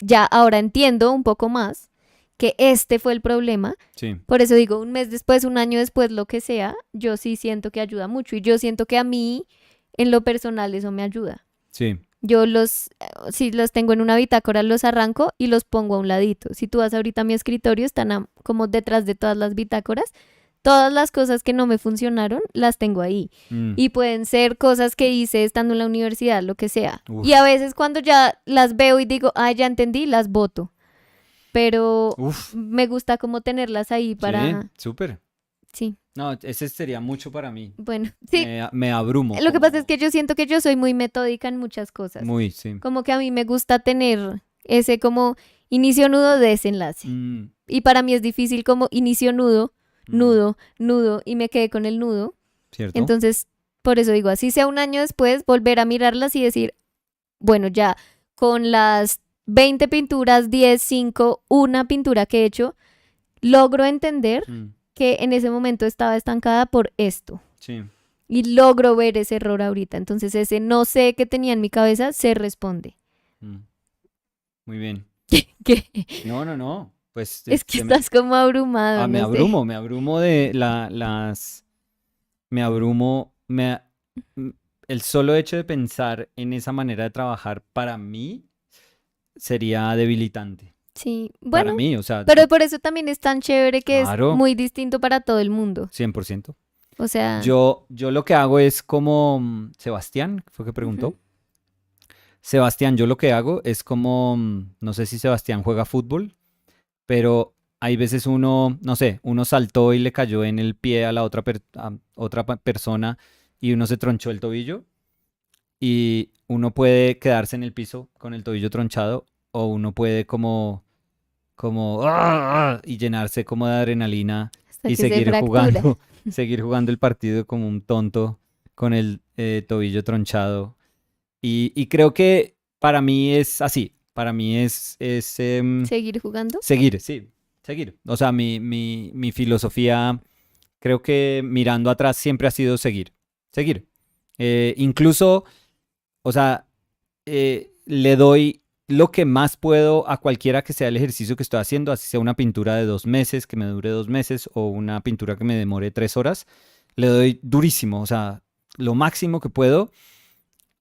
ya, ahora entiendo un poco más que este fue el problema. Sí. Por eso digo, un mes después, un año después, lo que sea, yo sí siento que ayuda mucho y yo siento que a mí, en lo personal, eso me ayuda. Sí. Yo si los tengo en una bitácora, los arranco y los pongo a un ladito. Si tú vas ahorita a mi escritorio, están como detrás de todas las bitácoras. Todas las cosas que no me funcionaron, las tengo ahí. Y pueden ser cosas que hice estando en la universidad, lo que sea. Uf. Y a veces cuando ya las veo y digo, ya entendí, las boto. Pero me gusta como tenerlas ahí para... Sí, súper. Sí. No, ese sería mucho para mí. Bueno, sí. Me abrumo. Lo que pasa es que yo siento que yo soy muy metódica en muchas cosas. Muy, sí. Como que a mí me gusta tener ese como inicio, nudo, desenlace. Y para mí es difícil como inicio, nudo, nudo, y me quedé con el nudo. ¿Cierto? Entonces, por eso digo, así sea un año después, volver a mirarlas y decir, bueno, ya con las 20 pinturas, 10, 5, una pintura que he hecho, logro entender que en ese momento estaba estancada por esto. Sí. Y logro ver ese error ahorita. Entonces ese no sé que tenía en mi cabeza se responde. Muy bien. ¿Qué? No. Pues Es que estás como abrumado. me no abrumo, sé. me abrumo de me abrumo, el solo hecho de pensar en esa manera de trabajar para mí sería debilitante. Sí, Para bueno, mí, o sea, pero por eso también es tan chévere que claro. es muy distinto para todo el mundo. 100%. O sea, Yo lo que hago es como Sebastián, fue que preguntó. Sebastián, yo lo que hago es como, no sé si Sebastián juega fútbol, pero hay veces uno, no sé, uno saltó y le cayó en el pie a la otra persona y uno se tronchó el tobillo y uno puede quedarse en el piso con el tobillo tronchado o uno puede como y llenarse como de adrenalina hasta y que se seguir fractura. seguir jugando el partido como un tonto con el tobillo tronchado. Y creo que para mí es así. Para mí es ¿Seguir jugando? seguir, sí, seguir. O sea, mi filosofía, creo que mirando atrás siempre ha sido seguir. Seguir. Incluso, o sea, le doy lo que más puedo a cualquiera que sea el ejercicio que estoy haciendo, así sea una pintura de 2 meses, que me dure 2 meses, o una pintura que me demore 3 horas. Le doy durísimo, o sea, lo máximo que puedo.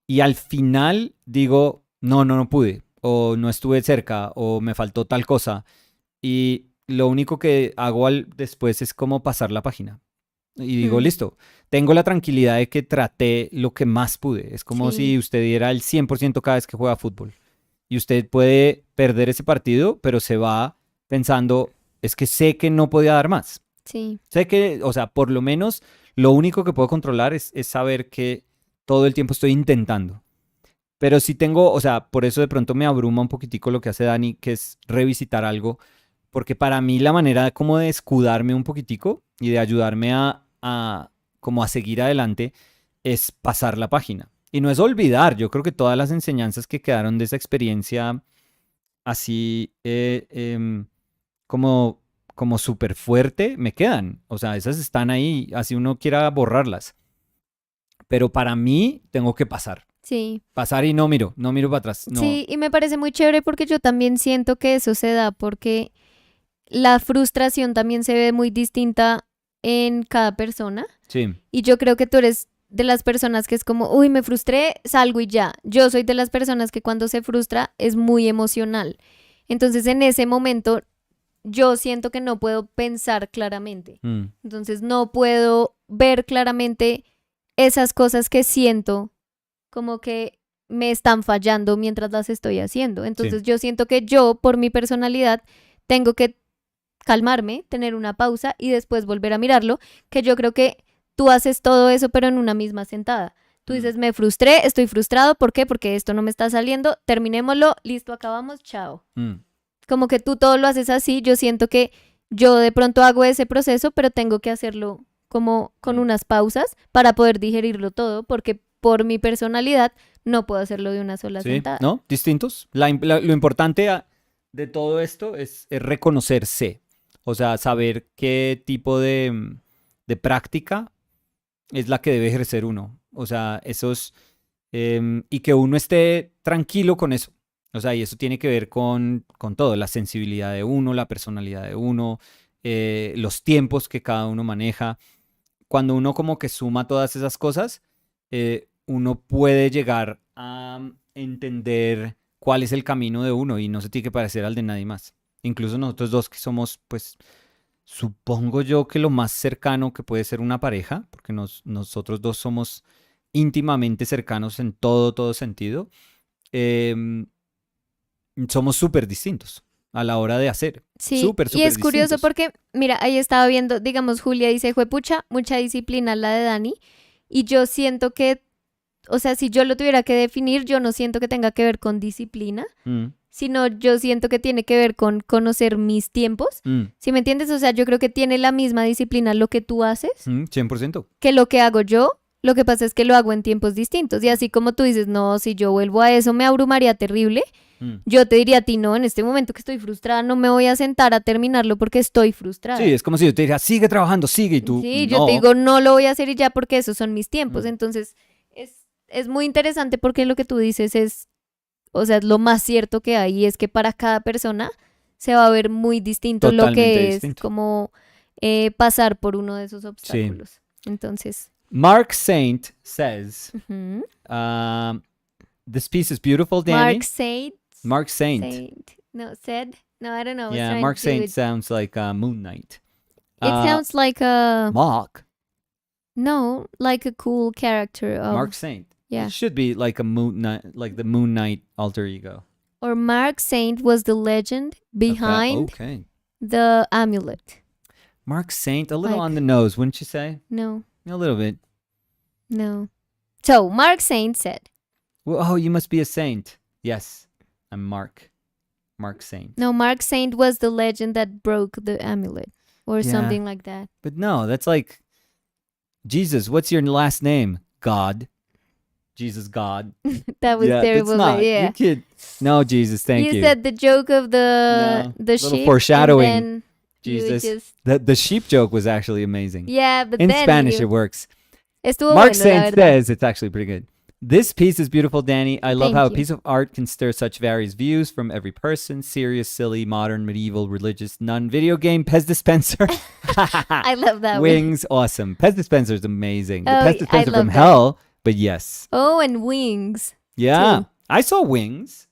Y al final digo, no pude, o no estuve cerca, o me faltó tal cosa. Y lo único que hago después es como pasar la página. Y digo, listo, tengo la tranquilidad de que traté lo que más pude. Es como si usted diera el 100% cada vez que juega fútbol. Y usted puede perder ese partido, pero se va pensando, es que sé que no podía dar más. Sí. Sé que, o sea, por lo menos lo único que puedo controlar es saber que todo el tiempo estoy intentando. Pero sí tengo, o sea, por eso de pronto me abruma un poquitico lo que hace Dani, que es revisitar algo, porque para mí la manera como de escudarme un poquitico y de ayudarme como a seguir adelante es pasar la página. Y no es olvidar, yo creo que todas las enseñanzas que quedaron de esa experiencia así como súper fuerte me quedan. O sea, esas están ahí, así uno quiera borrarlas. Pero para mí tengo que pasar. Sí. Pasar y no miro para atrás. No. Sí, y me parece muy chévere porque yo también siento que eso se da porque la frustración también se ve muy distinta en cada persona. Sí. Y yo creo que tú eres de las personas que es como, uy, me frustré, salgo y ya. Yo soy de las personas que cuando se frustra es muy emocional. Entonces en ese momento yo siento que no puedo pensar claramente. Entonces no puedo ver claramente esas cosas que siento como que me están fallando mientras las estoy haciendo. Entonces yo siento que yo, por mi personalidad, tengo que calmarme, tener una pausa y después volver a mirarlo, que yo creo que tú haces todo eso pero en una misma sentada. Tú dices, me frustré, estoy frustrado, ¿por qué? Porque esto no me está saliendo, terminémoslo, listo, acabamos, chao. Como que tú todo lo haces así, yo siento que yo de pronto hago ese proceso, pero tengo que hacerlo como con unas pausas para poder digerirlo todo, porque por mi personalidad no puedo hacerlo de una sola sentada. ¿No? Distintos. Lo importante de todo esto es reconocerse. O sea, saber qué tipo de práctica es la que debe ejercer uno. O sea, y que uno esté tranquilo con eso. O sea, y eso tiene que ver con todo, la sensibilidad de uno, la personalidad de uno, los tiempos que cada uno maneja. Cuando uno como que suma todas esas cosas, uno puede llegar a entender cuál es el camino de uno y no se tiene que parecer al de nadie más. Incluso nosotros dos que somos, pues, supongo yo que lo más cercano que puede ser una pareja, porque nosotros dos somos íntimamente cercanos en todo sentido. Somos súper distintos a la hora de hacer. Sí, Súper y es curioso distintos. porque, mira, ahí estaba viendo, digamos, Julia dice, juepucha, mucha disciplina la de Dani, y yo siento que, o sea, si yo lo tuviera que definir, yo no siento que tenga que ver con disciplina, sino yo siento que tiene que ver con conocer mis tiempos. ¿Sí me entiendes? O sea, yo creo que tiene la misma disciplina lo que tú haces 100%. que lo que hago yo. Lo que pasa es que lo hago en tiempos distintos. Y así como tú dices, no, si yo vuelvo a eso me abrumaría terrible. Yo te diría a ti, no, en este momento que estoy frustrada no me voy a sentar a terminarlo porque estoy frustrada. Sí, es como si yo te dijera, sigue trabajando, sigue, y tú, Sí, no. yo te digo, no lo voy a hacer y ya porque esos son mis tiempos. Entonces, es muy interesante porque lo que tú dices es, o sea, es lo más cierto que hay y es que para cada persona se va a ver muy distinto lo Totalmente que distinto. es como pasar por uno de esos obstáculos. Entonces, Mark Saint says, ujú. this piece is beautiful, Danny. Mark Saint. No, I don't know. Yeah, Mark Saint sounds like Moon Knight. It sounds like a Mark. no, like a cool character of Mark Saint. Yeah. It should be like a Moon Knight, like the Moon Knight alter ego. Or Mark Saint was the legend behind the amulet. Mark Saint, a little Like- on the nose, wouldn't you say? No, A little bit. no. So Mark Saint said, Well, oh, you must be a saint. Yes, I'm Mark. Mark Saint. no, Mark Saint was the legend that broke the amulet or Yeah. something like that. But no, that's like Jesus. What's your last name? God. Jesus God. That was terrible. That's not. But yeah. You kid. No, Jesus. Thank you. You said the joke of No, the little sheep. foreshadowing, And then Jesus. You just, The sheep joke was actually amazing. yeah, but In then Spanish, you, it works. estuvo Mark bueno, la Saint verdad. says it's actually pretty good. This piece is beautiful, Danny. I love Thank how a you. piece of art can stir such various views from every person: serious, silly, modern, medieval, religious, none, video game, Pez dispenser. I love that one. Wings, awesome. Pez dispenser is amazing. The Oh, Pez I dispenser love from that. hell, but yes. Oh, and wings. Yeah. Too. I saw Wings.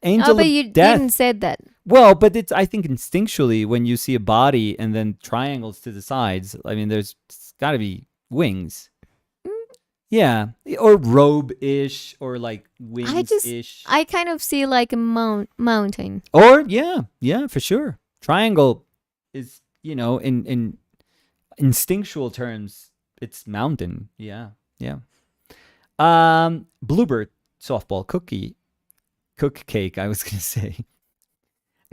Angel Oh, but of you Death. didn't say that. Well, but it's, I think, instinctually when you see a body and then triangles to the sides, I mean, there's got to be wings. Yeah. Or robe-ish or like wings-ish. I kind of see like a mountain. Or, yeah, for sure. Triangle is, in instinctual terms, it's mountain. Yeah. Bluebird softball cook cake, I was going to say.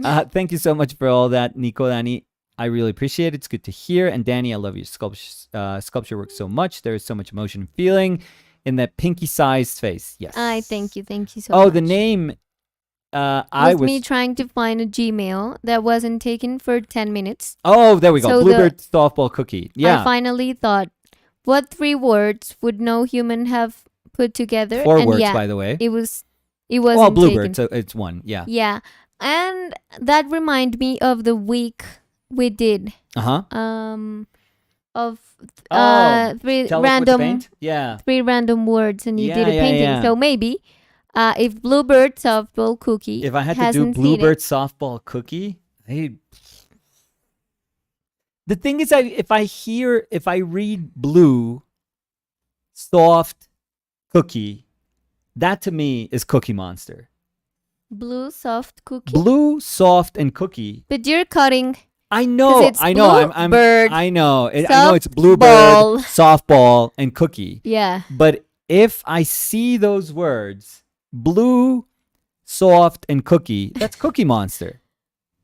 Thank you so much for all that, Nico, Danny. I really appreciate it. It's good to hear. And Danny, I love your sculpture work so much. There is so much emotion and feeling in that pinky-sized face. Yes. Thank you so much. Oh, the name. I was me trying to find a Gmail that wasn't taken for 10 minutes. Oh, there we go. So Bluebird softball cookie. Yeah. I finally thought, what 3 words would no human have put together? 4 and words, yeah, by the way. it wasn't Well, Bluebird, taken. so it's 1. Yeah. Yeah, And that reminded me of the week we did. Uh-huh. Of three Tell us what to random paint? Yeah. 3 random words, and you Yeah, did a yeah, painting. yeah. So maybe if Bluebird Softball Cookie If I had to do hasn't seen Bluebird it, softball cookie, the thing is, if I read blue, soft, cookie, that to me is Cookie Monster. Blue Soft Cookie. Blue, soft, and cookie. But you're cutting. I know. It's I know. Bluebird, I know. I know it's Bluebird, softball. softball, and cookie. Yeah. But if I see those words, blue, soft, and cookie, that's Cookie Monster.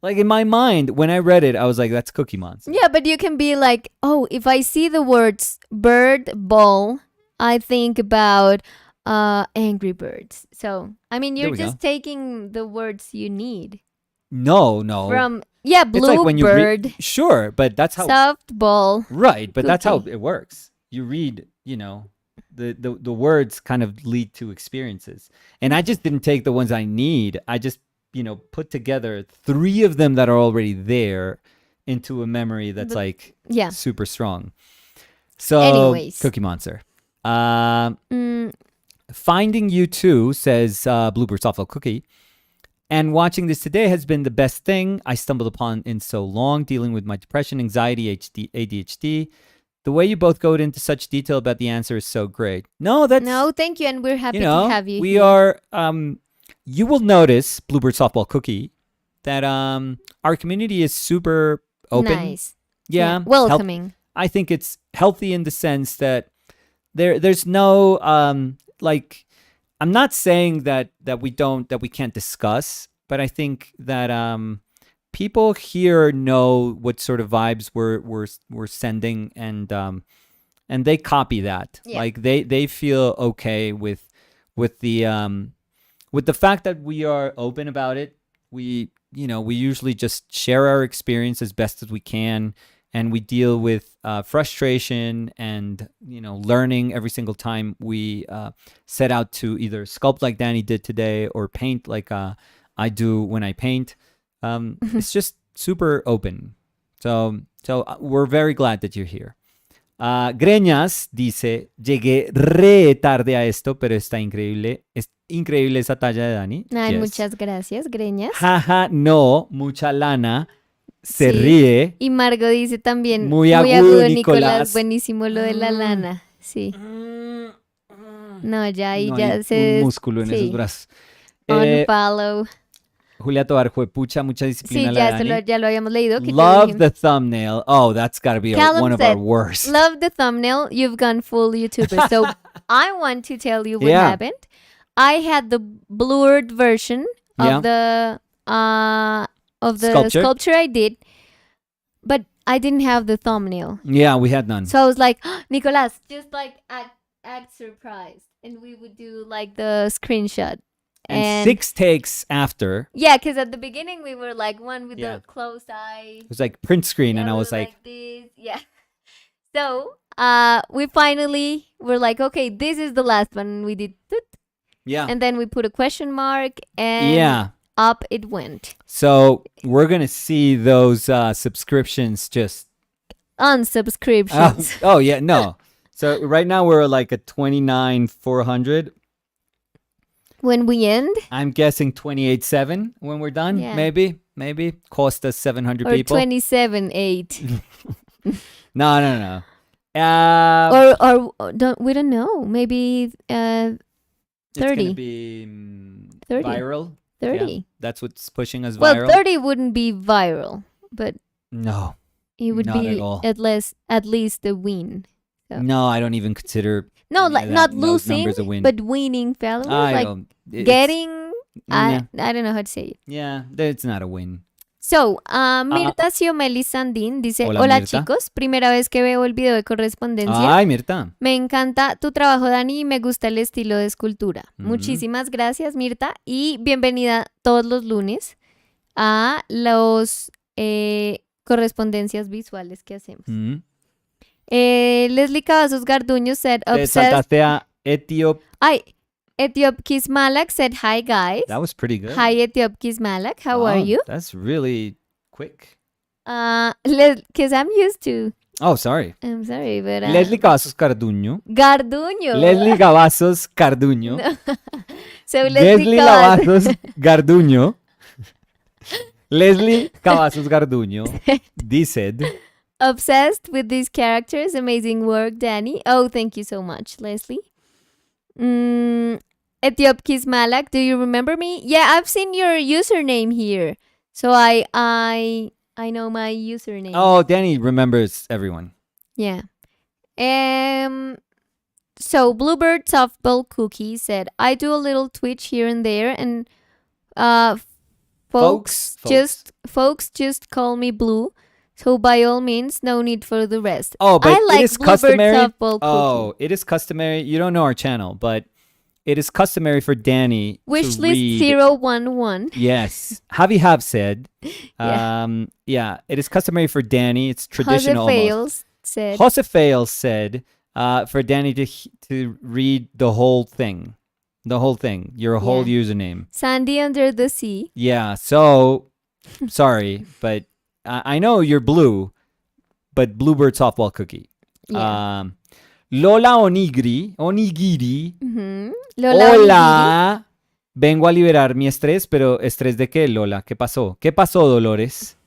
Like in my mind, when I read it, I was like, that's Cookie Monster. Yeah, but you can be like, oh, if I see the words bird, ball, I think about Angry Birds. So, I mean, you're just taking the words you need. No. From, Blue it's like when you bird. Sure, but that's how. Softball. Right, but cookie. that's how it works. You read, the words kind of lead to experiences. And I just didn't take the ones I need. I just, put together 3 of them that are already there into a memory that's super strong. So, anyways. Cookie Monster. Finding You Too, says Bluebird Softball Cookie. And watching this today has been the best thing I stumbled upon in so long, dealing with my depression, anxiety, ADHD. The way you both go into such detail about the answer is so great. No, thank you, and we're happy to have you. We here. are. You will notice, Bluebird Softball Cookie, that our community is super open. Nice. Yeah. Welcoming. I think it's healthy in the sense that there's no I'm not saying that we can't discuss, but I think that people here know what sort of vibes we're sending, and they copy that. Yeah. Like they feel okay with the fact that we are open about it. We usually just share our experience as best as we can, and we deal with frustration and learning every single time we set out to either sculpt like Danny did today or paint like I do when I paint. It's just super open. So we're very glad that you're here. Greñas dice, llegué re tarde a esto, pero está increíble. Es increíble esa talla de Dani. Ay, Yes. muchas gracias, Greñas. Jaja, no, mucha lana. Se ríe. Y Margo dice también, Muy agudo, Nicolás. buenísimo lo de la lana. Sí. No, ya ahí ya se... un músculo en esos brazos. Unfollow. Julia Tobar, juepucha, mucha disciplina. Sí, la Dani. ya lo habíamos leído. Love the thumbnail. Oh, that's gotta be one of our worst. Love the thumbnail. You've gone full YouTuber. So I want to tell you what happened. I had the blurred version of the sculpture I did, but I didn't have the thumbnail. Yeah, we had none. So I was like, Nicolas, just like act surprised, and we would do like the screenshot. And 6 takes after. Yeah, because at the beginning we were like one with the closed eye. It was like print screen, and I was like this. Yeah. So we finally were like, okay, this is the last one. We did. Yeah. And then we put a question mark, and up it went. So we're gonna see those subscriptions just unsubscriptions. Oh yeah, no. So right now we're like at 29,400. When we end, I'm guessing 28,700 when we're done. Yeah. Maybe cost us 700 or people. 27,800. No. We don't know. Maybe 30. It's gonna be 30. viral. 30. Yeah, that's what's pushing us viral. Well, 30 wouldn't be viral, but no, it would not be at all. at least a win. So. No, I don't even consider. No, like not losing, a win. but winning followers. Like it's, getting. I don't know how to say it. Yeah, it's not a win. So, Mirta Xiomeli Sandin dice, hola chicos, primera vez que veo el video de correspondencia. Ay, Mirta. Me encanta tu trabajo, Dani, y me gusta el estilo de escultura. Muchísimas gracias, Mirta, y bienvenida todos los lunes a los correspondencias visuales que hacemos. Leslie Cavazos Garduño said, Te saltaste a Etiop. Ay, Etiopkis Malak said, hi, guys. That was pretty good. Hi, Etiopkis Malak. How are you? That's really quick. Because I'm used to. Oh, sorry. I'm sorry, but. Leslie Cavazos Carduño. Garduño. Leslie Cavazos Carduño. No. So Leslie Cavazos Garduño. Leslie Cavazos Garduño said, obsessed with these characters. Amazing work, Danny. Oh, thank you so much, Leslie. Etiopkis Malak, do you remember me? Yeah, I've seen your username here. So I know my username. Oh, Danny remembers everyone. Yeah. So Bluebird Softball Cookie said, I do a little Twitch here and there, and folks just call me Blue. So by all means, no need for the rest. Oh, but I like it is Bluebird customary. Softball Cookie. Oh, it is customary. You don't know our channel, but it is customary for Danny to Wishlist read. 011. Yes, Javi have said. Yeah. Yeah, it is customary for Danny. It's traditional. Jose Fails said for Danny to read the whole thing. The whole thing. Your whole username. Sandy Under the Sea. Yeah, so sorry, but I know you're Blue, but Bluebird Softball Cookie. Yeah. Lola Onigiri. Mm-hmm. Hola. Vengo a liberar mi estrés, pero ¿estrés de qué, Lola? ¿Qué pasó? ¿Qué pasó, Dolores?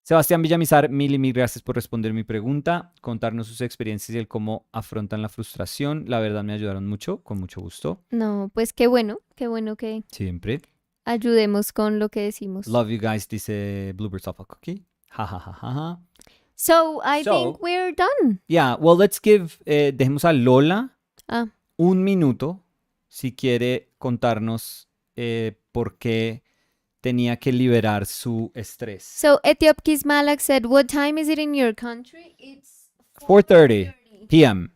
Sebastián Villamizar, mil gracias por responder mi pregunta, contarnos sus experiencias y el cómo afrontan la frustración. La verdad me ayudaron mucho, con mucho gusto. No, pues qué bueno que siempre ayudemos con lo que decimos. Love you guys, dice Bluebird Softball Cookie. Ja, ja, ja, ja, ja. So, I think we're done. Yeah, well, let's give, dejemos a Lola un minuto si quiere contarnos por qué tenía que liberar su estrés. So, Etiopkis Malak said, what time is it in your country? It's 4:30 p.m.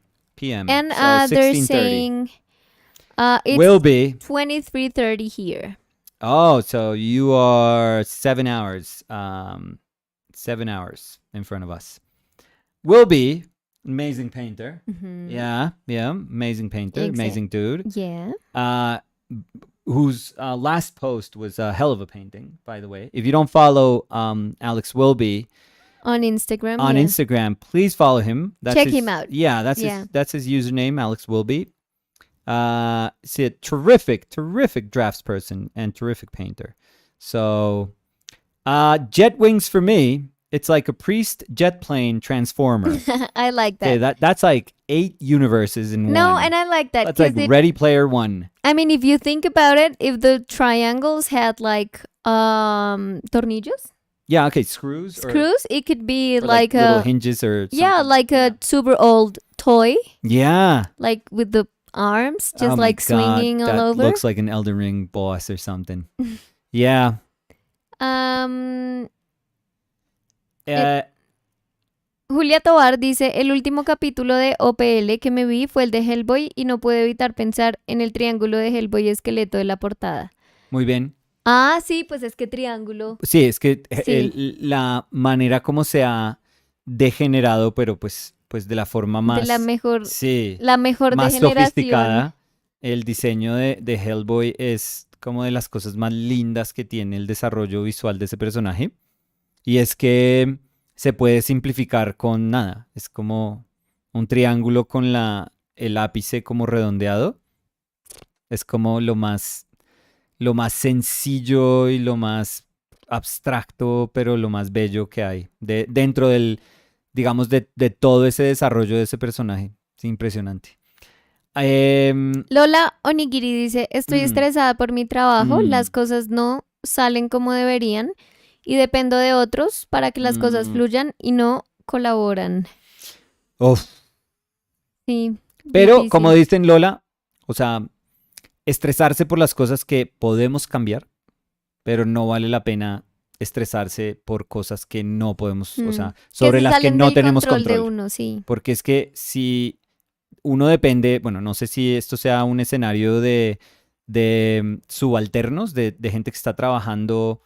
And so they're saying it's will be 23:30 here. Oh, so you are 7 hours. 7 hours in front of us. Will be amazing painter. Mm-hmm. Yeah, amazing painter, amazing dude. Yeah. Whose last post was a hell of a painting, by the way. If you don't follow Alex Wilby on Instagram, Instagram, please follow him. Check him out. Yeah, that's his username, Alex Wilby. He's a terrific draftsperson and terrific painter. So, jet wings for me. It's like a priest jet plane transformer. I like that. Okay, that's like 8 universes in one. No, and I like that. That's like Ready Player One. I mean, if you think about it, if the triangles had like tornillos. Yeah, okay, screws, it could be like little hinges or something. Yeah, like a super old toy. Yeah. Like with the arms just like swinging all over. That looks like an Elden Ring boss or something. Yeah. Julia Tobar dice, el último capítulo de OPL que me vi fue el de Hellboy y no puedo evitar pensar en el triángulo de Hellboy esqueleto de la portada. Muy bien. Ah, sí, pues es que triángulo. Sí, es que la manera como se ha degenerado, pero pues de la forma más... De la mejor, sí, la mejor más degeneración. Sofisticada. El diseño de Hellboy es como de las cosas más lindas que tiene el desarrollo visual de ese personaje. Y es que se puede simplificar con nada. Es como un triángulo con el ápice como redondeado. Es como lo más sencillo y lo más abstracto, pero lo más bello que hay. Dentro del, digamos, de todo ese desarrollo de ese personaje. Es impresionante. Lola Onigiri dice, estoy estresada por mi trabajo, las cosas no salen como deberían y dependo de otros para que las cosas fluyan y no colaboran. Uf. Sí. Pero, difícil. como dicen Lola, o sea, estresarse por las cosas que podemos cambiar, pero no vale la pena estresarse por cosas que no podemos, o sea, sobre las que no tenemos control. De uno, sí. Porque es que si uno depende, bueno, no sé si esto sea un escenario de subalternos, de gente que está trabajando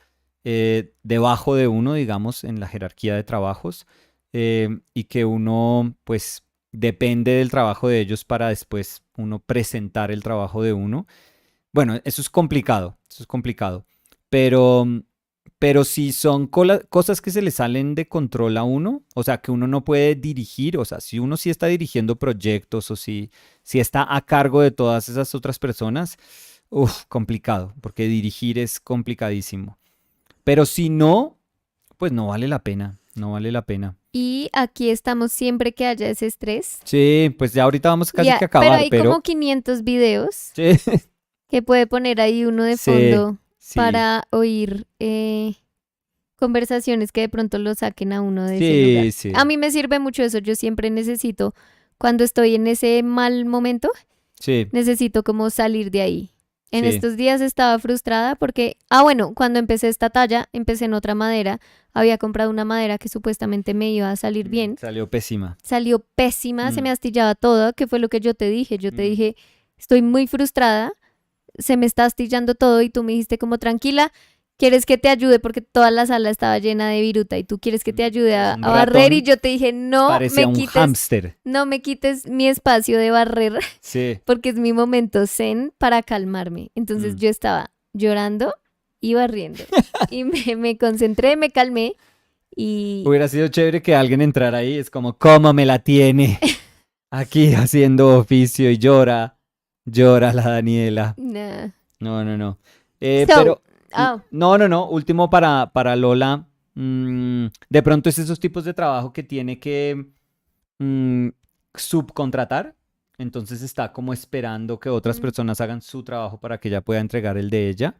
debajo de uno, digamos, en la jerarquía de trabajos, y que uno, pues, depende del trabajo de ellos para después uno presentar el trabajo de uno. Bueno, eso es complicado, pero, pero si son cosas que se le salen de control a uno, o sea, que uno no puede dirigir, o sea, si uno sí está dirigiendo proyectos o si está a cargo de todas esas otras personas, complicado, porque dirigir es complicadísimo. Pero si no, pues no vale la pena, no vale la pena. Y aquí estamos siempre que haya ese estrés. Sí, pues ya ahorita vamos casi que a Pero acabar, hay como 500 videos sí, que puede poner ahí uno de sí, fondo sí, para oír conversaciones que de pronto lo saquen a uno de ese sí, lugar. sí, A mí me sirve mucho eso. Yo siempre necesito, cuando estoy en ese mal momento, sí, necesito como salir de ahí. En sí. estos días estaba frustrada porque, bueno, cuando empecé esta talla, empecé en otra madera. Había comprado una madera que supuestamente me iba a salir bien. Salió pésima. Salió pésima, se Mm, me astillaba todo, que fue lo que yo te dije. Yo te mm. dije, estoy muy frustrada, se me está astillando todo y tú me dijiste como tranquila, ¿quieres que te ayude? Porque toda la sala estaba llena de viruta y tú quieres que te ayude Es a un barrer y ratón, yo te dije, parecía un hámster. no me quites mi espacio de barrer Sí. porque es mi momento zen para calmarme. Entonces Mm. yo estaba llorando y barriendo y me concentré, me calmé y Hubiera sido chévere que alguien entrara ahí. Es como, ¿cómo me la tiene? Aquí haciendo oficio y llora la Daniela. nah. No, no, no. So, Pero, oh, no. Último para Lola. De pronto es esos tipos de trabajo que tiene que mm, subcontratar. Entonces está como esperando que otras mm, personas hagan su trabajo para que ella pueda entregar el de ella.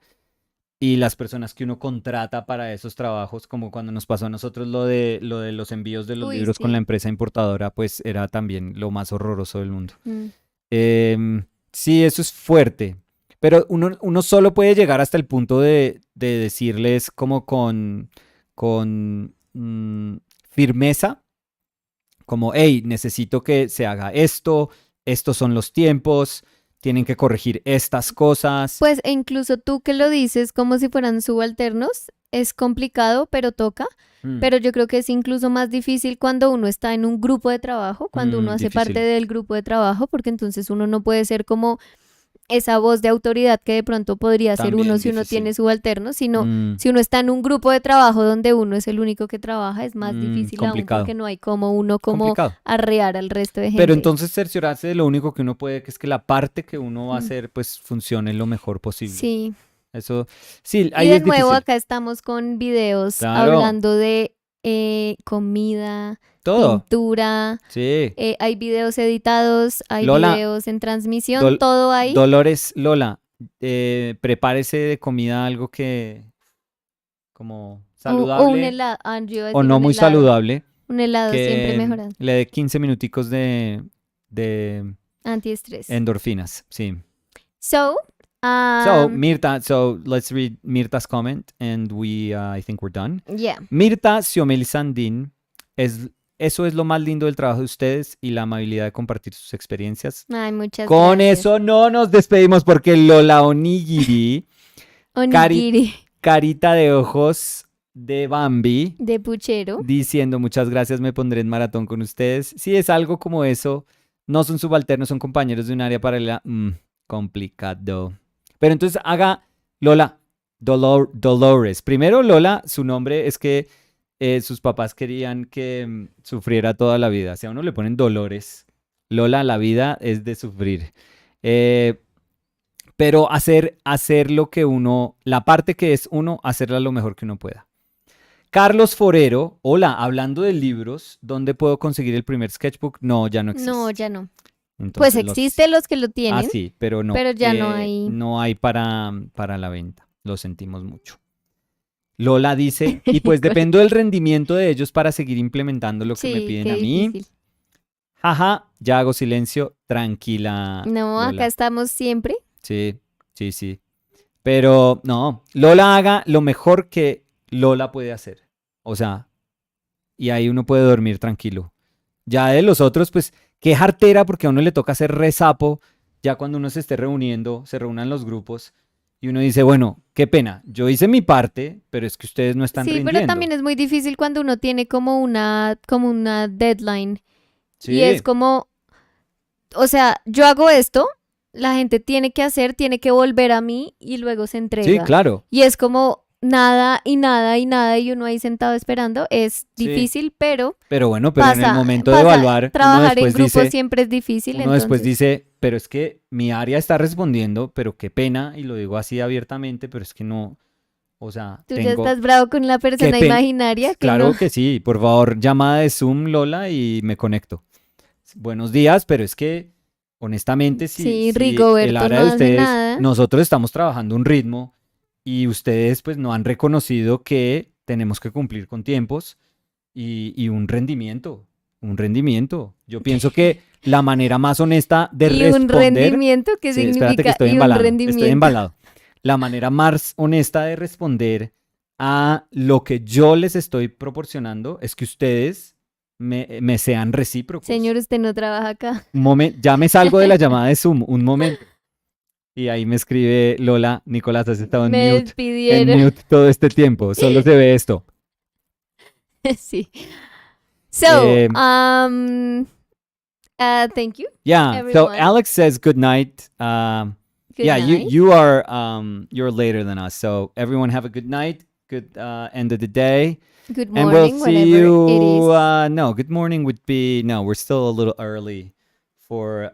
Y las personas que uno contrata para esos trabajos, como cuando nos pasó a nosotros lo de los envíos de los uy, libros con la sí. empresa importadora, pues era también lo más horroroso del mundo. Mm. Sí, eso es fuerte, pero uno solo puede llegar hasta el punto de decirles como con firmeza, como, hey, necesito que se haga esto, estos son los tiempos, tienen que corregir estas cosas. Pues e incluso tú que lo dices como si fueran subalternos, es complicado, pero toca. Pero yo creo que es incluso más difícil cuando uno está en un grupo de trabajo, cuando uno hace parte Difícil. del grupo de trabajo, porque entonces uno no puede ser como esa voz de autoridad que de pronto podría ser También uno si uno difícil. tiene subalternos, sino Mm, si uno está en un grupo de trabajo donde uno es el único que trabaja, es más difícil aún complicado. porque no hay como uno como Complicado. arrear al resto de gente. Pero entonces cerciorarse de lo único que uno puede, que es que la parte que uno va a Mm. hacer, pues funcione lo mejor posible. Sí. Eso, sí, Y ahí de es nuevo difícil. acá estamos con videos Claro, hablando de comida, todo. pintura, Sí. hay videos editados, hay Lola, videos en transmisión, Dol- todo ahí. Dolores, Lola, prepárese de comida algo que como O un saludable helado, yo iba a o decir no un muy helado. saludable, Un helado siempre que mejorado. le dé 15 minuticos de Antiestrés. endorfinas. Sí. So, So, Mirta, let's read Mirta's comment and I think we're done. yeah. Mirta Xiomel Sandin, eso es lo más lindo del trabajo de ustedes y la amabilidad de compartir sus experiencias. Ay, muchas Con gracias. eso no nos despedimos porque Lola Onigiri, Onigiri carita de ojos de Bambi, de puchero. diciendo muchas gracias, me pondré en maratón con ustedes. Si es algo como eso, no son subalternos, son compañeros de un área paralela. Complicado. Pero entonces haga Lola, Dolores. Primero, Lola, su nombre es que sus papás querían que sufriera toda la vida. Si a uno le ponen Dolores, Lola, la vida es de sufrir. Pero hacer lo que uno, la parte que es uno, hacerla lo mejor que uno pueda. Carlos Forero, hola, hablando de libros, ¿dónde puedo conseguir el primer sketchbook? No, ya no existe. No, ya no. Entonces, Pues existen los que lo tienen. sí, pero no. Pero ya no hay. No hay para la venta. Lo sentimos mucho. Lola dice, y pues dependo del rendimiento de ellos para seguir implementando lo que me Sí, piden qué a mí. difícil. Jaja, ya hago silencio, tranquila. No, Lola. acá estamos siempre. Sí, sí, sí. Pero no, Lola haga lo mejor que Lola puede hacer. O sea, y ahí uno puede dormir tranquilo. Ya de los otros, pues, qué jartera porque a uno le toca hacer resapo. Ya cuando uno se esté reuniendo, se reúnan los grupos y uno dice, bueno, qué pena, yo hice mi parte, pero es que ustedes no están Sí, rindiendo. pero también es muy difícil cuando uno tiene como una deadline Y es como, o sea, yo hago esto, la gente tiene que hacer, tiene que volver a mí y luego se entrega. Sí, claro. Y es como nada y nada y nada y uno ahí sentado esperando. Es Sí. difícil, pero Pero bueno, pero en el pasa, momento de pasa. evaluar, uno Trabajar en después grupo dice, siempre es difícil. uno después Entonces, dice, pero es que mi área está respondiendo, pero qué pena, y lo digo así abiertamente, pero es que no, o sea, tú ya tengo, estás bravo con la persona pena. imaginaria que claro no. que sí, por favor, llamada de Zoom, Lola, y me conecto. Buenos días, pero es que, honestamente, Sí, si el Rigoberto área no de hace ustedes, nada. nosotros estamos trabajando un ritmo y ustedes pues no han reconocido que tenemos que cumplir con tiempos y un rendimiento, un rendimiento. Yo pienso que la manera más honesta de ¿Y un responder, rendimiento? ¿Qué sí, espérate que significa? estoy Y un embalado, estoy rendimiento. embalado. La manera más honesta de responder a lo que yo les estoy proporcionando es que ustedes me sean recíprocos. Señor, usted no trabaja acá. Un momento, ya me salgo de la llamada de Zoom, un momento. Y ahí me escribe Lola, Nicolás, has estado Me en despidieron. mute todo este tiempo, solo se ve esto. Sí. So, Eh, thank you, yeah, so everyone. Alex says good night. Good Yeah, night. you are you're later than us, so everyone have a good night, good end of the day. Good And we'll morning, see whatever you. it is. No, good morning would be no. We're still a little early for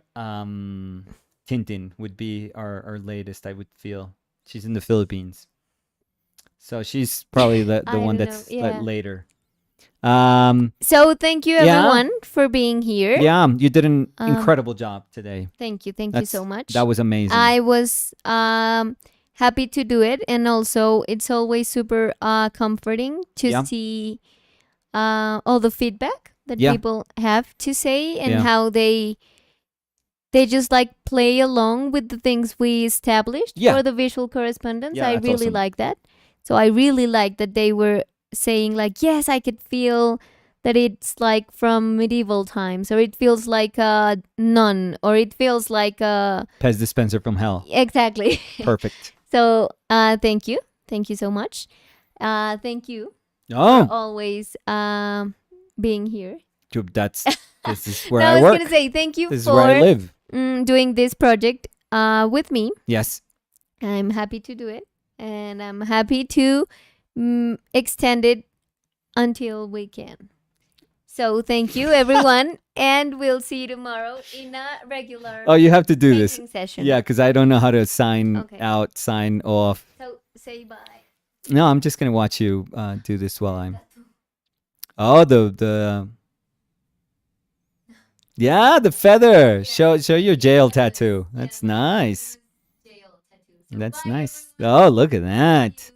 Tintin would be our latest. I would feel she's in the Philippines, so she's probably the I one don't know, that's yeah. later. So thank you, Yeah. everyone, for being here. Yeah, you did an incredible job today. Thank you so much. That was amazing. I was happy to do it, and also it's always super comforting to Yeah. see all the feedback that Yeah. people have to say and Yeah. how they just like play along with the things we established Yeah. for the visual correspondence. Yeah, I that's really awesome. like that. So I really like that they were saying like, yes, I could feel that it's like from medieval times, or it feels like a nun, or it feels like a Pez dispenser from hell. exactly. Perfect. So thank you so much. Thank you for Oh, always being here. that's this is where No, I I was work. gonna say thank you This is where I for live. doing this project with me. Yes. I'm happy to do it, and I'm happy to extend it until we can. So thank you, everyone, and we'll see you tomorrow in a regular Oh, you have to do this. painting session. Yeah, because I don't know how to sign Okay. out, sign off. So say bye. No, I'm just gonna watch you do this while I'm. Oh, the. Yeah, the feather. Show your jail tattoo. That's nice. That's nice. Oh, look at that.